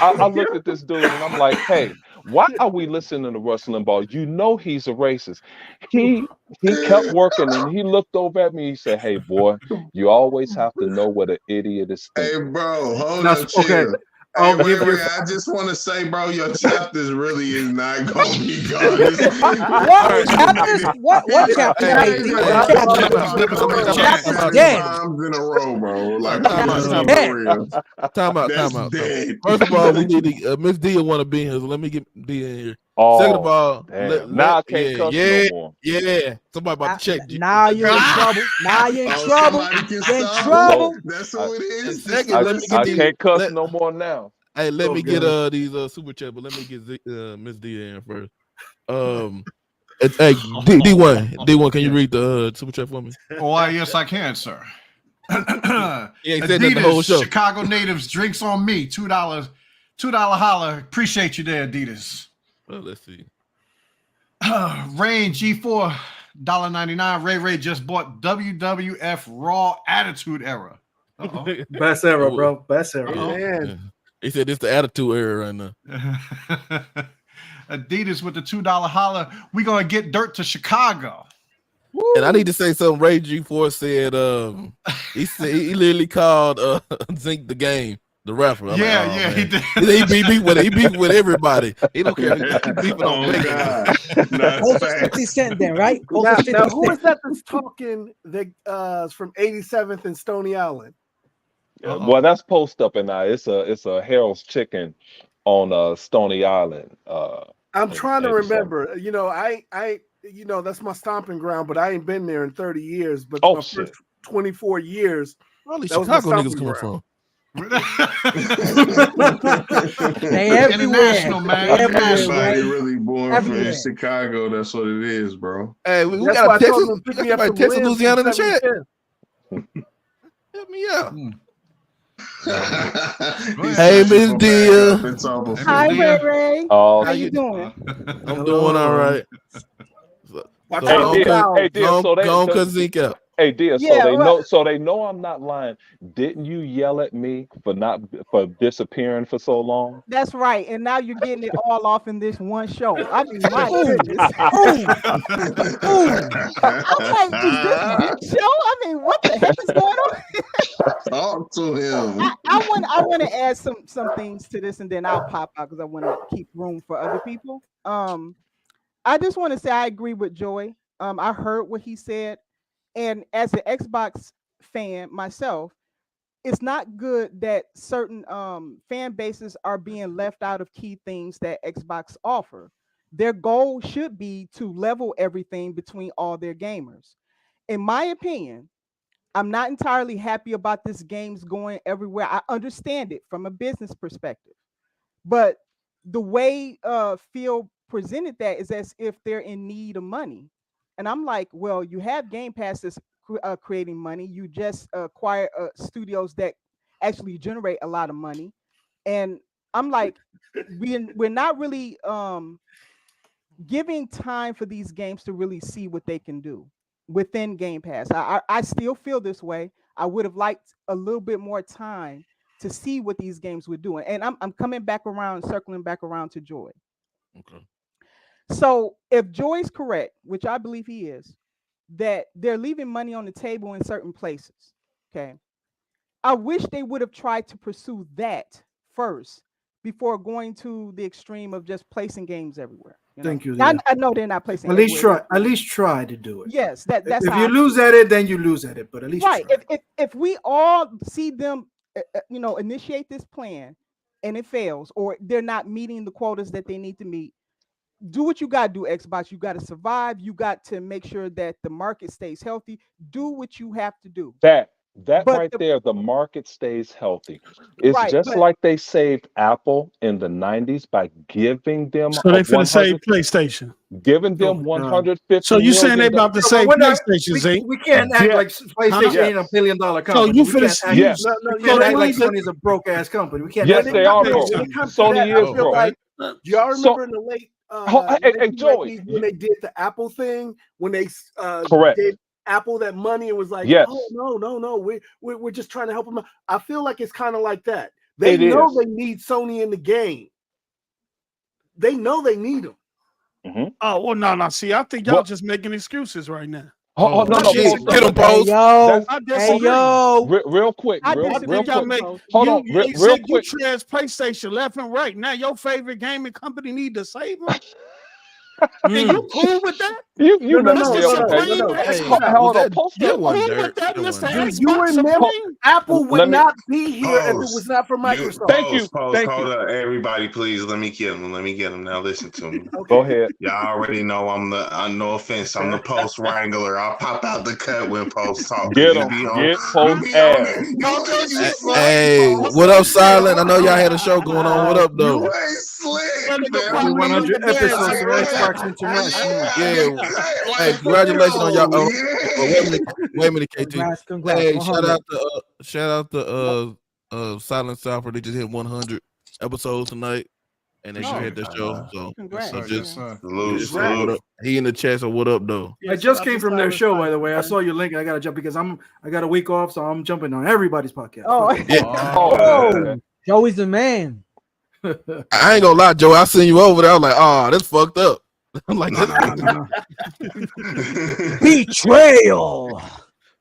I looked at this dude and I'm like, hey, Why are we listening to Rush Limbaugh? You know he's a racist. He kept working and he looked over at me. He said, "Hey, boy, you always have to know what an idiot is thinking." Hey, bro, hold up, chill. Okay. Hey, wait. I just want to say, bro, your chapters really is not going to be gone. What chapters? What chapters? Times in a row, bro. Like, time out. First of all, we need to, Miss D want to be in here, so let me get D in here. Oh, second of all, now I can't cuss no more. Yeah, somebody about to check you. Now you're in trouble. Now you're in trouble. You're in trouble. That's who it is. Second, I can't cuss no more now. Hey, let me get these super chat, but let me get Miss D in first. Hey, D1, can you read the super chat for me? Oh, yes, I can, sir. Said that the whole show. Chicago natives, drinks on me, $2 holler. Appreciate you there, Adidas. Well, let's see. Rain G4 $1.99. Ray just bought WWF Raw Attitude Era. Best era, bro. Best era. Man. He said it's the attitude era right now. Adidas with the $2 holler. We're gonna get dirt to Chicago. And I need to say something. Ray G4 said he literally called ZINC the game. The rapper. He did. He beat with everybody. He don't care. He beefing on me. Closest 50 Cent then, right? Now, who is that that's talking from 87th and Stony Island? Well, that's post up and it's a Harold's Chicken on Stony Island. I'm trying to remember. You know, I that's my stomping ground, but I ain't been there in 30 years. But my first 24 years, probably Chicago niggas coming from. They everywhere. Man. Everybody really born from Chicago. That's what it is, bro. Hey, we got Texas, Louisiana in the chat. Help me out. Hey, Miss Dia. Hi, Ray. How you doing? I'm doing all right. Hey, Dia, so don't cut ZINC out. Hey, Dia, so they know I'm not lying. Didn't you yell at me for disappearing for so long? That's right. And now you're getting it all off in this one show. I mean, my goodness. I'm like, is this a big show? I mean, what the heck is going on? Talk to him. I want to add some things to this, and then I'll pop out because I want to keep room for other people. I just want to say I agree with Joy. I heard what he said. And as an Xbox fan myself, it's not good that certain fan bases are being left out of key things that Xbox offer. Their goal should be to level everything between all their gamers. In my opinion, I'm not entirely happy about this game's going everywhere. I understand it from a business perspective, but the way Phil presented that is as if they're in need of money. And I'm like, well, you have Game Pass that's creating money. You just acquire studios that actually generate a lot of money. And I'm like, we're not really giving time for these games to really see what they can do within Game Pass. I still feel this way. I would have liked a little bit more time to see what these games were doing. And I'm coming back around, circling back around to Joy. Okay. So if Joy's correct, which I believe he is, that they're leaving money on the table in certain places, okay, I wish they would have tried to pursue that first before going to the extreme of just placing games everywhere. Thank you. I know they're not placing. At least try. At least try to do it. Yes, that's. If you lose at it, then you lose at it. But at least right. Try. If we all see them, initiate this plan, and it fails, or they're not meeting the quotas that they need to meet. Do what you got to do, Xbox. You got to survive. You got to make sure that the market stays healthy. Do what you have to do. That right there, the market stays healthy. It's just like they saved Apple in the 90s by giving them. So they finna save PlayStation. Giving them 150. So you saying they about to save PlayStation? Zink? We can't act like PlayStation ain't $1 billion company. So you finna? Yes. We can't act like Sony's a broke ass company. We can't. Yes, they are broke. Sony is broke. Do y'all remember in the late? Hey, Joey, when they did the Apple thing, when they gave Apple that money, it was like, oh no, we're just trying to help them out. I feel like it's kind of like that. They know they need Sony in the game. they know they need them. Mm-hmm. Oh well, no. See, I think y'all just making excuses right now. No, get them, Pose. Hey, yo. Real quick, real quick. Hold on, real quick. You trash PlayStation left and right. Now your favorite gaming company need to save them. And you cool with that? You no. Hold on. Post you cool with that, Mr. Xbox? You remember Apple would not be here if it was not for Microsoft. Thank you. Hold up, everybody, please. Let me get him. Now listen to me. Go ahead. Y'all already know I'm no offense. I'm the post wrangler. I'll pop out the cut when Post talk. Get him. Get Post ass. Hey, what up, Silent? I know y'all had a show going on. What up, though? You ain't slick, man. 100 episodes of Xbox International. Yeah. Hey, congratulations on y'all. Wait a minute, KT. Congrats. Hey, shout out to Silent South. They just hit 100 episodes tonight, and they should hit their show. So congrats. Salute. He in the chat. So what up, though? I just came from their show, by the way. I saw your link. I gotta jump because I got a week off, so I'm jumping on everybody's podcast. Oh, Joey's the man. I ain't gonna lie, Joe. I seen you over there. I was like, oh, that's fucked up. I'm like, betrayal.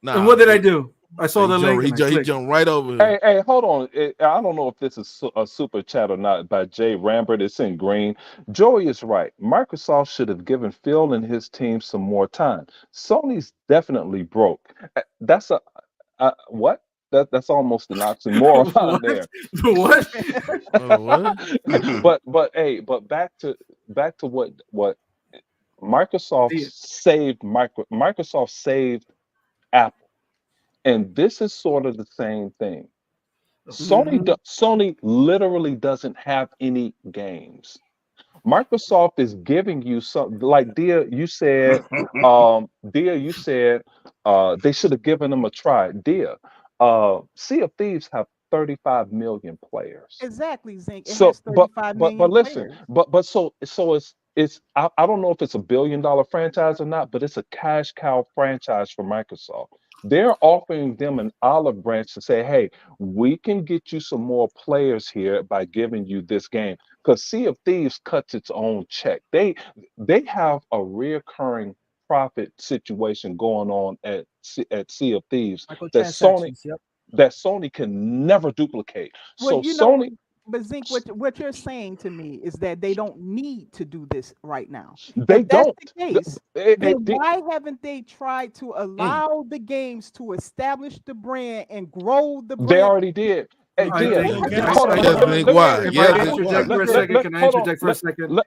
Nah, and what did I do? I saw the link. He jumped right over here. Hey, hold on. I don't know if this is a super chat or not by Jay Rambert. It's in green. Joey is right. Microsoft should have given Phil and his team some more time. Sony's definitely broke. That's what? That's almost an oxymoron there. What? But back to what Microsoft saved Microsoft saved Apple, and this is sort of the same thing. Sony literally doesn't have any games. Microsoft is giving you something like Dia. You said they should have given them a try. Dia. Sea of Thieves have 35 million players. Exactly, ZINC. So, but listen, but so it's I don't know if it's $1 billion franchise or not, but it's a cash cow franchise for Microsoft. They're offering them an olive branch to say, hey, we can get you some more players here by giving you this game. Because Sea of Thieves cuts its own check. They have a reoccurring profit situation going on at Sea of Thieves that Sony can never duplicate. Well, so Sony. But ZINC, what you're saying to me is that they don't need to do this right now. They if don't. That's the case, then why haven't they tried to allow the games to establish the brand and grow the brand? They already did. Hey,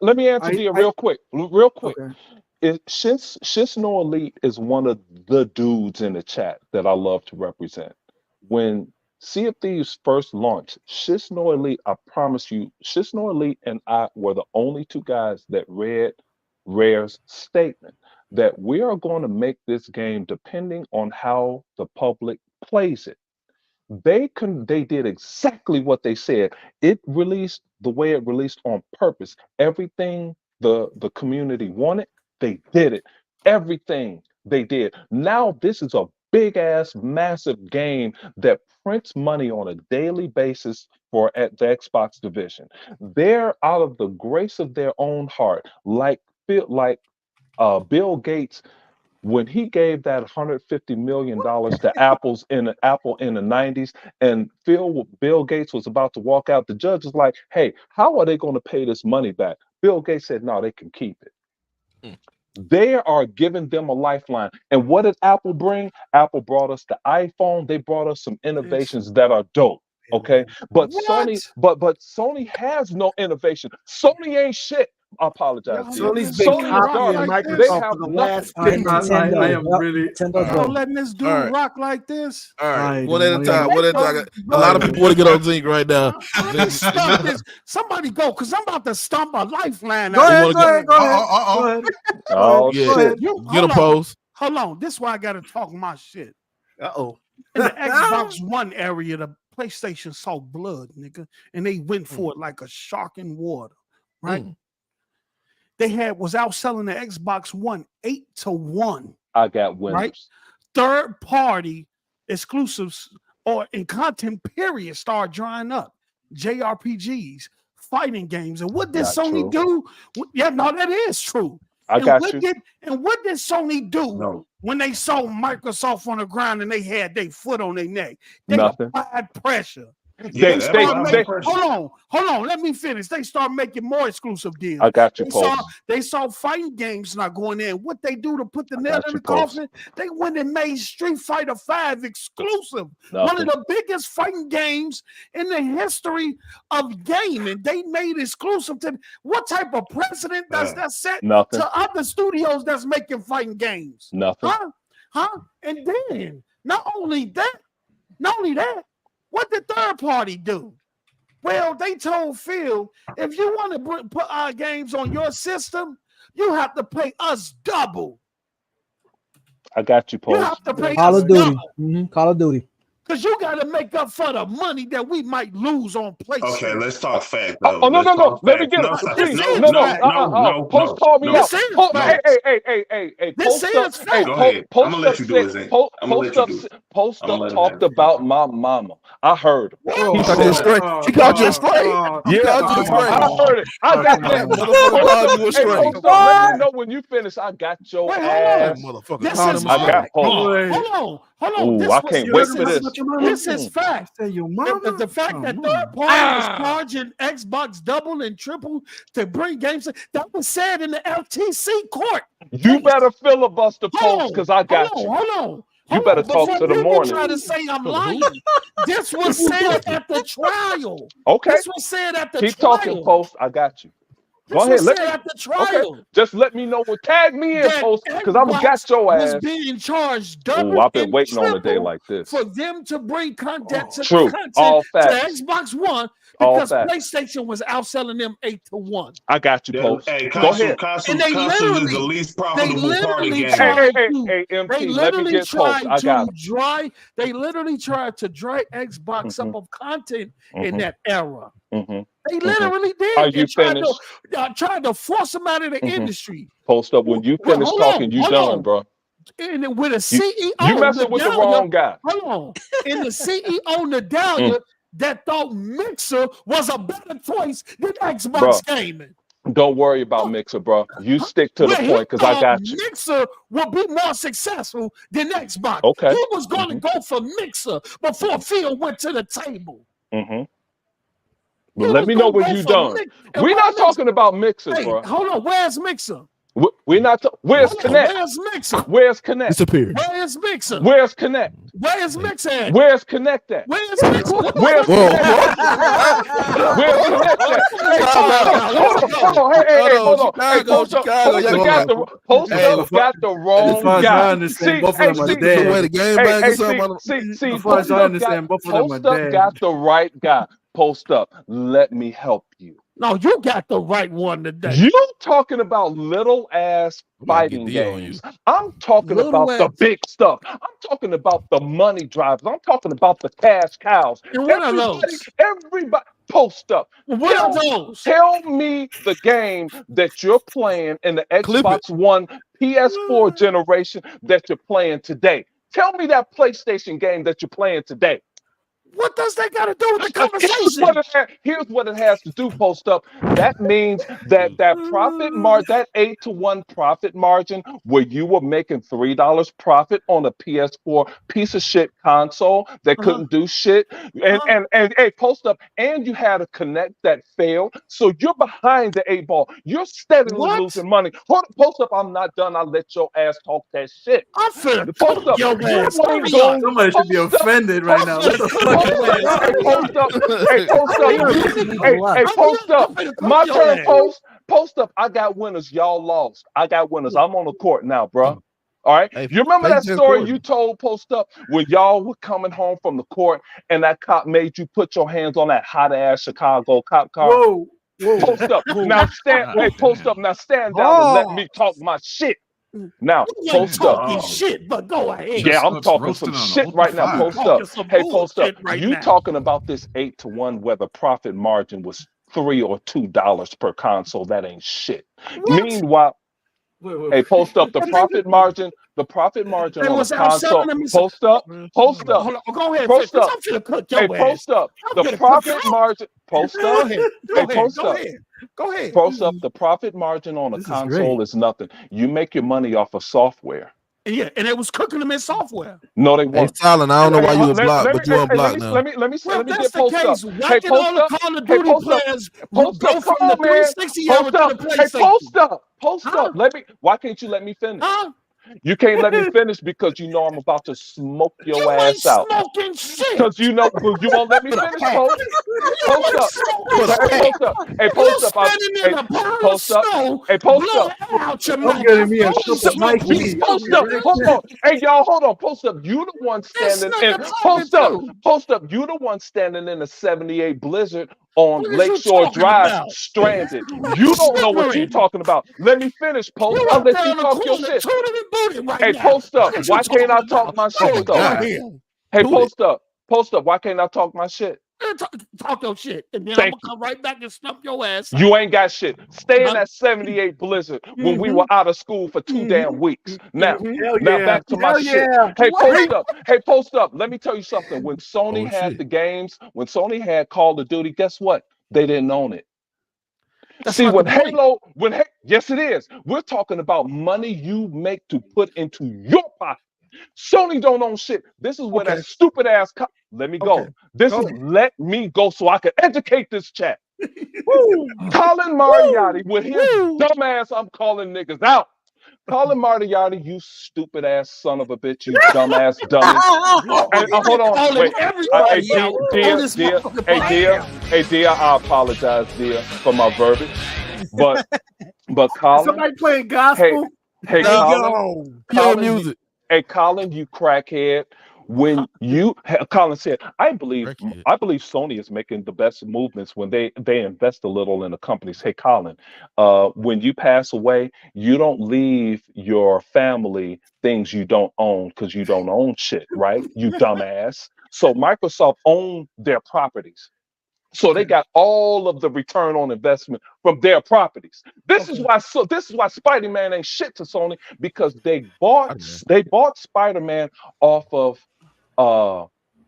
let me answer Dia real quick. Okay. Shisno Elite is one of the dudes in the chat that I love to represent. When Sea of Thieves first launched, Shisno Elite, I promise you, Shisno Elite and I were the only two guys that read Rare's statement that we are going to make this game depending on how the public plays it. They did exactly what they said. It released the way it released on purpose. Everything the community wanted, they did it. Everything they did. Now this is a big ass massive game that prints money on a daily basis for at the Xbox division. They're out of the grace of their own heart, like Bill Gates. When he gave that $150 million to Apple in the 90s, and Bill Gates was about to walk out, the judge was like, hey, how are they going to pay this money back? Bill Gates said, no, they can keep it. They are giving them a lifeline. And what did Apple bring? Apple brought us the iPhone. They brought us some innovations that are dope. Okay. But Sony has no innovation. Sony ain't shit. I apologize. Sony's been copying Microsoft for the last 10 years. I am really letting this dude rock like this. All right, one at a time. A lot of people want to get on ZINC right now. Somebody go, because I'm about to stomp a lifeline. Go ahead. Oh, yeah. Get a post. Hold on. This is why I got to talk my shit. In the Xbox One area, the PlayStation saw blood, nigga, and they went for it like a shark in water, right? They was outselling the Xbox One 8-1. I got winners. Right? Third party exclusives or in content period start drying up. JRPGs, fighting games. And what did Not Sony true. do? Yeah, no, that is true. I And got what you. what did Sony do No. when they saw Microsoft on the ground and they had their foot on their neck? They Nothing. applied pressure. They- Hold on. Let me finish. They start making more exclusive deals. I got you, They saw fighting games not going in. What they do to put the nail got in you, the coffin? They went and made Street Fighter V exclusive. One Nothing. of the biggest fighting games in the history of gaming. They made exclusive to what type of precedent does that set Nothing. to other studios that's making fighting games? Nothing. Huh? And then not only that, what did third party do? Well, they told Phil, if you want to put our games on your system, you have to pay us double. I got you, Post. You have to pay Call us of Duty. double. Call of Duty. Because you got to make up for the money that we might lose on PlayStation. Okay, let's talk fact. Oh, no. Let me get it. Please. No. Post called me out. Hey, This is fact. Go ahead. I'm gonna let you do it, Zane. Post up talked about my mama. I heard him. He called you straight. He called you straight. Yeah, I heard it. I got that. Post up, let me know when you finish. I got your ass. Hold on. Ooh, I can't wait for this. This is fact. The fact that third party is charging Xbox double and triple to bring games, that was said in the FTC court. You better filibuster, Post, because I got you. Hold on. You better talk to the morning. Try to say I'm lying. This was said at the trial. Okay. This was said at the Keep trial. talking, Post. I got you. Go ahead. Let me at the trial. Okay. Just let me know what tag me in, Post, because I'm gonna got your ass. Was being charged double. Ooh, I've been waiting on a day like this for them to bring content to Xbox One because PlayStation was outselling them 8-1. I got you, Post. Hey, go ahead. Console is the least profitable part of the game. Hey, MP, let me get Post. I got him. They literally tried to dry Xbox up of content in that era. They literally did. Are you finished? Tried to force them out of the industry. Post up. When you finish talking, you done, bro. And with a CEO, you messing with the wrong guy. Hold on. And the CEO, Nadalia, that thought Mixer was a better choice than Xbox gaming. Don't worry about Mixer, bro. You stick to the point because I got you. Mixer will be more successful than Xbox. Okay. He was going to go for Mixer before Phil went to the table. But let me know when you're done. We're not talking about Mixer, bro. Hold on. Where's Mixer? We're not. Where's Connect? Where's Mixer? Where's Connect? Disappeared. Where's Mixer? Where's Connect? Where's Mixer at? Where's Connect at? Where's Mixer? Where's Connect? Where's Connect at? Hold on. Hey, hold on. Hey, Post up got the wrong guy. I understand, both of them are dead. See, Post up got the right guy. Post up. Let me help you. No, you got the right one today. You talking about little ass fighting games. I'm talking about the big stuff. I'm talking about the money drivers. I'm talking about the cash cows. And what are those? Everybody post up. What are those? Tell me the game that you're playing in the Xbox One, PS4 generation that you're playing today. Tell me that PlayStation game that you're playing today. What does that got to do with the conversation? Here's what it has to do, Post up. That means that profit margin, that 8-1 profit margin, where you were making $3 profit on a PS4 piece of shit console that couldn't do shit, and hey, Post up, and you had a Connect that failed, so you're behind the 8 ball. You're steadily losing money. Post up, I'm not done. I'll let your ass talk that shit. I'm finna Post up. Somebody should be offended right now. What the fuck? Post up. My turn, Post up. I got winners. Y'all lost. I got winners. I'm on the court now, bro. All right. You remember that story you told, Post up, when y'all were coming home from the court and that cop made you put your hands on that hot ass Chicago cop car? Whoa. Post up. Now stand. Hey, Post up. Now stand down and let me talk my shit. Now, Post up. Shit, but go ahead. Yeah, I'm talking some shit right now. Post up. Hey, Post up. You talking about this 8-1 where the profit margin was $3 or $2 per console? That ain't shit. Meanwhile, hey, Post up. The profit margin The profit margin They on was a console. outselling them. Post up. Hold on, go ahead. Post up. I'm finna cook your Hey, ass. post up. I'm The finna profit cook your- margin. Post Go up. ahead. Hey, post up. Go ahead. Post up. The profit margin on a console is nothing. You make your money off of software. Yeah, and it was cooking them in software. No, they Hey, weren't. Silent, I don't know why you were blocked, but you Hey, unblocked now. let me Well, get that's the post up. case. Why Hey, can all the post up. Call of Hey, Duty post up. players Post go up. from Come the on, man. 360 over Post to up. the Hey, PlayStation? post up. Post up. Why can't you let me finish? Huh? You can't let me finish because you know I'm about to smoke your You ain't ass out. smoking shit. Because you know you won't let me finish. Post up. Hey, post up. Hey, post up. Standing in a pile of snow, Hey, post up. out your I'm mouth. getting me a cup of Smoke. Mike You Lee. post up. Hold on. Hey, y'all, hold on. Post up. You the one standing in. Post up. Post up. You the one standing in a 78 Blizzard on What is you Lakeshore talking Drive, about? stranded. You don't know what you're talking about. Let me finish, Post. You I'll up let there you on the talk your corner, shit. tooting and booting right Hey, now. post up. What you Why can't I talking talk about? my shit, Go though? ahead. Hey, Do it. post up. Post up. Why can't I talk my shit? Talk your shit, and then I'm Thank gonna come right back and stump your ass. You ain't got shit. Stay in that 78 Blizzard when we were out of school for 2 damn weeks. Now back to my shit. Hey, post up. Hey, post up. Let me tell you something. When Sony had the games, when Sony had Call of Duty, guess what? They didn't own it. That's See, not when the point. Halo, yes, it is. We're talking about money you make to put into your pocket. Sony don't own shit. This is where that stupid ass. Let me go. Let me go so I can educate this chat. Colin Moriarty with his dumb ass. I'm calling niggas out. Colin Moriarty, you stupid ass son of a bitch, you dumb ass dummy. Hold on, wait. Hey, dear, I apologize, dear, for my verbiage. But Colin, somebody playing gospel. Hey, Colin, music. Hey, Colin, you crackhead. When Colin said, I believe Sony is making the best movements when they invest a little in the companies. Hey, Colin, when you pass away, you don't leave your family things you don't own because you don't own shit, right? You dumbass. So Microsoft owned their properties. So they got all of the return on investment from their properties. This is why Spider-Man ain't shit to Sony, because they bought Spider-Man off of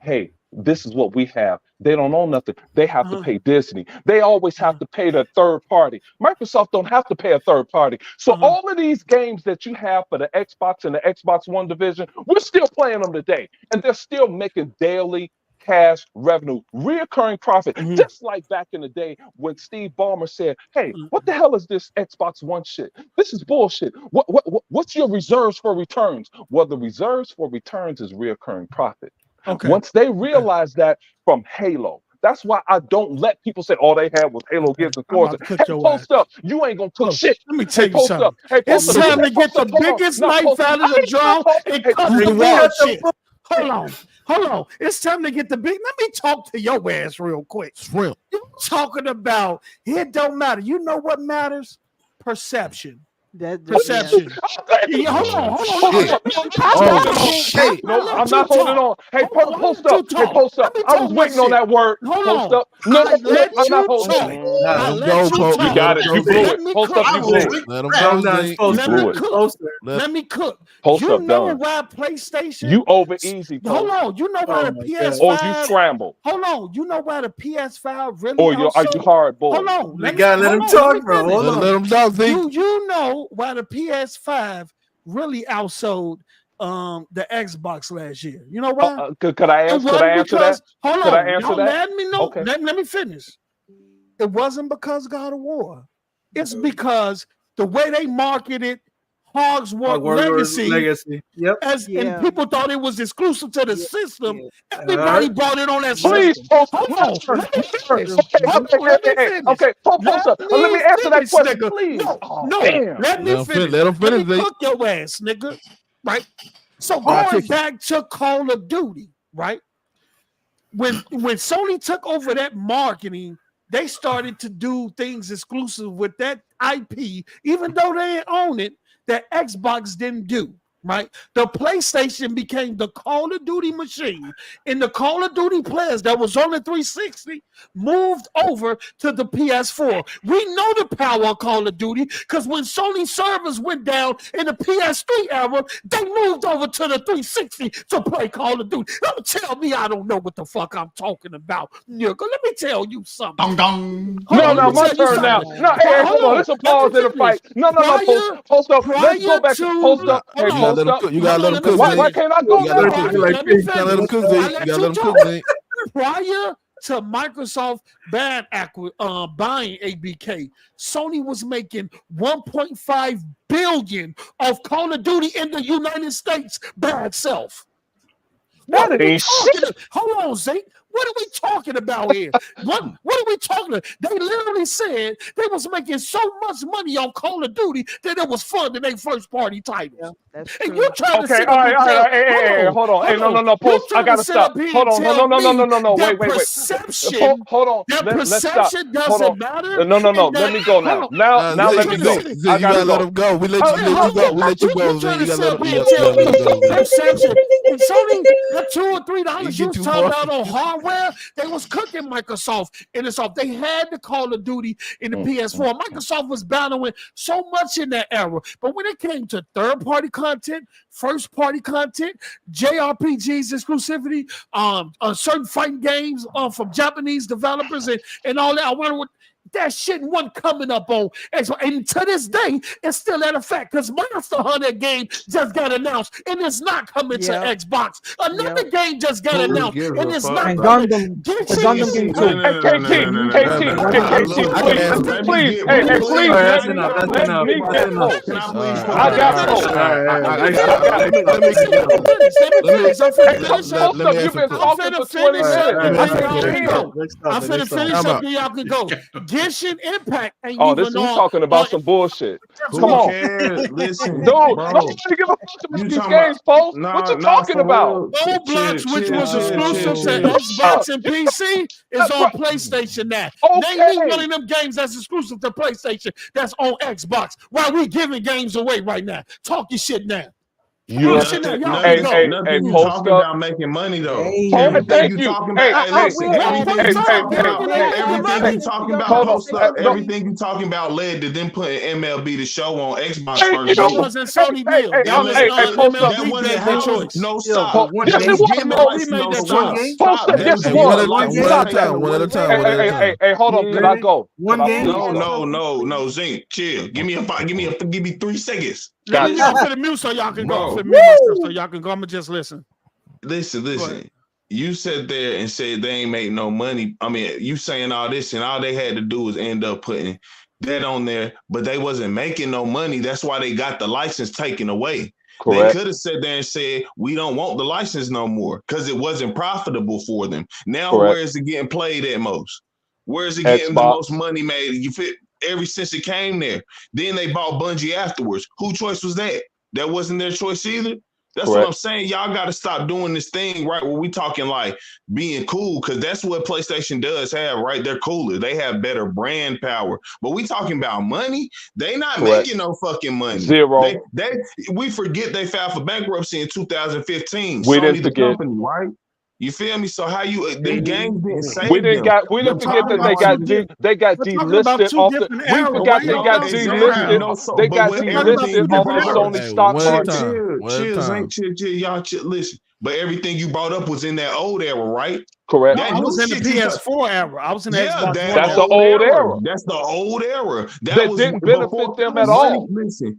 hey, this is what we have. They don't own nothing. They have to pay Disney. They always have to pay the third party. Microsoft don't have to pay a third party. So all of these games that you have for the Xbox and the Xbox One division, we're still playing them today. And they're still making daily cash revenue, reoccurring profit, just like back in the day when Steve Ballmer said, hey, what the hell is this Xbox One shit? This is bullshit. What's your reserves for returns? Well, the reserves for returns is reoccurring profit. Once they realize that from Halo, that's why I don't let people say all they had was Halo, Gears, and Forza. Hey, post up. You ain't gonna cook shit. Let me tell you something. Hey, it's time to get the biggest knife out of the drawer and cut the bullshit. Hold on. It's time to get the big. Let me talk to your ass real quick. You talking about it don't matter. You know what matters? Perception. Perception. Hold on. Shit. No, I'm not holding on. Hey, post up. Hey, post up. I was waiting on that word. Post up. No, I'm not holding on. You got it. You blew it. Post up. You blew it. Let me cook. Post you up. know Done. why PlayStation? You over easy. Hold on. You know why the PS5? Or you scramble. Hold on. You know why the PS5 really? Or are you hard boy? Hold on. You gotta let him talk, bro. Hold on. Let him talk. Do you know why the PS5 really outsold the Xbox last year? You know why? Could I answer that? Hold on. Could I answer that? Let me know. Okay. Let me finish. It wasn't because God of War. It's because the way they marketed Hogwarts Legacy. Yep. And people thought it was exclusive to the system. Everybody brought it on that Please, system. post Hold up. on. Let me finish. Okay, post up. Let me answer that question, please. No. Let me finish. Let him finish. Let me cook your ass, nigga. Right? So going back to Call of Duty, right? When Sony took over that marketing, they started to do things exclusive with that IP, even though they didn't own it, that Xbox didn't do, right? The PlayStation became the Call of Duty machine, and the Call of Duty players that was on the 360 moved over to the PS4. We know the power of Call of Duty because when Sony servers went down in the PS3 era, they moved over to the 360 to play Call of Duty. Don't tell me I don't know what the fuck I'm talking about, nigga. Let me tell you something. Dong dong. No, my turn now. No, hey, hold on. Let's pause in the fight. No, post up. Let's go back to post up. Hey, post up. You gotta let him cook. Why can't I go now? You gotta let him cook. You gotta let him cook. Prior to Microsoft buying ABK, Sony was making 1.5 billion of Call of Duty in the United States by itself. That ain't shit. Hold on, Zink. What are we talking about here? What are we talking about? They literally said they was making so much money on Call of Duty that it was funding their first party titles. Yeah, and you're trying to okay, all right. Hey, hold on. Hey, no, post. I gotta stop. Hold on. No. Wait. Hold on. Let's stop. Hold on. Matter. No. Let me go now. Now let me go. I gotta let him go. We let you go. We let you go. You gotta let him go. Perception. And Sony, the $2 or $3 you was talking about on hardware, they was cooking Microsoft in this off. They had the Call of Duty in the PS4. Microsoft was battling so much in that era. But when it came to third-party content, first-party content, JRPGs exclusivity, certain fighting games from Japanese developers and all that, I wonder what that shit wasn't coming up on Xbox. And to this day, it's still at effect because Monster Hunter game just got announced and it's not coming to Xbox. Another game just got announced and it's not coming. Gundam game too. KT, please. Let me get close. I got close. You've been talking for 20 minutes. I'm finna finish up and y'all can go. Genshin Impact ain't this is talking about some bullshit. Come on. Listen, dude, nobody give a fuck about these games, folks. What you talking about? Roblox, which was exclusive to Xbox and PC, is on PlayStation now. Name me one of them games that's exclusive to PlayStation that's on Xbox. While we giving games away right now. Talk your shit now. You talking about making money though. Thank you. Everything you talking about led to them putting MLB The Show on Xbox first. That wasn't Sony deal. No, stop. Yes, it was. One at a time. Hey, hold on. Can I go? One game? No, Zink, chill. Give me 3 seconds. Let me go for the mute so y'all can go. So y'all can go. I'ma just listen. Listen. You sat there and said they ain't make no money. I mean, you saying all this and all they had to do was end up putting that on there, but they wasn't making no money. That's why they got the license taken away. Correct. They could have sat there and said, we don't want the license no more because it wasn't profitable for them. Now, where is it getting played at most? Where is it getting the most money made? You fit ever since it came there. Then they bought Bungie afterwards. Whose choice was that? That wasn't their choice either. That's what I'm saying. Y'all got to stop doing this thing, right? Where we talking like being cool, because that's what PlayStation does have, right? They're cooler. They have better brand power. But we talking about money. They not making no fucking money. Zero. We forget they filed for bankruptcy in 2015. We didn't forget. Company, right? You feel me? So how you the games didn't save We didn't forget that they got delisted off the. We forgot they got delisted. They got delisted off the Sony stock market. Chill, y'all listen. But everything you brought up was in that old era, right? Correct. I was in the PS4 era. I was in the Xbox. That's the old era. That's the old era. That didn't benefit them at all. Listen,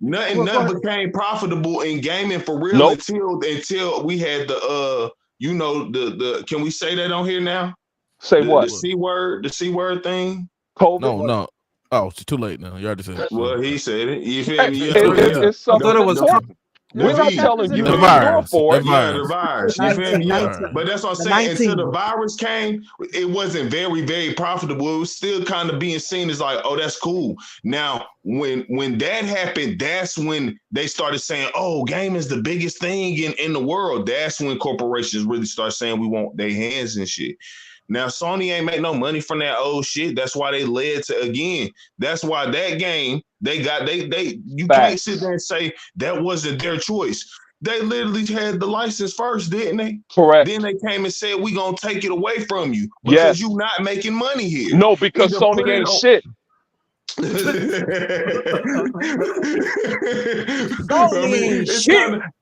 nothing became profitable in gaming for real until we had the the can we say that on here now? Say what? The C word thing? COVID? No. Oh, it's too late now. You already said it. Well, he said it. You feel me? It's something important. We're not telling you the virus. The virus. You feel me? But that's what I'm saying. Until the virus came, it wasn't very, very profitable. It was still kind of being seen as like, oh, that's cool. Now, when that happened, that's when they started saying, oh, game is the biggest thing in the world. That's when corporations really start saying we want their hands and shit. Now Sony ain't make no money from that old shit. That's why they led to again. That's why that game you can't sit there and say that wasn't their choice. They literally had the license first, didn't they? Correct. Then they came and said, "We gonna take it away from you because you're not making money here." No, because Sony ain't shit.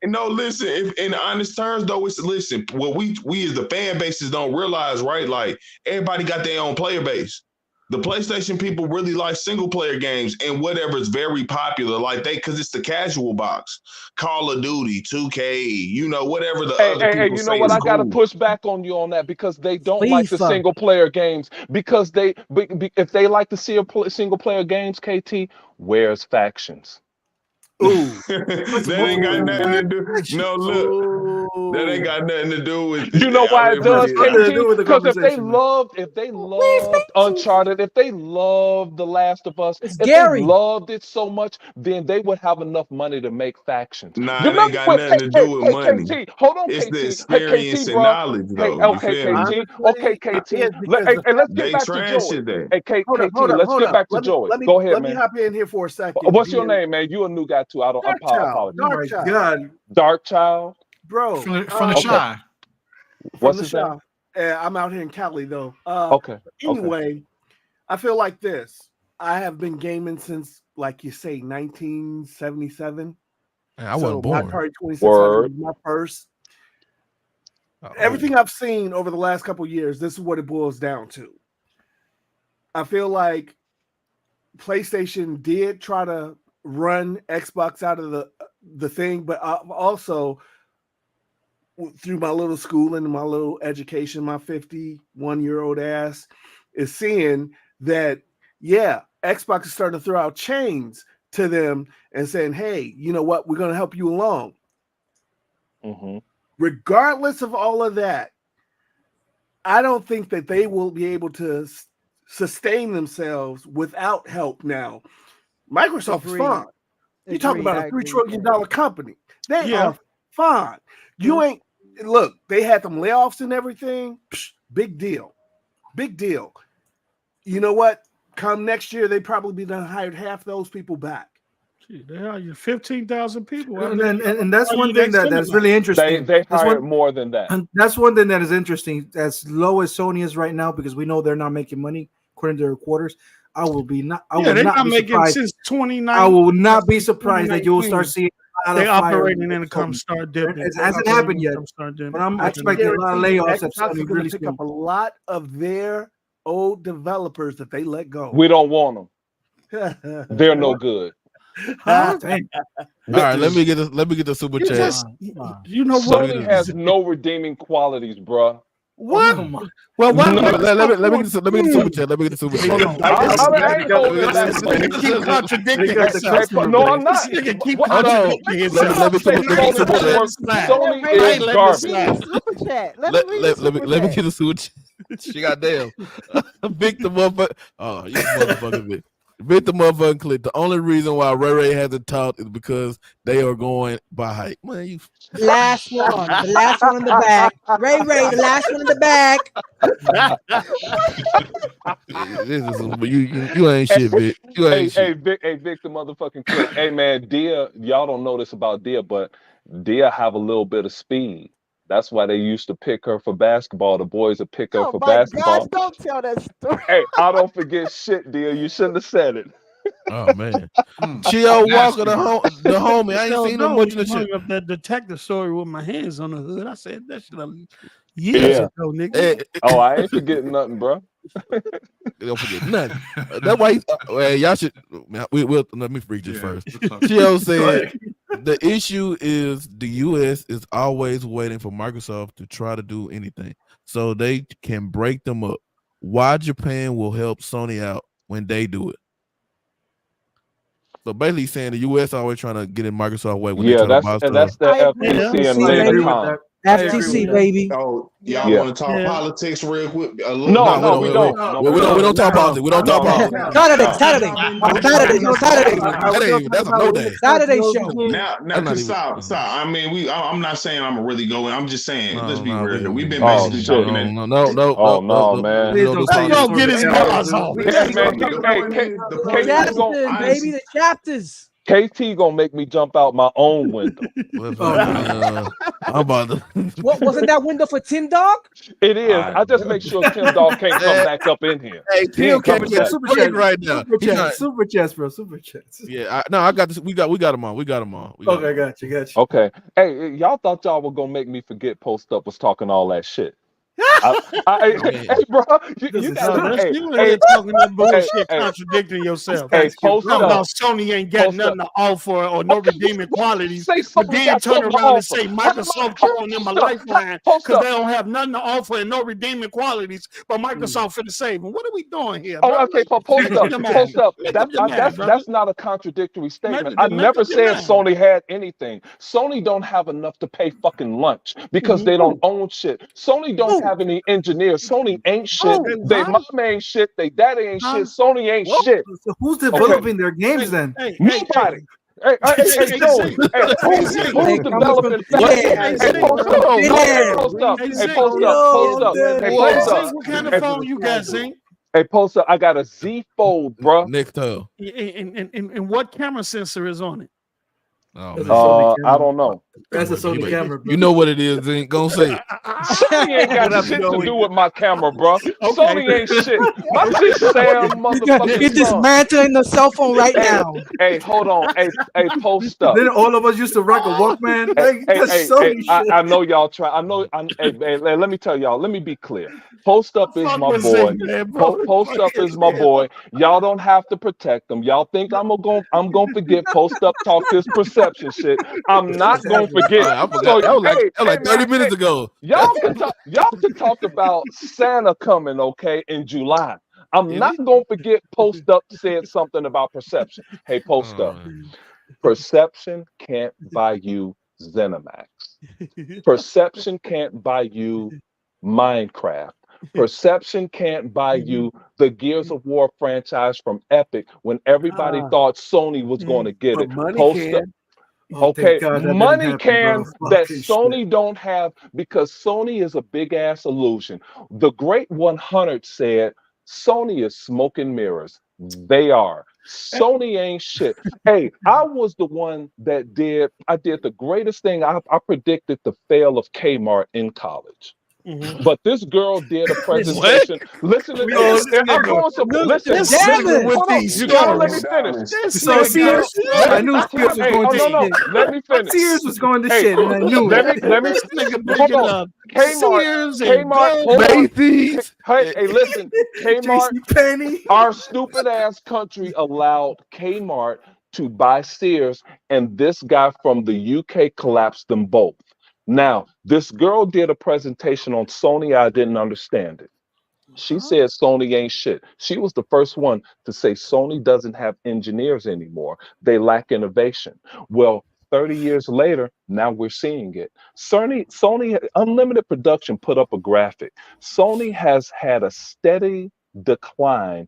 No, listen. In honest terms, though, it's listen. What we as the fan bases don't realize, right? Like everybody got their own player base. The PlayStation people really like single player games and whatever is very popular, like because it's the casual box, Call of Duty, 2K, whatever the other people you say know what? is I gotta cool. push back on you on that because they don't like the single player games. Because if they like to see single player games, KT, where's factions? Ooh, that ain't got nothing to do. No, look, that ain't got nothing to do with. You know why it does, KT? Because if they loved Uncharted, if they loved The Last of Us, if they loved it so much, then they would have enough money to make factions. Nah, it ain't got nothing to do with money. KT, hold on, it's KT. the experience and knowledge, though. Okay, KT. Let's get back to Joey. Hey, KT, let's get back to Joey. Go ahead, man. Let me hop in here for a second. What's your name, man? You a new guy too. I apologize. Dark Child, bro, from the Shy. What's his name? I'm out here in Cali though. Okay. Anyway, I feel like this. I have been gaming since, like you say, 1977. I wasn't born. Atari 2600 was my first. Everything I've seen over the last couple of years, this is what it boils down to. I feel like PlayStation did try to run Xbox out of the thing, but also through my little schooling and my little education, my 51-year-old ass is seeing that, Xbox is starting to throw out chains to them and saying, hey, you know what? We're going to help you along. Mm-hmm. Regardless of all of that, I don't think that they will be able to sustain themselves without help now. Microsoft is fine. You're talking about a $3 trillion company. They are fine. You ain't look, they had them layoffs and everything. Psh, big deal. Big deal. You know what? Come next year, they probably be done hired half those people back. They hired 15,000 people. And that's one thing that's really interesting. They hired more than that. And that's one thing that is interesting. As low as Sony is right now, because we know they're not making money according to their quarters. I will not be surprised. Since 2019. I will not be surprised that you'll start seeing they operating income start dipping. It hasn't happened yet, but I'm expecting a lot of layoffs. That's going to pick up a lot of their old developers that they let go. We don't want them. They're no good. All right, let me get the super chat. You know what? Sony has no redeeming qualities, bro. What? Well, let me get the super chat. Let me get the super chat. Keep contradicting yourself. No, I'm not. Keep contradicting yourself. Sony is garbage. Let me get the super chat. She got damn. Victor motherfucker. Oh, you motherfucker bitch. Victor motherfucking click. The only reason why Ray hasn't talked is because they are going by height. Man, you last one. The last one in the back. Ray, the last one in the back. This is you ain't shit, Vic. You ain't shit. Hey, Victor motherfucking click. Hey man, Dia, y'all don't know this about Dia, but Dia have a little bit of speed. That's why they used to pick her for basketball. The boys would pick her for basketball. Gosh, don't tell that story. Hey, I don't forget shit, dear. You shouldn't have said it. Oh man, Chio Walker, the homie. I ain't seen him much in the shit. Up that detective story with my hands on the hood. I said that shit years ago, nigga. Oh, I ain't forgetting nothing, bro. Don't forget nothing. That's why y'all should. We'll let me read this first. Chio said the issue is the U.S. is always waiting for Microsoft to try to do anything so they can break them up. Why Japan will help Sony out when they do it? So basically saying the U.S. always trying to get in Microsoft way when they try to buy stuff. That's the FTC and FTC, baby. Oh, y'all want to talk politics real quick? No, we don't. We don't talk politics. We don't talk politics. Saturday. That's a no day. Saturday show. Now, stop. I mean, I'm not saying I'm really going. I'm just saying, let's be real here. We've been basically talking. No, man. Don't get his bars off. Baby, the chapters. KT gonna make me jump out my own window. I'm about to. What wasn't that window for Tim Dog? It is. I just make sure Tim Dog can't come back up in here. Hey, Tim can't get super chat right now. Super chats, bro. Super chats. Yeah, I got this. We got him on. Okay, got you. Okay. Hey, y'all thought y'all were gonna make me forget Post Up was talking all that shit. Hey, bro, you gotta talking that bullshit, contradicting yourself. Post Up. Sony ain't got nothing to offer or no redeeming qualities. But then turn around and say Microsoft throwing them a lifeline because they don't have nothing to offer and no redeeming qualities. But Microsoft finna save them. What are we doing here? Okay, but Post Up. That's not a contradictory statement. I never said Sony had anything. Sony don't have enough to pay fucking lunch because they don't own shit. Sony don't have any engineers. Sony ain't shit. They mom ain't shit. They daddy ain't shit. Sony ain't shit. So who's developing their games then? Nobody. Hey, Joey. Who's developing? Post up. What kind of phone you got, Zink? Hey, Post up. I got a Z Fold, bro. Necto. And what camera sensor is on it? I don't know. That's a Sony camera, bro. You know what it is, ain't gonna say. Sony ain't got shit to do with my camera, bro. Sony ain't shit. My shit Sam motherfucker. You're dismantling the cell phone right now. Hey, hold on. Hey, Post up. Then all of us used to rock a Walkman. I know y'all try. Hey, let me tell y'all. Let me be clear. Post up is my boy. Post up is my boy. Y'all don't have to protect them. Y'all think I'm gonna forget Post up talk this perception shit. I'm not gonna forget. I forgot. That was like 30 minutes ago. Y'all can talk about Santa coming, okay, in July. I'm not gonna forget Post up said something about perception. Hey, Post up. Perception can't buy you ZeniMax. Perception can't buy you Minecraft. Perception can't buy you the Gears of War franchise from Epic when everybody thought Sony was going to get it. Post up. Okay, money can that Sony don't have because Sony is a big ass illusion. The Great 100 said Sony is smoke and mirrors. They are. Sony ain't shit. Hey, I was the one that did the greatest thing. I predicted the fail of Kmart in college. Mm-hmm. But this girl did a presentation. Listen to this. I'm going to listen. With these you gotta let me finish. I knew Sears was going to shit. Let me finish. Sears was going to shit, and I knew it. Let me hold on. Kmart. Hey, listen. Kmart. Our stupid ass country allowed Kmart to buy Sears, and this guy from the UK collapsed them both. Now, this girl did a presentation on Sony. I didn't understand it. She said Sony ain't shit. She was the first one to say Sony doesn't have engineers anymore. They lack innovation. Well, 30 years later, now we're seeing it. Sony Unlimited Production put up a graphic. Sony has had a steady decline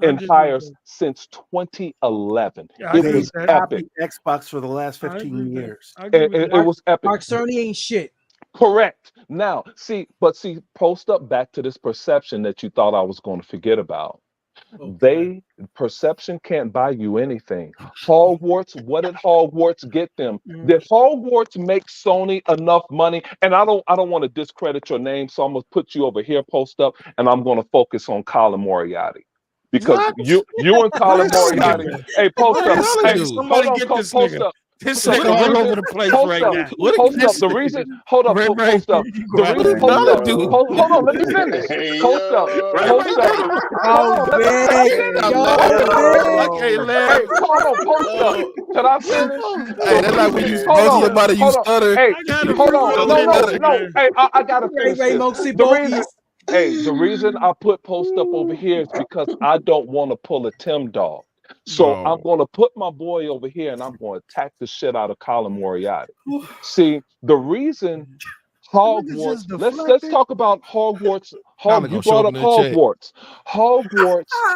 in hires since 2011. It was epic. Xbox for the last 15 years. It was epic. Sony ain't shit. Correct. Now, Post up back to this perception that you thought I was going to forget about. Perception can't buy you anything. Hogwarts, what did Hogwarts get them? Did Hogwarts make Sony enough money? And I don't want to discredit your name, so I'm gonna put you over here, Post up, and I'm gonna focus on Colin Moriarty. Because you and Colin Moriarty, hey, Post up, Post up. This nigga all over the place right now. Post up. The reason, hold up, Post up. The reason, hold on, let me finish. Post up. Post up. Can I finish? Hey, that's like when you spoke to somebody, you stutter. Hey, hold on. No. Hey, I gotta finish this. The reason I put Post up over here is because I don't want to pull a Tim Dog. So I'm going to put my boy over here and I'm going to attack the shit out of Colin Moriarty. See, the reason Hogwarts, let's talk about Hogwarts. You brought up Hogwarts.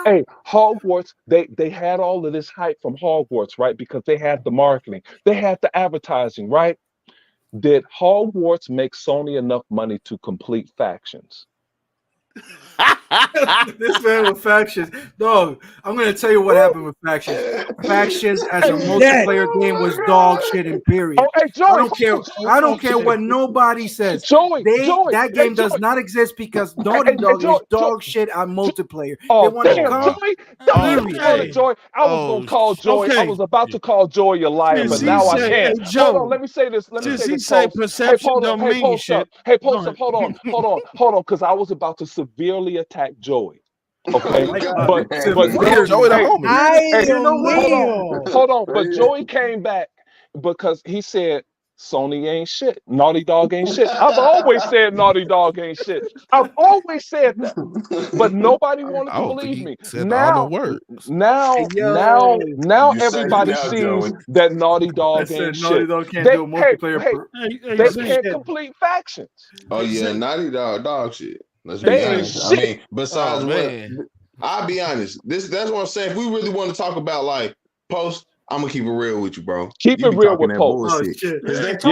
Hey, Hogwarts, they had all of this hype from Hogwarts, right? Because they had the marketing, they had the advertising, right? Did Hogwarts make Sony enough money to complete Factions? This man with Factions, dog. I'm gonna tell you what happened with Factions. Factions as a multiplayer game was dog shit. In period. Oh, hey, Joey, I don't care what nobody says. That game does not exist because Naughty Dog is dog shit on multiplayer. Oh, they want to come. Joy. I was gonna call Joy. Okay. I was about to call Joy a liar, but now I can't. Hold on, let me say this. Let me say this. Perception don't mean shit. Hey, post up. Hold on, because I was about to severely attack Joey. Okay, but Joey, hold on. But Joey came back because he said Sony ain't shit, Naughty Dog ain't shit. I've always said Naughty Dog ain't shit. I've always said that, but nobody wanted to believe me. Now everybody sees that Naughty Dog ain't shit. Naughty Dog can't do a multiplayer. They can't complete Factions. Oh yeah, Naughty Dog shit. Let's be honest. I mean, besides I'll be honest. That's what I'm saying. If we really want to talk about like Post, I'm gonna keep it real with you, bro. Keep it real with Post. Get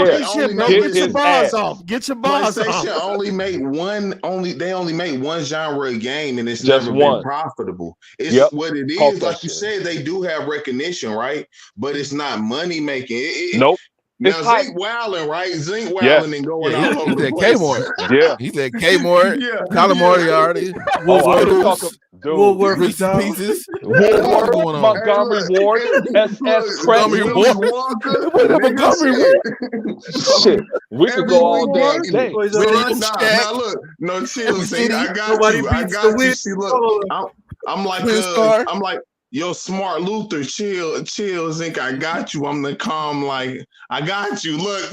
your bars off. Get your bars off. PlayStation only made one genre of game, and it's just never been profitable. It's what it is. Like you said, they do have recognition, right? But it's not money making. Nope. Now ZINC wilding, right? ZINC wilding and going all over the place. He said Kmart. Colin Moriarty. Woolworth pieces. Woolworth, Montgomery Ward, SS Craig. Shit, we could go all day. Now look, no chill. See, I got you. See, look, I'm like yo, smart Luther, chill, ZINC. I got you. I'm the calm, like, I got you. Look.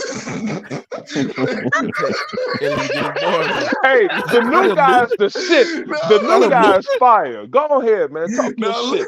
Hey, the new guy's the shit. The new guy's fire. Go ahead, man. Talk your shit.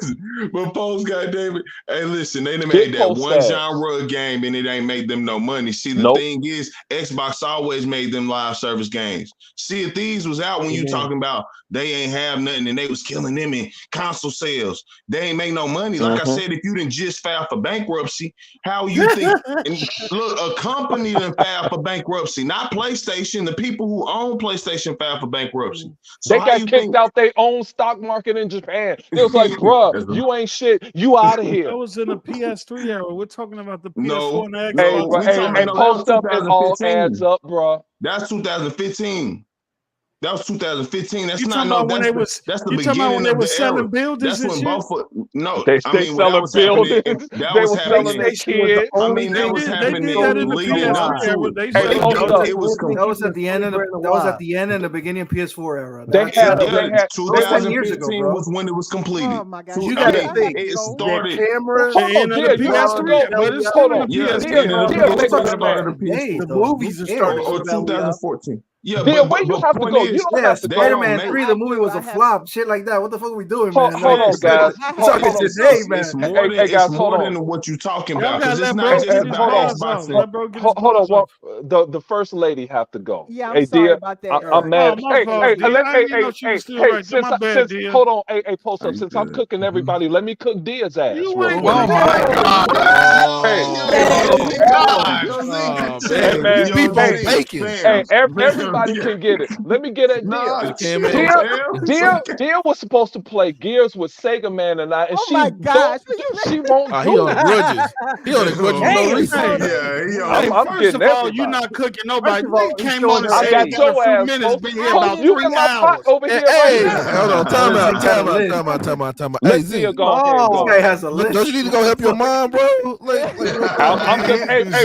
But Post, goddamn it. Hey, listen, they done made that one genre game and it ain't made them no money. See, the thing is, Xbox always made them live service games. Sea of Thieves was out when you talking about they ain't have nothing and they was killing them in console sales. They ain't make no money. Like I said, if you didn't just file for bankruptcy, how you think? And look, a company done filed for bankruptcy, not PlayStation. The people who own PlayStation filed for bankruptcy. So they got kicked out their own stock market in Japan. It was like, bruh, you ain't shit. You out of here. That was in the PS3 era. We're talking about the PS4 and the Xbox. Hey, Post up, it all adds up, bruh. That's 2015. That was 2015. That's you not no. That's the beginning when they were selling buildings. That's when both. No, they selling buildings. That was happening. I mean, that was happening leading up to it. That was at the end of that was at the end and the beginning of PS4 era. They had 2015 was when it was completed. Oh my God! You got to think it started. Camera and the PS3, but it's still in the PS3. The movies are starting. Or 2014. Yeah, where you have to go? You don't have to go. Spider-Man 3, the movie was a flop. Shit like that. What the fuck are we doing, man? Hold on, guys. Talking today, man. It's more than what you're talking about. Because it's not just about Xbox. Hold on. The first lady have to go. Yeah, I'm sorry about that. I'm mad. Hey, hold on. Hey, Post up. Since I'm cooking everybody, let me cook Dia's ass. Oh my God. Hey, man. Hey, everybody can get it. Let me get at Dia. Dia was supposed to play Gears with Sega Man and I, and she won't do it. He on the grudge no reason. I'm first of all, you're not cooking nobody. You came on and said I got your ass. Minutes, been here about 3 hours. Over here hold on, time out. Hey, Z, this guy has a list. Don't you need to go help your mom, bro? Hey,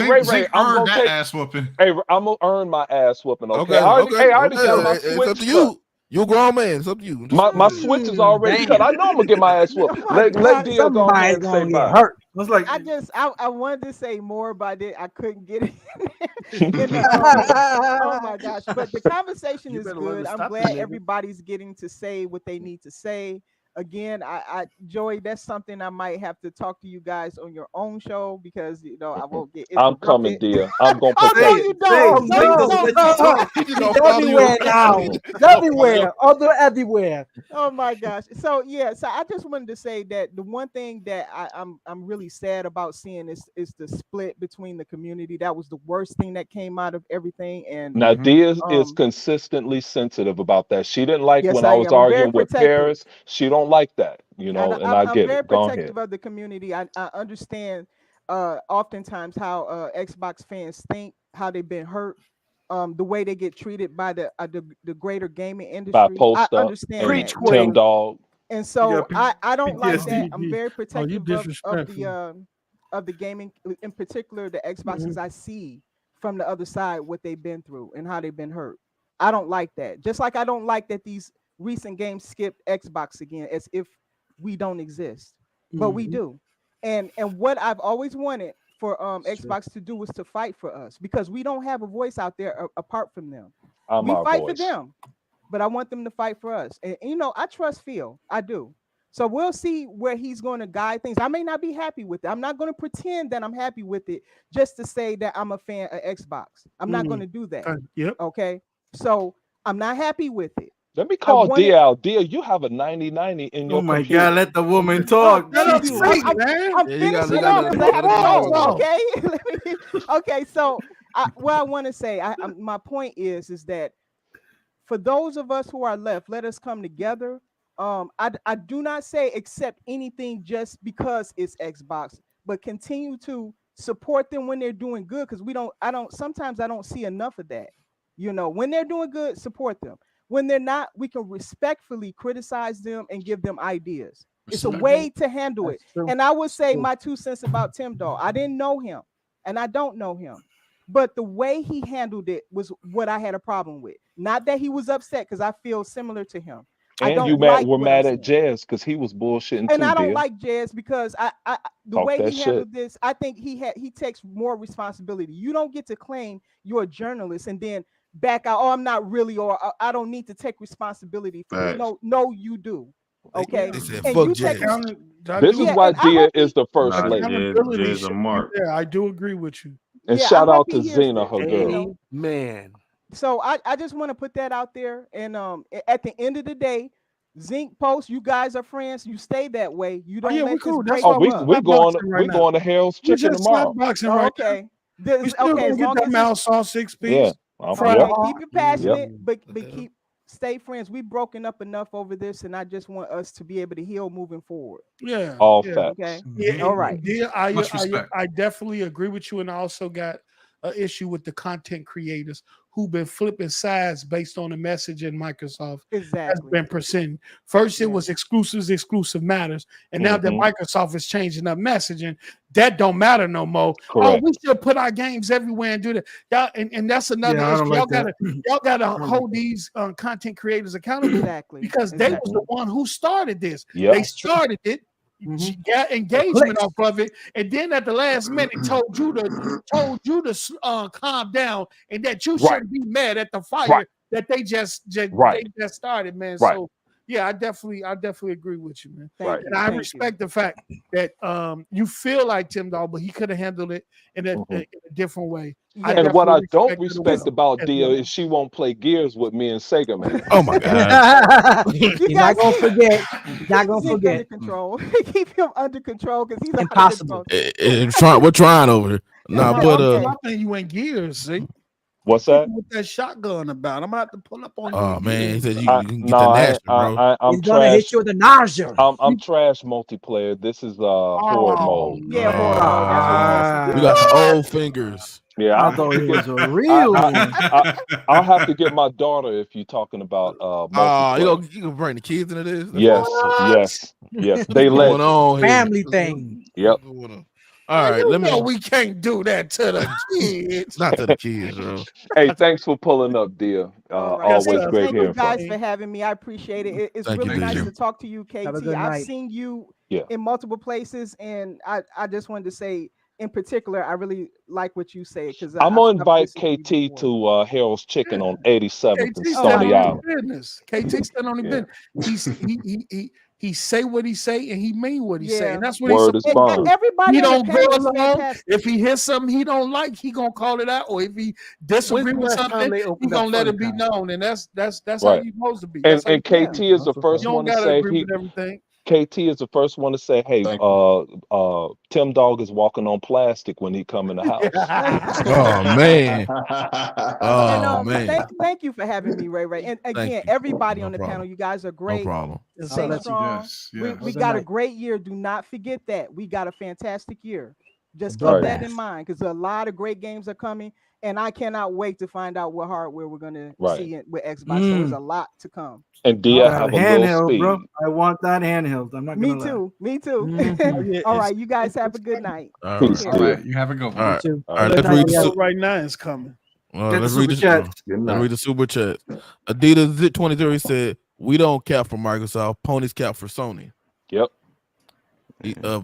Ray, I'm gonna take ass whooping. Hey, I'm gonna earn my ass whooping. Okay. I already got my switch. It's up to you. You a grown man. It's up to you. My switch is already cut. I know I'm gonna get my ass whooped. Let Dia go ahead and say bye. Hurt. I wanted to say more, but I couldn't get it. Oh my gosh! But the conversation is good. I'm glad everybody's getting to say what they need to say. again, Joey, that's something I might have to talk to you guys on your own show because I won't get interrupted. I'm coming, dear. I'm gonna oh protect no, you don't. He's everywhere now. Everywhere. Oh my gosh. So I just wanted to say that the one thing that I'm really sad about seeing is the split between the community. That was the worst thing that came out of everything. And now Dia is consistently sensitive about that. She didn't like when I was am. arguing with Paris. She don't like that, and I get I'm very it. Go protective ahead. of the community. I understand oftentimes how Xbox fans think, how they've been hurt, the way they get treated by the greater gaming industry. By Post I understand and that. Tim Dog. And so Yeah, I don't like that. I'm very you protective disrespectful. of the gaming, in particular the Xboxes. I see from the other side what they've been through and how they've been hurt. I don't like that. Just like I don't like that these recent games skipped Xbox again, as if we don't exist, but we do. And what I've always wanted for Xbox to do was to fight for us, because we don't have a voice out there apart from them. We fight for them, but I want them to fight for us. And I trust Phil. I do. So we'll see where he's going to guide things. I may not be happy with it. I'm not going to pretend that I'm happy with it just to say that I'm a fan of Xbox. I'm not going to do that. Okay. So I'm not happy with it. Let me call Dia out. Dia, you have a 9090 in your Oh my computer. God, let the woman talk. I'm finishing up because I have a talk, okay? Okay, so what I want to say, my point is that for those of us who are left, let us come together. I do not say accept anything just because it's Xbox, but continue to support them when they're doing good, because sometimes I don't see enough of that. When they're doing good, support them. When they're not, we can respectfully criticize them and give them ideas. It's a way to handle it. And I would say my 2 cents about Tim Dog. I didn't know him, and I don't know him, but the way he handled it was what I had a problem with. Not that he was upset, because I feel similar to him. And you were mad at Jazz because he was bullshitting too. And I don't like Jazz because the way he handled this, I think he takes more responsibility. You don't get to claim you're a journalist and then back out. Oh, I'm not really, or I don't need to take responsibility for it. No, you do. Okay. This is why Dia is the first lady. Yeah, I do agree with you. And shout out to Zena, her girl. Man. So I just want to put that out there. And at the end of the day, ZINC Post, you guys are friends. You stay that way. You don't. We're cool. That's we're going to Hell's Chicken tomorrow. Okay. We still gonna get that mouse all 6 piece. Yeah. Keep it passionate, but stay friends. We've broken up enough over this, and I just want us to be able to heal moving forward. Yeah. All facts. Okay. Yeah. All right. Yeah, I definitely agree with you, and I also got an issue with the content creators who've been flipping sides based on the message in Microsoft has been presenting. First, it was exclusive matters, and now that Microsoft is changing up messaging, that don't matter no more. Correct. Oh, we should put our games everywhere and do that. Y'all, and that's another issue. Y'all gotta hold these content creators accountable because they was the one who started this. Yep. They started it. Got engagement off of it, and then at the last minute told you to calm down, and that you shouldn't be mad at the fire that they just started, man. So yeah, I definitely agree with you, man. And I respect the fact that you feel like Tim Dog, but he could have handled it in a different way. And what I don't respect about Dia is she won't play Gears with me and Sega, man. Oh my God. You're not gonna forget. Not gonna forget. Under control. Keep him under control because he's impossible. We're trying over here. I think you ain't Gears, see. What's that? With that shotgun about? I'm gonna have to pull up on you. Oh man, he said you can get the national, bro. He's gonna hit you with the nausea. I'm trash multiplayer. This is horde mode. Yeah, horde mode. We got the old fingers. Yeah, I thought it was a real one. I'll have to get my daughter if you're talking about you can bring the kids into this. Yes. They let family thing. Yep. All right, we can't do that to the kids. Not to the kids, bro. Hey, thanks for pulling up, Dia. Always great hearing from you. Thank you guys for having me. I appreciate it. It's really nice to talk to you, KT. I've seen you in multiple places, and I just wanted to say, in particular, I really like what you say because I'm gonna invite KT to Harold's Chicken on 87th and Stony Island. KT stand on the business. he say what he say and he mean what he say, and that's what Word he's is bond. Everybody he don't go along. fantastic. If he hears something he don't like, he gonna call it out, or if he disagree with something, he gonna let it be known, and that's how you supposed to be. And KT is the first one to say everything. KT is the first one to say, "Hey, Tim Dog is walking on plastic when he come in the house." Oh man! Oh man! Thank you for having me, Ray. And again, everybody on the panel, you guys are great. No problem. Stay strong. We got a great year. Do not forget that we got a fantastic year. Just keep that in mind, because a lot of great games are coming, and I cannot wait to find out what hardware we're gonna see it with Xbox. So there's a lot to come. And DEIA have a handheld, speed. bro. I want that handheld. I'm not gonna lie. Me too. All right, you guys have a good night. All right, you have a good one. All right, let's read the right now is coming. Let's read the super chat. Adidas Zit23 said, "We don't cap for Microsoft. Ponies cap for Sony." Yep.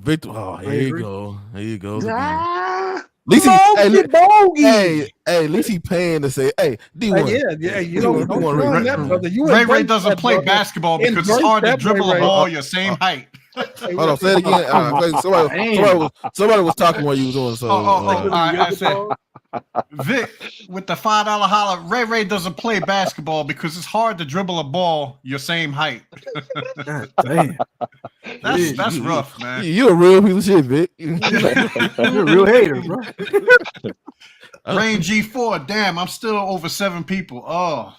Victor. Oh, here you go. Here you go. At least at least he paying to say, "Hey, D1." Yeah. You don't want that, brother. Ray doesn't play basketball because it's hard to dribble a ball your same height. Hold on, say it again. Somebody was talking while you was doing so. I said, Vic, with the $5 holler, Ray doesn't play basketball because it's hard to dribble a ball your same height. God damn. That's rough, man. You a real piece of shit, Vic. You're a real hater, bro. Rain G4, damn, I'm still over 7 people. Oh,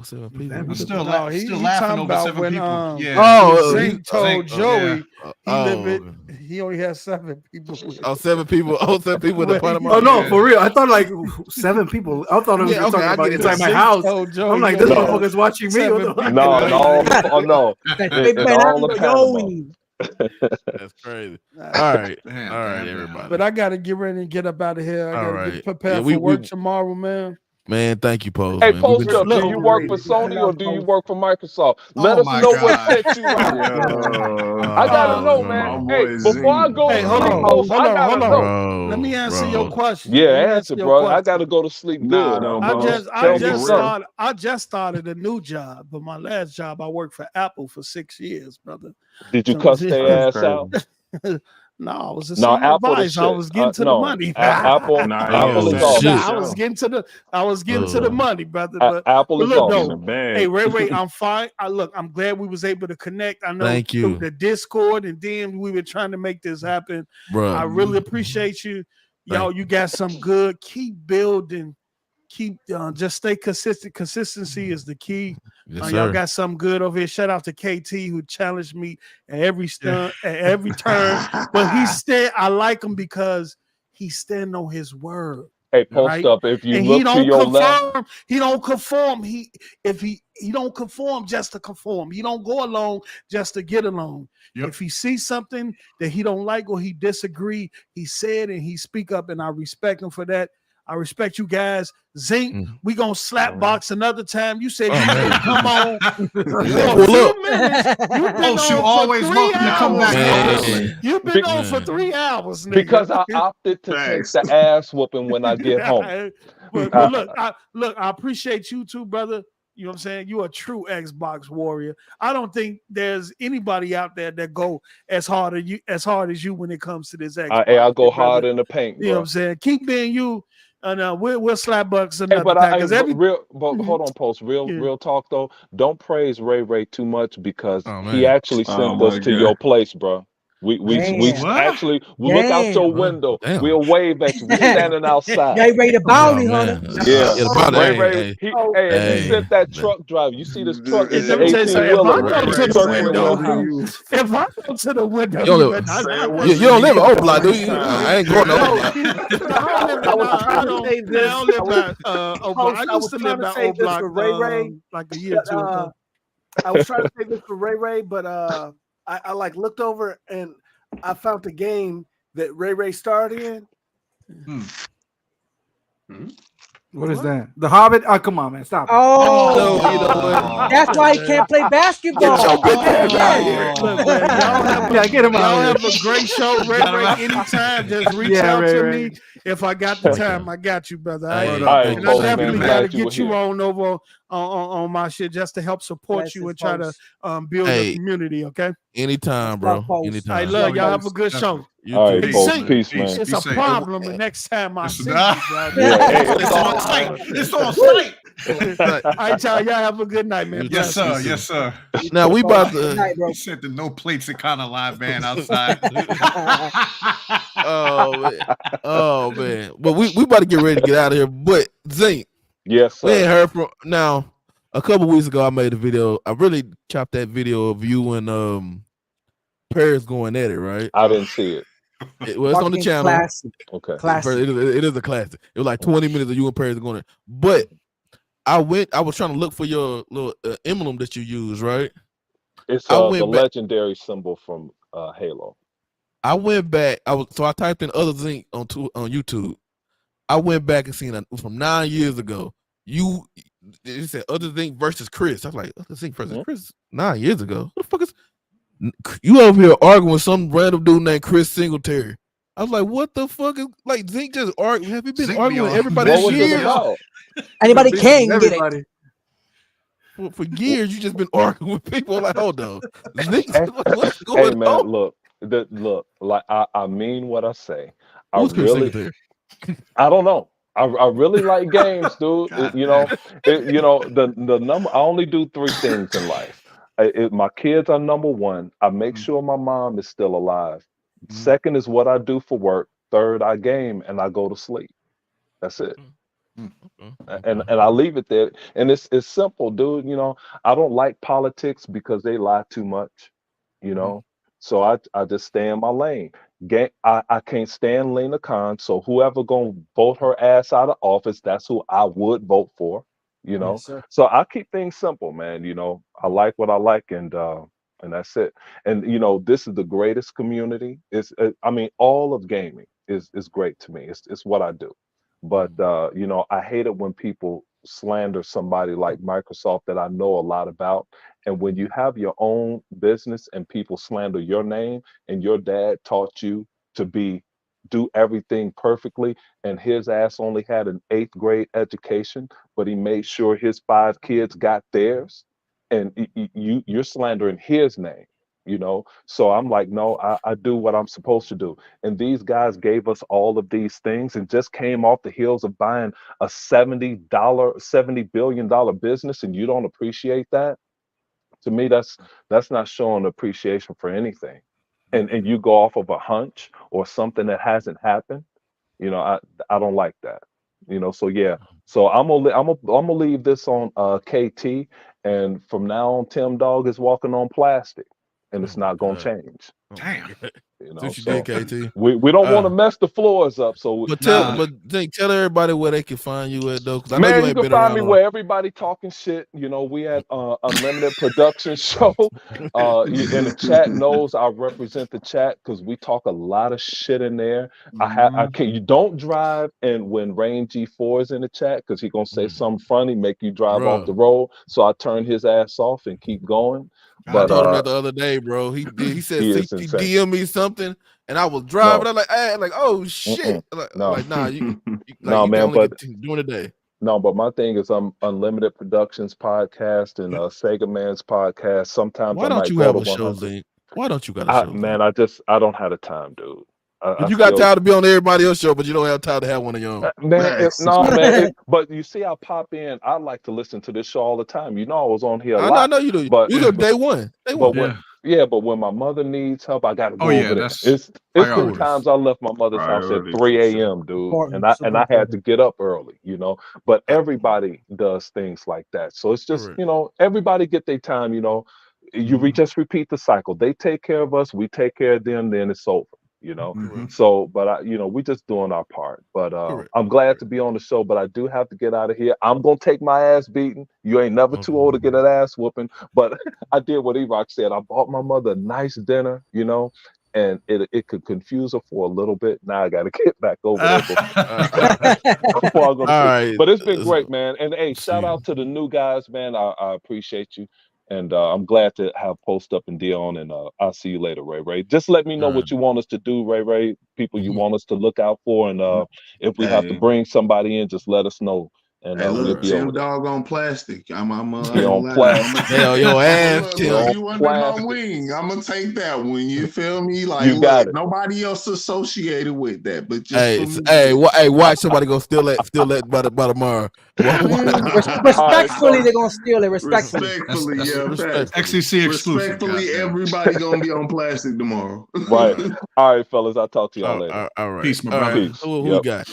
7 people. I'm still laughing over 7 people. Zink told Joey he only has 7 people. 7 people. 7 people with the Panama. Oh no, for real. I thought like 7 people. I thought it was talking about inside my house. I'm like, this motherfucker's watching me. No. That's crazy. All right, everybody. But I gotta get ready and get up out of here. I gotta get prepared for work tomorrow, man. Man, thank you, Post. Hey, Post up. Do you work for Sony or do you work for Microsoft? Let us know what set you out. I gotta know, man. Hey, before I go, hold on. Let me answer your question. Yeah, answer, bro. I gotta go to sleep good. I just started a new job, but my last job I worked for Apple for 6 years, brother. Did you cuss their ass out? No, I was a senior advisor. I was getting to the money. Apple is awesome. I was getting to the money, brother. But Apple is awesome. Hey, Ray, I'm fine. I'm glad we was able to connect. I know through the Discord, and then we were trying to make this happen. Bro, I really appreciate you. Y'all, you got some good. Keep building. Keep just stay consistent. Consistency is the key. Yes, y'all got something good over here. Shout out to KT who challenged me at every turn. But I like him because he stand on his word. Hey, Post up. If you look to your left, he don't conform. He don't conform just to conform. He don't go along just to get along. Yep. If he sees something that he don't like or he disagree, he said and he speak up, and I respect him for that. I respect you guys. Zink, we gonna slap box another time. You said come on. You always welcome to come back. You've been on for 3 hours, nigga. Because I opted to take the ass whooping when I get home. But look, I appreciate you too, brother. You know what I'm saying? You're a true Xbox warrior. I don't think there's anybody out there that go as hard as you when it comes to this Xbox. I go hard in the paint. You know what I'm saying? Keep being you. And we'll slap bucks another time. Hold on, Post. Real talk though. Don't praise Ray too much because he actually sent us to your place, bro. We actually look out your window. Damn. We'll wave at you. We're standing outside. Ray the bounty hunter. Yeah, Ray. He sent that truck driver. You see this truck? It's an 18-wheeler. If I go to the window, you don't live in O Block, do you? I ain't going to O Block. I used to live in O Block like a year or two ago. I was trying to say this for Ray, but I like looked over and I found the game that Ray starred in. What is that? The Hobbit? Oh, come on, man. Stop it. Oh, No, you know what? that's why he can't play basketball. Get him out. Y'all have a great show, Ray. Anytime, just reach out to me. If I got the time, I got you, brother. And I definitely got to get you on over on my shit just to help support you and try to build a community. Okay. Anytime, bro. Anytime. I love y'all. Have a good show. All right, folks. Peace, man. It's a problem the next time I see you, brother. It's on site. It's on site. All right, y'all. Y'all have a good night, man. Yes, sir. Yes, sir. Now we about to. He said the no plates and kind of live band outside. Oh man. But we about to get ready to get out of here. But ZINC. Yes, sir. We ain't heard from now. A couple weeks ago, I made a video. I really chopped that video of you and Paris going at it, right? I didn't see it. Well, it's on the channel. Classic. Okay. Classic. It is a classic. It was like 20 minutes of you and Paris going at it. But I was trying to look for your little emblem that you use, right? It's the legendary symbol from Halo. I went back. I typed in other ZINC on YouTube. I went back and seen from 9 years ago. It said other ZINC versus Chris. I was like, other ZINC versus Chris 9 years ago. What the fuck is you over here arguing with some random dude named Chris Singletary? I was like, what the fuck is like ZINC just arguing? Have you been arguing with everybody this year? Anybody can get it. For years, you just been arguing with people. Like, hold on, what's going hey man, on? look. Like I mean what I say. Who's Chris Singletary? I don't know. I really like games, dude. The number. I only do 3 things in life. My kids are number 1. I make sure my mom is still alive. Second is what I do for work. Third, I game and I go to sleep. That's it. And I leave it there. And it's simple, dude. I don't like politics because they lie too much. So I just stay in my lane. I can't stand Lena Khan. So whoever gonna vote her ass out of office, that's who I would vote for. Yes, so I keep things simple, man. I like what I like, and that's it. And this is the greatest community. All of gaming is great to me. It's what I do. But I hate it when people slander somebody like Microsoft that I know a lot about. And when you have your own business and people slander your name, and your dad taught you to do everything perfectly, and his ass only had an 8th grade education, but he made sure his 5 kids got theirs, and you're slandering his name. So I'm like, no, I do what I'm supposed to do. And these guys gave us all of these things and just came off the heels of buying a $70 billion business, and you don't appreciate that. To me, that's not showing appreciation for anything. And you go off of a hunch or something that hasn't happened. I don't like that. So yeah. So I'm gonna leave this on KT, and from now on, Tim Dog is walking on plastic. And it's not gonna change. Damn. What you did, KT. We don't want to mess the floors up. So tell everybody where they can find you at though. I know Man, you you can find me where everybody talking shit. We at Unlimited Production Show. In the chat knows I represent the chat because we talk a lot of shit in there. You don't drive, and when Rain G4 is in the chat, because he gonna say something funny, make you drive off the road. So I turn his ass off and keep going. But I told him that the other day, bro. He said he DM me something, and I was driving. No. I'm like, hey, like, oh shit. No. Like, nah, you no, you man, but during the day. No, but my thing is Unlimited Productions podcast and Sega Man's podcast. Sometimes why don't you have a show, ZINC? Why don't you got a show? Man, I don't have the time, dude. You got time to be on everybody else's show, but you don't have time to have one of your own. Man, but you see, I pop in. I like to listen to this show all the time. I was on here a lot. I know you do. But you do day one. But when my mother needs help, I got to go over there. It's been times I left my mother's house at 3 a.m., dude, and I had to get up early, But everybody does things like that, so it's just everybody get their time. You just repeat the cycle. They take care of us, we take care of them, then it's over. So, but we just doing our part. But I'm glad to be on the show, but I do have to get out of here. I'm gonna take my ass beating. You ain't never too old to get an ass whooping. But I did what E-Rock said. I bought my mother a nice dinner, and it could confuse her for a little bit. Now I got to get back over there before I go to sleep. Right. But it's been great, man. And hey, shout out to the new guys, man. I appreciate you. And I'm glad to have Post Up and Dion, and I'll see you later, Ray. Just let me know what you want us to do, Ray. People you want us to look out for, and if we have to bring somebody in, just let us know. And look, Tim Dog on plastic. I'm on plastic. Hell, your ass, Tim. You under my wing. I'm gonna take that one. You feel me? Like, you got it. Nobody else associated with that, but just hey, watch somebody go steal that by tomorrow. Respectfully, they're gonna steal it. Respectfully, XCC exclusive. Respectfully, everybody gonna be on plastic tomorrow. Right. All right, fellas. I'll talk to y'all later. All right. Peace, my brother. Peace. Who we got?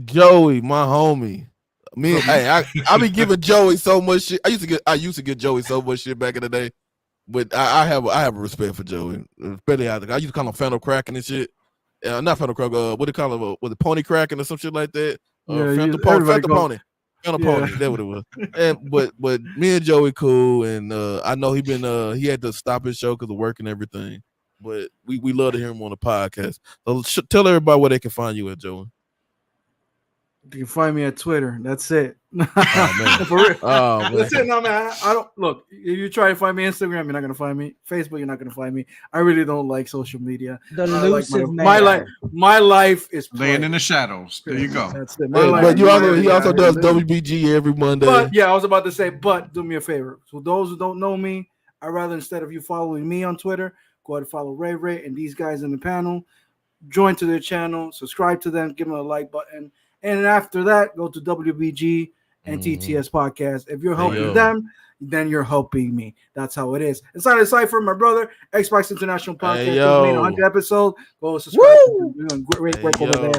Joey, my homie. I be giving Joey so much shit. I used to get Joey so much shit back in the day, but I have a respect for Joey. Especially I used to call him Phantom Kraken and shit. Not Phantom Kraken. What do you call him? Was it Pony Kraken or some shit like that? Phantom Pony. Phantom Pony. That's what it was. But me and Joey cool, and I know he had to stop his show because of work and everything. But we love to hear him on the podcast. So tell everybody where they can find you at, Joey. You can find me at Twitter. That's it. Oh, man. For real. Oh, man. That's it. No, man. I don't look. If you try to find me on Instagram, you're not gonna find me. Facebook, you're not gonna find me. I really don't like social media. My life is laying in the shadows. There you go. That's it. But he also does WBG every Monday. But yeah, I was about to say, but do me a favor. So those who don't know me, I'd rather instead of you following me on Twitter, go ahead and follow Ray and these guys in the panel. Join to their channel, subscribe to them, give them a like button. And after that, go to WBG and TTS Podcast. If you're helping them, then you're helping me. That's how it is. Inside the Cypher, my brother, Xbox International Podcast, 100 episode. Go subscribe. We're doing great work over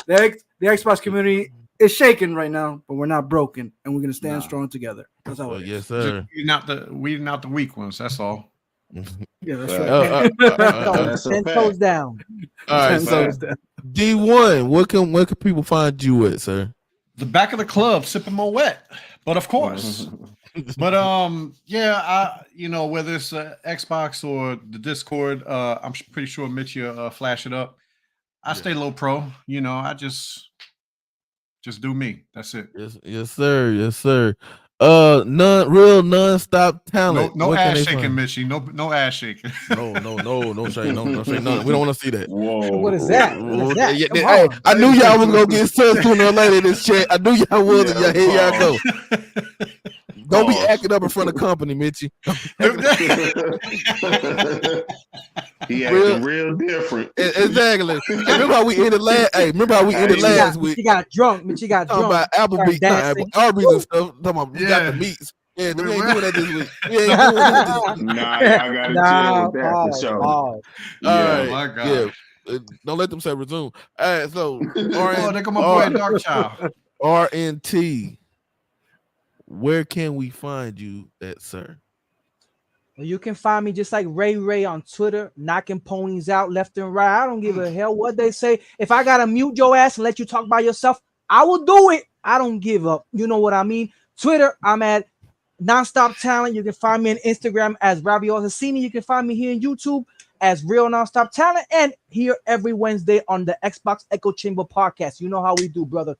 there. The Xbox community is shaking right now, but we're not broken, and we're gonna stand strong together. That's how it is. Yes, sir. We're not the weak ones. That's all. Yeah, that's right. 10 toes down. All right, so D1, where can people find you at, sir? The back of the club, sipping my wet. But of course, but whether it's Xbox or the Discord, I'm pretty sure Mitch flash it up. I stay low pro. I just do me. That's it. Yes, sir. Yes, sir. Non-stop talent. No ass shaking, Mitchie. No ass shaking. No shake. No. We don't want to see that. Whoa. What is that? Hey, I knew y'all was gonna get sus sooner or later in this chat. I knew y'all was, and here y'all go. Don't be acting up in front of company, Mitchie. He acting real different. Exactly. Remember how we ended last week? She got drunk. Mitchie got drunk. About Applebee's, Arby's and stuff. Talking about we got the meats. Yeah, we ain't doing that this week. Nah, I gotta chill with that for sure. All right, my God. Yeah. Don't let them say resume. All right, so there come my boy Dark Child. RNT. Where can we find you at, sir? You can find me just like Ray on Twitter, knocking ponies out left and right. I don't give a hell what they say. If I gotta mute your ass and let you talk by yourself, I will do it. I don't give up. You know what I mean? Twitter, I'm at Nonstop Talent. You can find me on Instagram as Raviol Hassini. You can find me here on YouTube as Real Nonstop Talent, and here every Wednesday on the Xbox Echo Chamber Podcast. You know how we do, brother.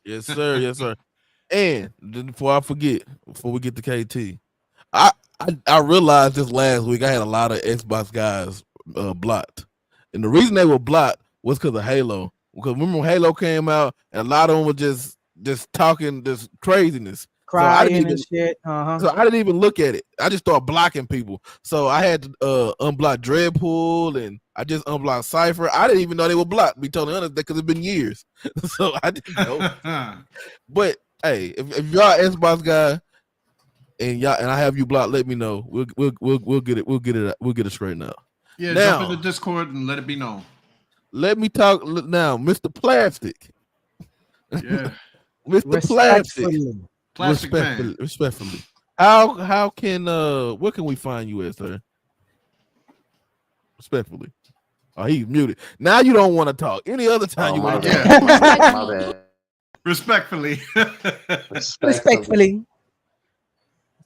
Yes, sir. Yes, sir. And before we get to KT, I realized this last week I had a lot of Xbox guys blocked, and the reason they were blocked was because of Halo. Because remember when Halo came out, and a lot of them were just talking this craziness, crying and shit. So I didn't even look at it. I just started blocking people. So I had to unblock Dreadpool, and I just unblocked Cypher. I didn't even know they were blocked. To be totally honest, because it's been years, so I didn't know. But hey, if y'all Xbox guy and I have you blocked, let me know. We'll get it straightened out. Yeah, jump in the Discord and let it be known. Let me talk now, Mr. Plastic. Yeah, Mr. Plastic. Respectfully. How can where can we find you at, sir? Respectfully. Oh, he's muted. Now you don't want to talk. Any other time you want to talk. My bad. Respectfully. Respectfully.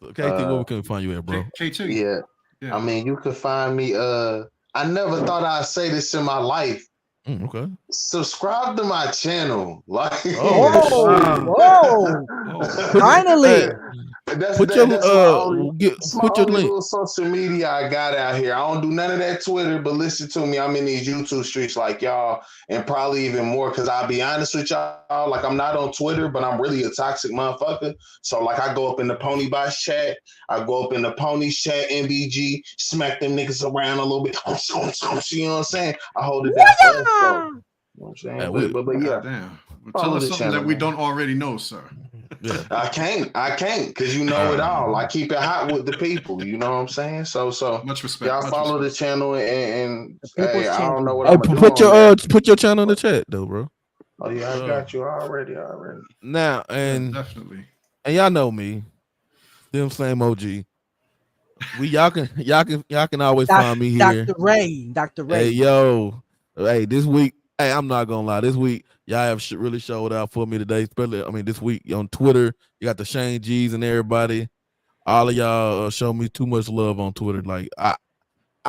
Okay, where can we find you at, bro? K2. Yeah. I mean, you can find me. I never thought I'd say this in my life. Okay. Subscribe to my channel. Like, whoa. Finally. Put your my link. little social media I got out here. I don't do none of that Twitter, but listen to me. I'm in these YouTube streets like y'all, and probably even more. Because I'll be honest with y'all, like I'm not on Twitter, but I'm really a toxic motherfucker. So like I go up in the Pony Boss chat, I go up in the Ponies chat, MBG, smack them niggas around a little bit. You know what I'm saying? I hold it down. You know what I'm saying? But yeah. Damn. Well, tell us something that we don't already know, sir. Yeah. I can't, because you know it all. I keep it hot with the people. You know what I'm saying? So much respect. Y'all follow the channel and hey, I don't know what I'm I'm doing. Put your channel in the chat though, bro. Oh yeah, I got you already. Now and definitely. And y'all know me, them same OG. Y'all can always find me here. Dr. Ray. Hey yo, hey this week. Hey, I'm not gonna lie. This week, y'all have really showed out for me today. Especially, this week on Twitter, you got the Shane G's and everybody. All of y'all show me too much love on Twitter. Like I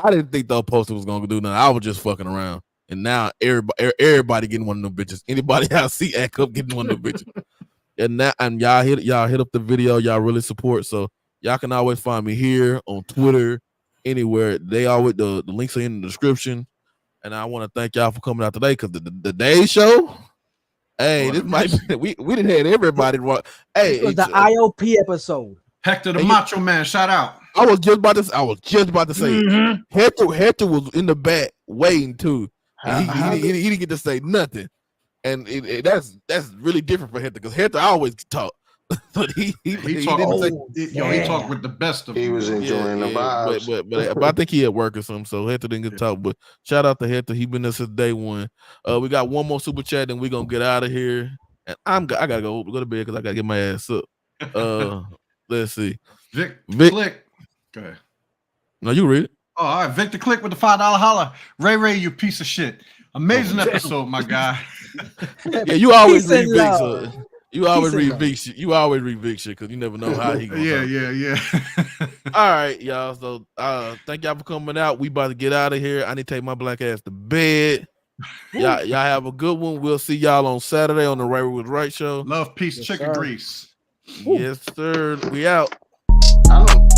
didn't think the poster was gonna do nothing. I was just fucking around, and now everybody getting one of them bitches. Anybody I see act up getting one of them bitches. And y'all hit up the video. Y'all really support. So y'all can always find me here on Twitter, anywhere. They always the links are in the description. And I want to thank y'all for coming out today because the day show. Hey, this might be, we didn't have everybody. Hey, it was the IOP episode. Hector the Macho Man, shout out. I was just about to say Hector was in the back waiting too. He didn't get to say nothing, and that's really different for Hector because Hector always talk. But he talked with the best of them. He was enjoying the vibes. But I think he at work or something, so Hector didn't get to talk. But shout out to Hector. He been there since day one. We got one more super chat, and we're gonna get out of here. And I gotta go to bed because I gotta get my ass up. Let's see. Vic Click. Go ahead. No, you read it. Oh, all right. Victor Click with the $5 holla. Ray, you piece of shit. Amazing episode, my guy. Yeah, you always read Vic. So. You always read Vic shit. You always read Vic shit because you never know how he goes. Yeah. All right, y'all. So thank y'all for coming out. We about to get out of here. I need to take my black ass to bed. Y'all have a good one. We'll see y'all on Saturday on the Ray with Right show. Love, peace, chicken grease. Yes, sir. We out. I don't